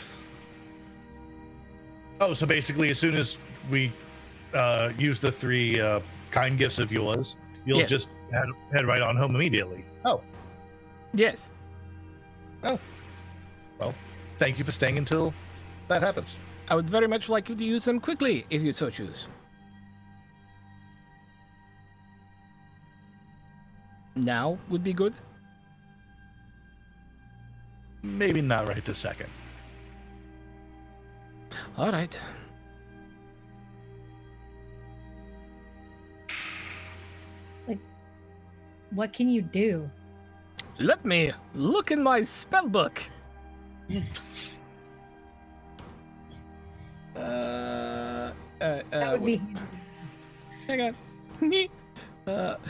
Oh, so basically, as soon as we use the 3 kind gifts of yours, you'll Yes. just head right on home immediately. Oh, Yes. well, thank you for staying until that happens. I would very much like you to use them quickly, if you so choose. Now would be good. Maybe not right this second. All right. What can you do? Let me look in my spell book. That would be. Hang on.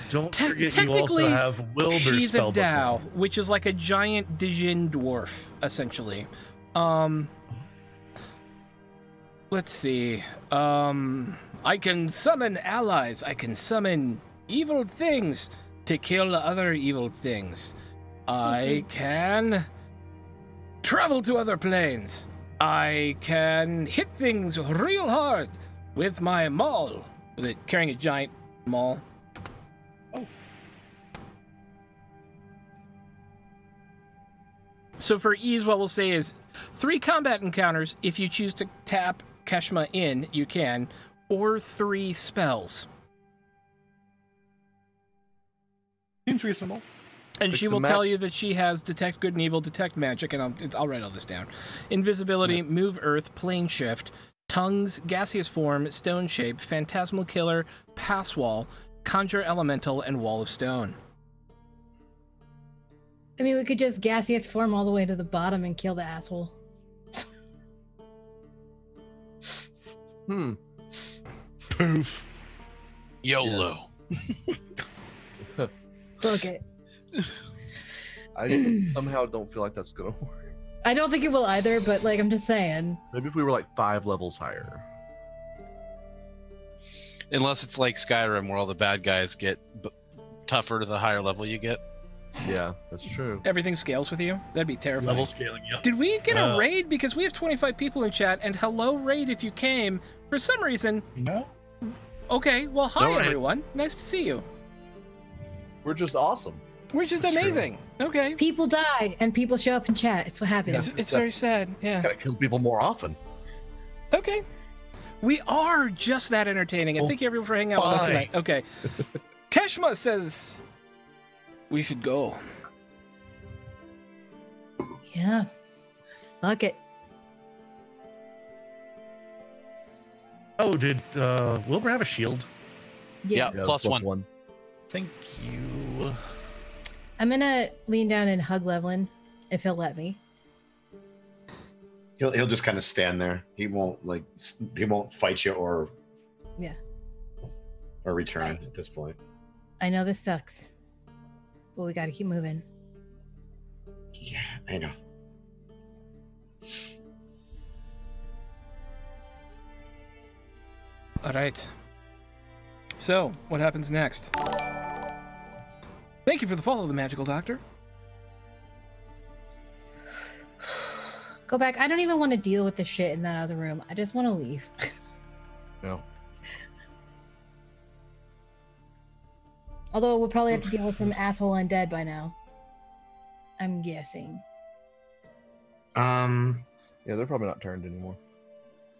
Don't Te- forget you also technically, have Wilbur's She's a spellbook. Dow, now. which is like a giant Dijin dwarf, essentially. Let's see. I can summon allies. I can summon evil things to kill other evil things. I can travel to other planes. I can hit things real hard with my maul. With it carrying a giant maul. So for ease, what we'll say is 3 combat encounters. If you choose to tap Keshma in, you can, or 3 spells. Seems reasonable. And Mix she and will tell match. you that she has detect good and evil, detect magic, and I'll write all this down. Invisibility, move earth, plane shift, tongues, gaseous form, stone shape, phantasmal killer, pass wall, conjure elemental, and wall of stone. I mean, we could just gaseous form all the way to the bottom and kill the asshole. Poof. YOLO. Look it. I somehow don't feel like that's gonna work. I don't think it will either, but like I'm just saying. Maybe if we were like 5 levels higher. Unless it's like Skyrim, where all the bad guys get tougher to the higher level you get. Yeah, that's true. Everything scales with you? That'd be terrifying. Level scaling, yeah. Did we get a raid? Because we have 25 people in chat, and hello, raid, if you came. For some reason. No? Okay, well, hi, All right. everyone. Nice to see you. We're just awesome. We're just That's true. amazing. Okay. People die and people show up in chat. It's what happens. It's very sad. Yeah. Gotta kill people more often. Okay. We are just that entertaining. And thank you everyone for hanging out with us Bye. tonight. Okay. Keshma says we should go. Yeah. Fuck it. Oh, did Wilbur have a shield? Yeah, Yeah, plus one. Thank you. I'm gonna lean down and hug Levlin if he'll let me. He'll just kind of stand there. He won't fight you or Yeah. or return at this point. I know this sucks, but we gotta keep moving. Yeah, I know. All right. So, what happens next? Thank you for the follow, the Magical Doctor. Go back. I don't even want to deal with the shit in that other room. I just want to leave. No. Although we'll probably have to deal with some asshole undead by now. I'm guessing. Yeah, they're probably not turned anymore.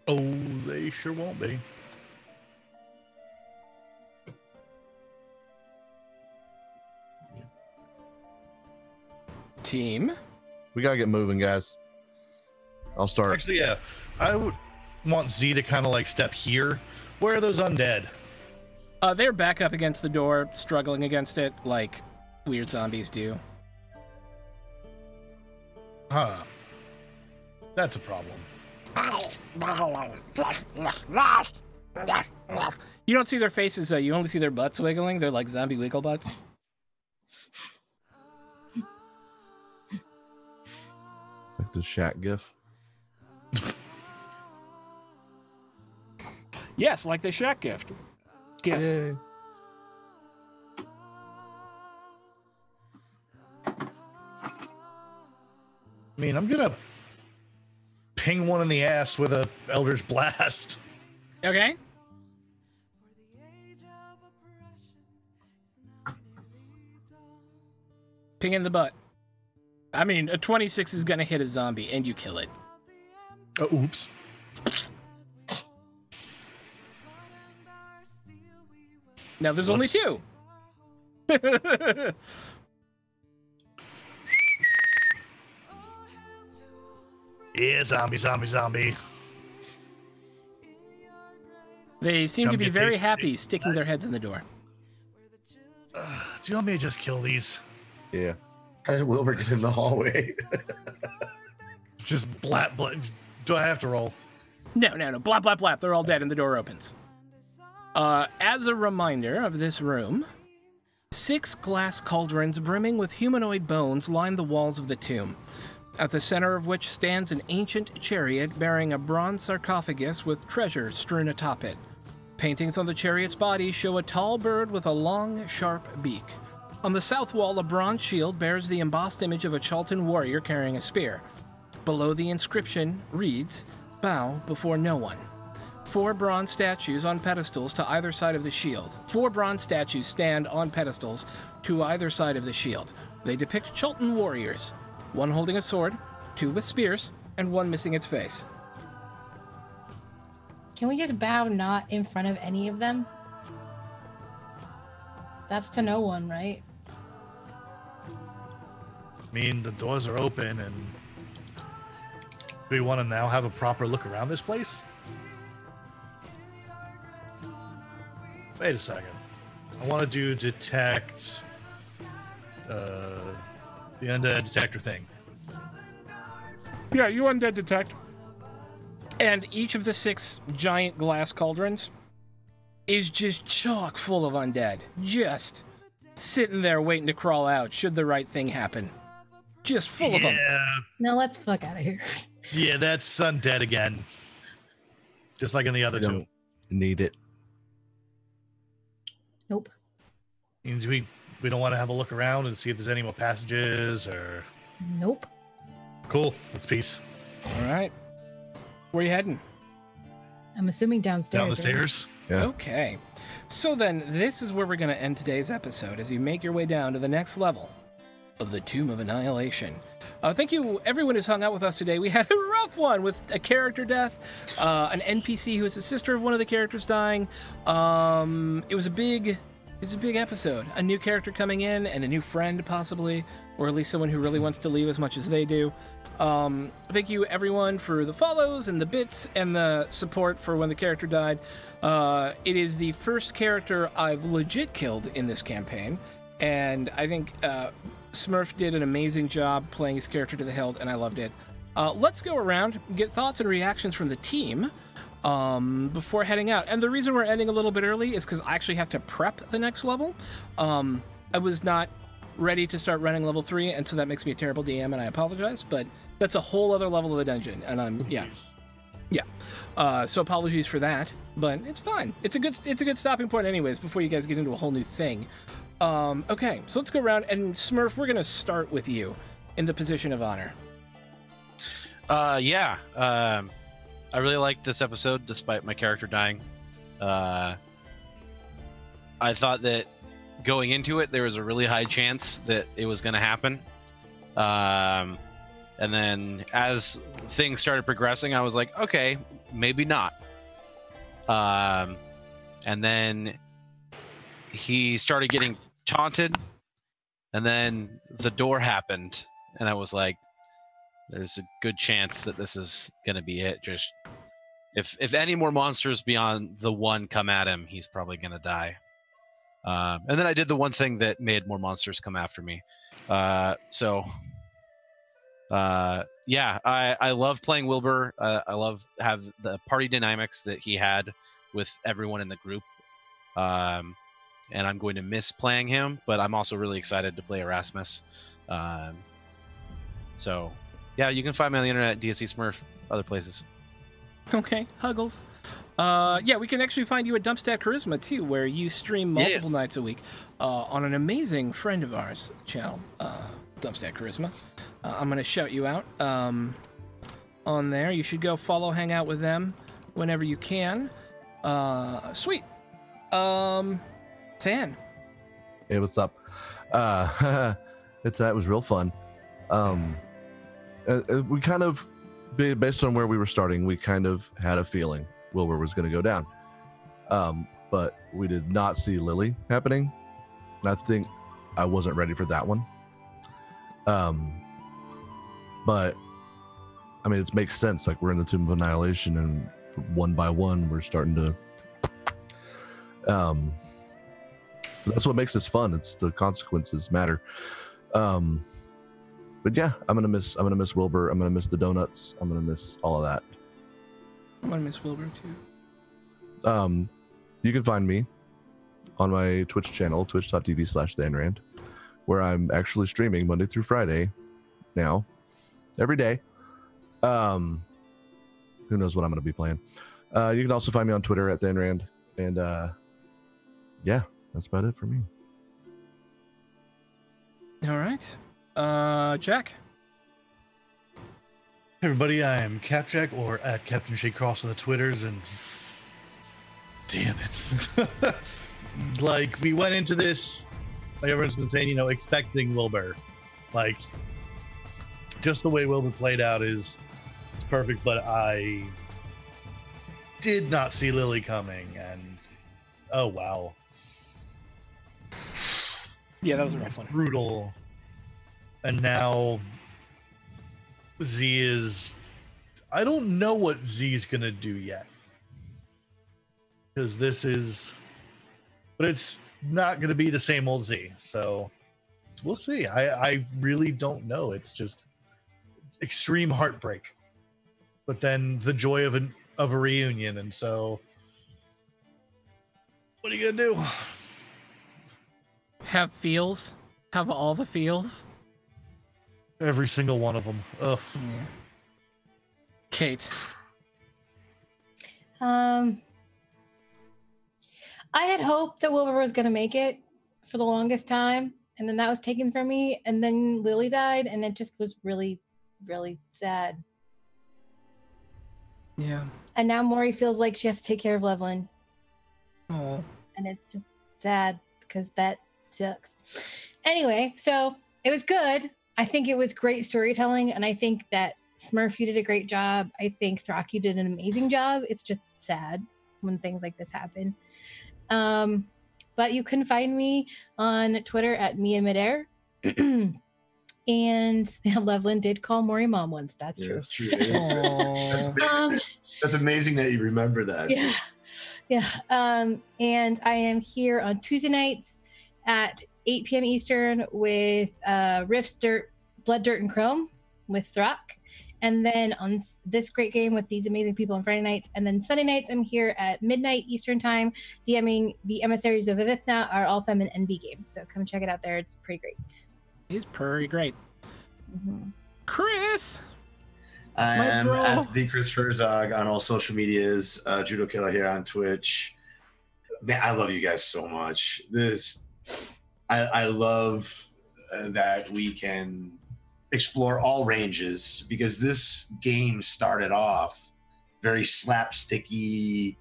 Oh, they sure won't be. Team. We gotta get moving, guys. I'll start. Actually, yeah. I would want Z to kind of like step here. Where are those undead? They're back up against the door, struggling against it like weird zombies do. Huh. That's a problem. You don't see their faces, you only see their butts wiggling. They're like zombie wiggle butts. Like the Shaq gif. Yes, like the Shaq gift. Yay. I mean, I'm gonna ping one in the ass with a Eldritch Blast. Okay. Ping in the butt. I mean, a 26 is gonna hit a zombie, and you kill it. Oops. Now there's only 2. Yeah, zombie. They seem Come to be get very tasty, happy sticking their heads in the door. Do you want me to just kill these? Yeah. How did Wilbur get in the hallway? Just blap. Do I have to roll? No. Blap, blap, blap. They're all dead and the door opens. As a reminder of this room, 6 glass cauldrons brimming with humanoid bones line the walls of the tomb, at the center of which stands an ancient chariot bearing a bronze sarcophagus with treasure strewn atop it. Paintings on the chariot's body show a tall bird with a long, sharp beak. On the south wall, a bronze shield bears the embossed image of a Chalton warrior carrying a spear. Below the inscription reads, "Bow before no one." 4 bronze statues on pedestals to either side of the shield. 4 bronze statues stand on pedestals to either side of the shield. They depict Chalton warriors, 1 holding a sword, 2 with spears, and 1 missing its face. Can we just bow not in front of any of them? That's to no one, right? I mean, the doors are open, and do we want to now have a proper look around this place? Wait a second. I want to do detect the undead detector thing. Yeah, you undead detect. And each of the 6 giant glass cauldrons is just chock full of undead. Just sitting there waiting to crawl out should the right thing happen. Just full of them. No, let's fuck out of here. Yeah, that's undead again. Just like in the other 2. Need it. Nope. Means we don't want to have a look around and see if there's any more passages or... Nope. Cool. Let's peace. All right. Where are you heading? I'm assuming downstairs. Down the stairs? Yeah. Okay. So then, this is where we're going to end today's episode as you make your way down to the next level of the Tomb of Annihilation. Thank you, everyone who's hung out with us today. We had a rough one with a character death, an NPC who is the sister of one of the characters dying. It was a big episode. A new character coming in and a new friend, possibly, or at least someone who really wants to leave as much as they do. Thank you, everyone, for the follows and the bits and the support for when the character died. It is the first character I've legit killed in this campaign, and I think Smurf did an amazing job playing his character to the hilt, and I loved it. Let's go around, get thoughts and reactions from the team before heading out. And the reason we're ending a little bit early is because I actually have to prep the next level. I was not ready to start running level 3, and so that makes me a terrible DM, and I apologize, but that's a whole other level of the dungeon, and so apologies for that, but it's fine. It's a good stopping point anyways before you guys get into a whole new thing. Okay, so let's go around, and Smurf, we're gonna start with you in the position of honor. I really liked this episode despite my character dying. I thought that going into it, there was a really high chance that it was going to happen. And then as things started progressing, I was like, okay, maybe not. And then he started getting taunted, and then the door happened, and I was like, there's a good chance that this is going to be it. Just if any more monsters beyond the one come at him, he's probably going to die. And then I did the one thing that made more monsters come after me. I love playing Wilbur. I love have the party dynamics that he had with everyone in the group. And I'm going to miss playing him, but I'm also really excited to play Erasmus. Yeah, you can find me on the internet, DSC Smurf, other places. Okay, Huggles. We can actually find you at Dumpstat Charisma, too, where you stream multiple nights a week on an amazing friend of ours channel, Dumpstat Charisma. I'm going to shout you out on there. You should go follow, hang out with them whenever you can. Sweet. Than. Hey, what's up? It was real fun. We kind of, based on where we were starting, we kind of had a feeling Wilbur was going to go down. But we did not see Lily happening. And I think I wasn't ready for that one. But I mean, it makes sense. Like, we're in the Tomb of Annihilation, and one by one, we're starting to. That's what makes this fun. It's the consequences matter. But yeah, I'm gonna miss Wilbur. I'm gonna miss the donuts. I'm gonna miss all of that. I'm gonna miss Wilbur too. You can find me on my Twitch channel, twitch.tv/thanrand, where I'm actually streaming Monday through Friday now, every day. Who knows what I'm gonna be playing. You can also find me on Twitter at thanrand, and yeah, that's about it for me. All right. Jack. Hey everybody, I am Capjack, or at Captain J Cross on the Twitters, and damn it. Like, we went into this, like everyone's been saying, expecting Wilbur. Like, just the way Wilbur played out is perfect, but I did not see Lily coming, and oh wow. Yeah, that was a rough one. Brutal. And now Z is, I don't know what Z's gonna do yet, because this is, but it's not gonna be the same old Z, so we'll see. I really don't know. It's just extreme heartbreak, but then the joy of a reunion. And so what are you gonna do? Have feels? Have all the feels? Every single one of them. Ugh. Yeah. Kate. I had hoped that Wilbur was going to make it for the longest time, and then that was taken from me, and then Lily died, and it just was really, really sad. Yeah. And now Maury feels like she has to take care of Levlin. Oh. And it's just sad because that sucks. Anyway, so it was good. I think it was great storytelling, and I think that Smurf, you did a great job. I think Throck, you did an amazing job. It's just sad when things like this happen. But you can find me on Twitter at Mia Midair. And Levlin did call Maury mom once. That's true. That's true. That's amazing that you remember that. Yeah. Yeah. And I am here on Tuesday nights at 8 p.m. Eastern with Riffs, Blood, Dirt, and Chrome with Throck. And then on this great game with these amazing people on Friday nights. And then Sunday nights, I'm here at midnight Eastern time, DMing the Emissaries of Vivithna, our all fem and NB game. So come check it out there. It's pretty great. He's pretty great. Mm-hmm. Chris! I My am bro. at the Chris Herzog on all social medias, Judo Killer here on Twitch. Man, I love you guys so much. I love that we can explore all ranges, because this game started off very slapsticky,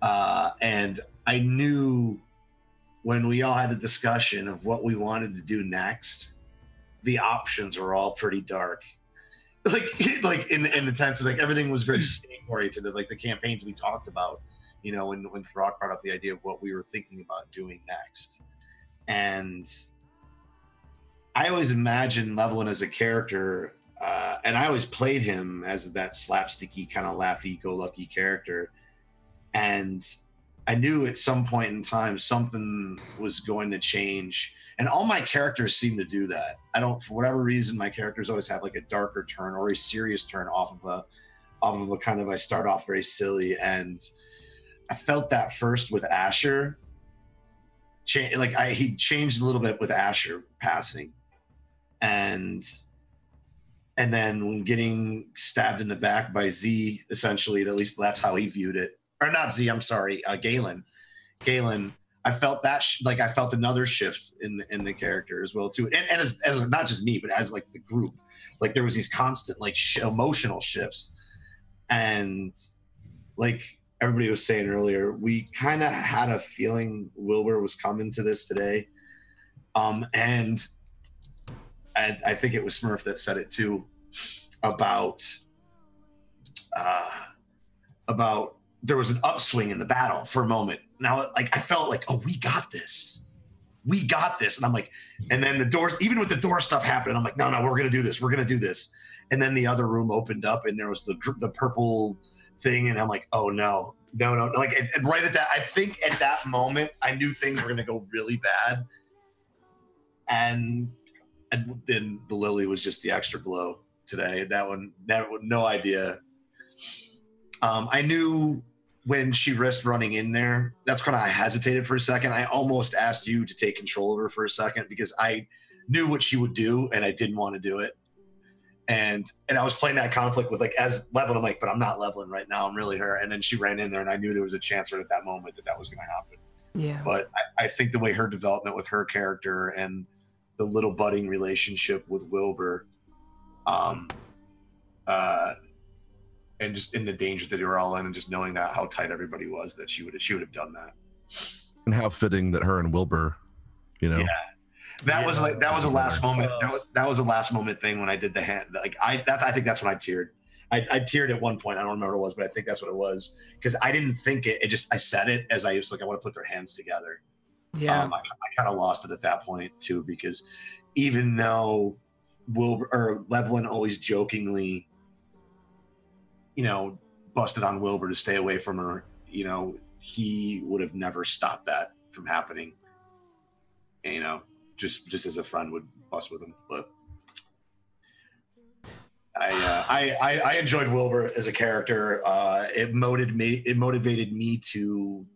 and I knew when we all had the discussion of what we wanted to do next, the options were all pretty dark. Like in the sense of, like, everything was very stake oriented, like the campaigns we talked about, when Throck brought up the idea of what we were thinking about doing next. And I always imagined Levlin as a character, and I always played him as that slapsticky kind of laughy-go-lucky character. And I knew at some point in time something was going to change. And all my characters seem to do that. For whatever reason, my characters always have like a darker turn or a serious turn off of a kind of, I start off very silly. And I felt that first with Asher. He changed a little bit with Asher passing. And then when getting stabbed in the back by Z, essentially, at least that's how he viewed it. Or not Z, I'm sorry, Galen. I I felt that like I felt another shift in the character as well too, and as not just me, but as like the group, like there was these constant like emotional shifts, and like everybody was saying earlier, we kind of had a feeling Wilbur was coming to this today, and I think it was Smurf that said it too about there was an upswing in the battle for a moment. Now, like I felt like, oh, we got this, and I'm like, and then the doors, even with the door stuff happening, I'm like, no, we're gonna do this, and then the other room opened up, and there was the purple thing, and I'm like, oh no, like and right at that, I think at that moment, I knew things were gonna go really bad, and then the Lily was just the extra blow today. That one, no idea. I knew when she risked running in there, that's when I hesitated for a second. I almost asked you to take control of her for a second because I knew what she would do and I didn't want to do it. And I was playing that conflict with like as level. I'm like, but I'm not leveling right now. I'm really her. And then she ran in there and I knew there was a chance right at that moment that was going to happen. Yeah. But I think the way her development with her character and the little budding relationship with Wilbur, and just in the danger that they were all in, and just knowing that how tight everybody was, that she would have done that. And how fitting that her and Wilbur, yeah, that was a last moment. That was a last moment thing when I did the hand. Like I think that's when I teared. I teared at one point. I don't remember what it was, but I think that's what it was because I didn't think it. It just I said it as I was like I want to put their hands together. Yeah, I kind of lost it at that point too because even though Wilbur or Levlin always jokingly, busted on Wilbur to stay away from her, he would have never stopped that from happening. And, just as a friend would bust with him. But I enjoyed Wilbur as a character. It motivated me to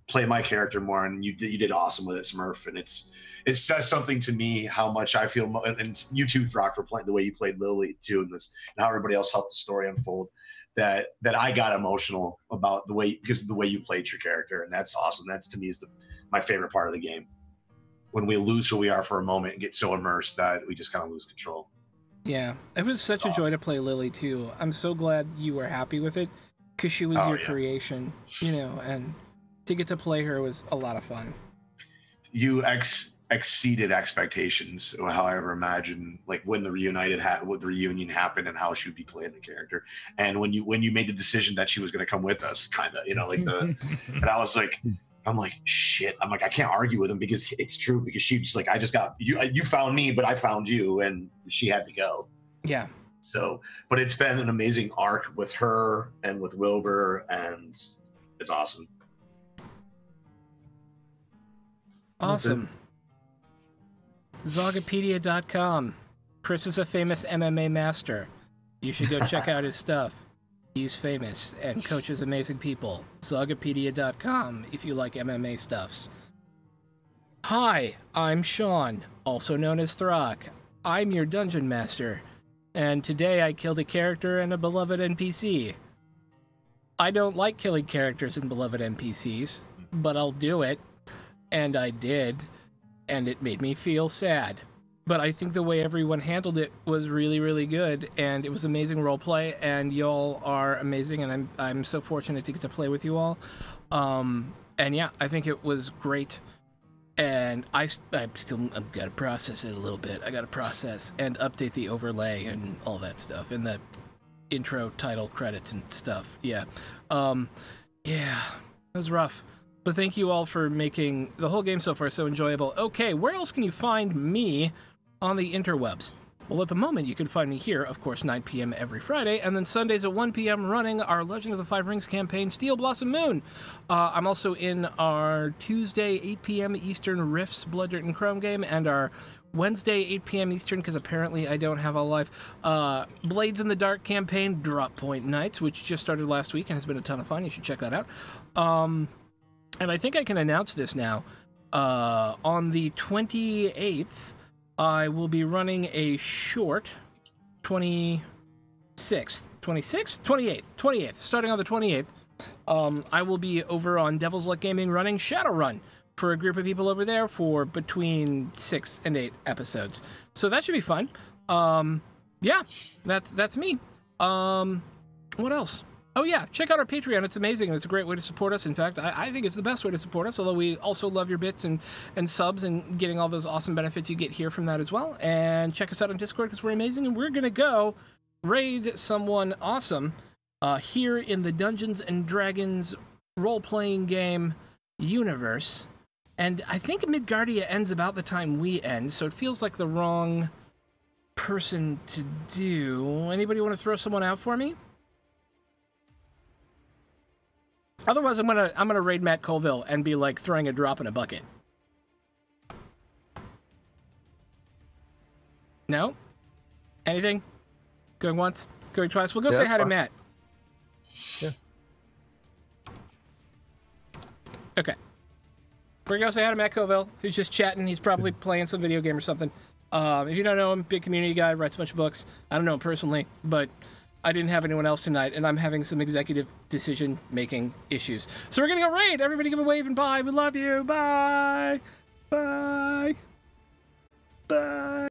play my character more, and you did awesome with it, Smurf. And it says something to me how much I feel, and you too, Throck, for playing the way you played Lily too in this, and how everybody else helped the story unfold. That I got emotional about because of the way you played your character, and that's awesome. That's to me is my favorite part of the game. When we lose who we are for a moment and get so immersed that we just kind of lose control. Yeah, it was such a joy to play Lily too. I'm so glad you were happy with it because she was your creation, and to get to play her was a lot of fun. You exceeded expectations, how I ever imagined, like when the reunion happened and how she would be playing the character. And when you made the decision that she was going to come with us, kind of, and I was like, I'm like, shit. I'm like, I can't argue with him because it's true. Because she just like, I just got you found me, but I found you, and she had to go. Yeah. So, but it's been an amazing arc with her and with Wilbur, and it's awesome. Awesome. Zogopedia.com. Chris is a famous MMA master. You should go check out his stuff. He's famous and coaches amazing people. Zogopedia.com if you like MMA stuffs. Hi, I'm Sean, also known as Throck. I'm your dungeon master, and today I killed a character and a beloved NPC. I don't like killing characters and beloved NPCs, but I'll do it. And I did, and it made me feel sad. But I think the way everyone handled it was really, really good, and it was amazing roleplay, and y'all are amazing, and I'm so fortunate to get to play with you all. And yeah, I think it was great, and I've got to process it a little bit. I got to process and update the overlay and all that stuff, and the intro, title, credits, and stuff. Yeah, yeah, it was rough. But thank you all for making the whole game so far so enjoyable. Okay, where else can you find me on the interwebs? Well, at the moment, you can find me here, of course, 9 p.m. every Friday, and then Sundays at 1 p.m. running our Legend of the Five Rings campaign, Steel Blossom Moon. I'm also in our Tuesday, 8 p.m. Eastern Rifts, Blood, Dirt, and Chrome game, and our Wednesday, 8 p.m. Eastern, because apparently I don't have a live, Blades in the Dark campaign, Drop Point Nights, which just started last week and has been a ton of fun. You should check that out. And I think I can announce this now. On the 28th, I will be running a short 28th, starting on the 28th. I will be over on Devil's Luck Gaming running Shadowrun for a group of people over there for between 6 and 8 episodes. So that should be fun. Yeah, that's me. What else? Oh yeah, check out our Patreon. It's amazing, and it's a great way to support us. In fact, I think it's the best way to support us, although we also love your bits and subs and getting all those awesome benefits you get here from that as well. And check us out on Discord because we're amazing, and we're going to go raid someone awesome here in the Dungeons & Dragons role-playing game universe. And I think Midgardia ends about the time we end, so it feels like the wrong person to do. Anybody want to throw someone out for me? Otherwise, I'm gonna raid Matt Colville and be like throwing a drop in a bucket. No? Anything? Going once? Going twice? We'll go say hi to Matt. Yeah. Okay. We're gonna go say hi to Matt Colville, who's just chatting. He's probably playing some video game or something. If you don't know him, big community guy, writes a bunch of books. I don't know him personally, but I didn't have anyone else tonight, and I'm having some executive decision-making issues. So we're gonna go raid. Everybody give a wave and bye. We love you. Bye. Bye. Bye.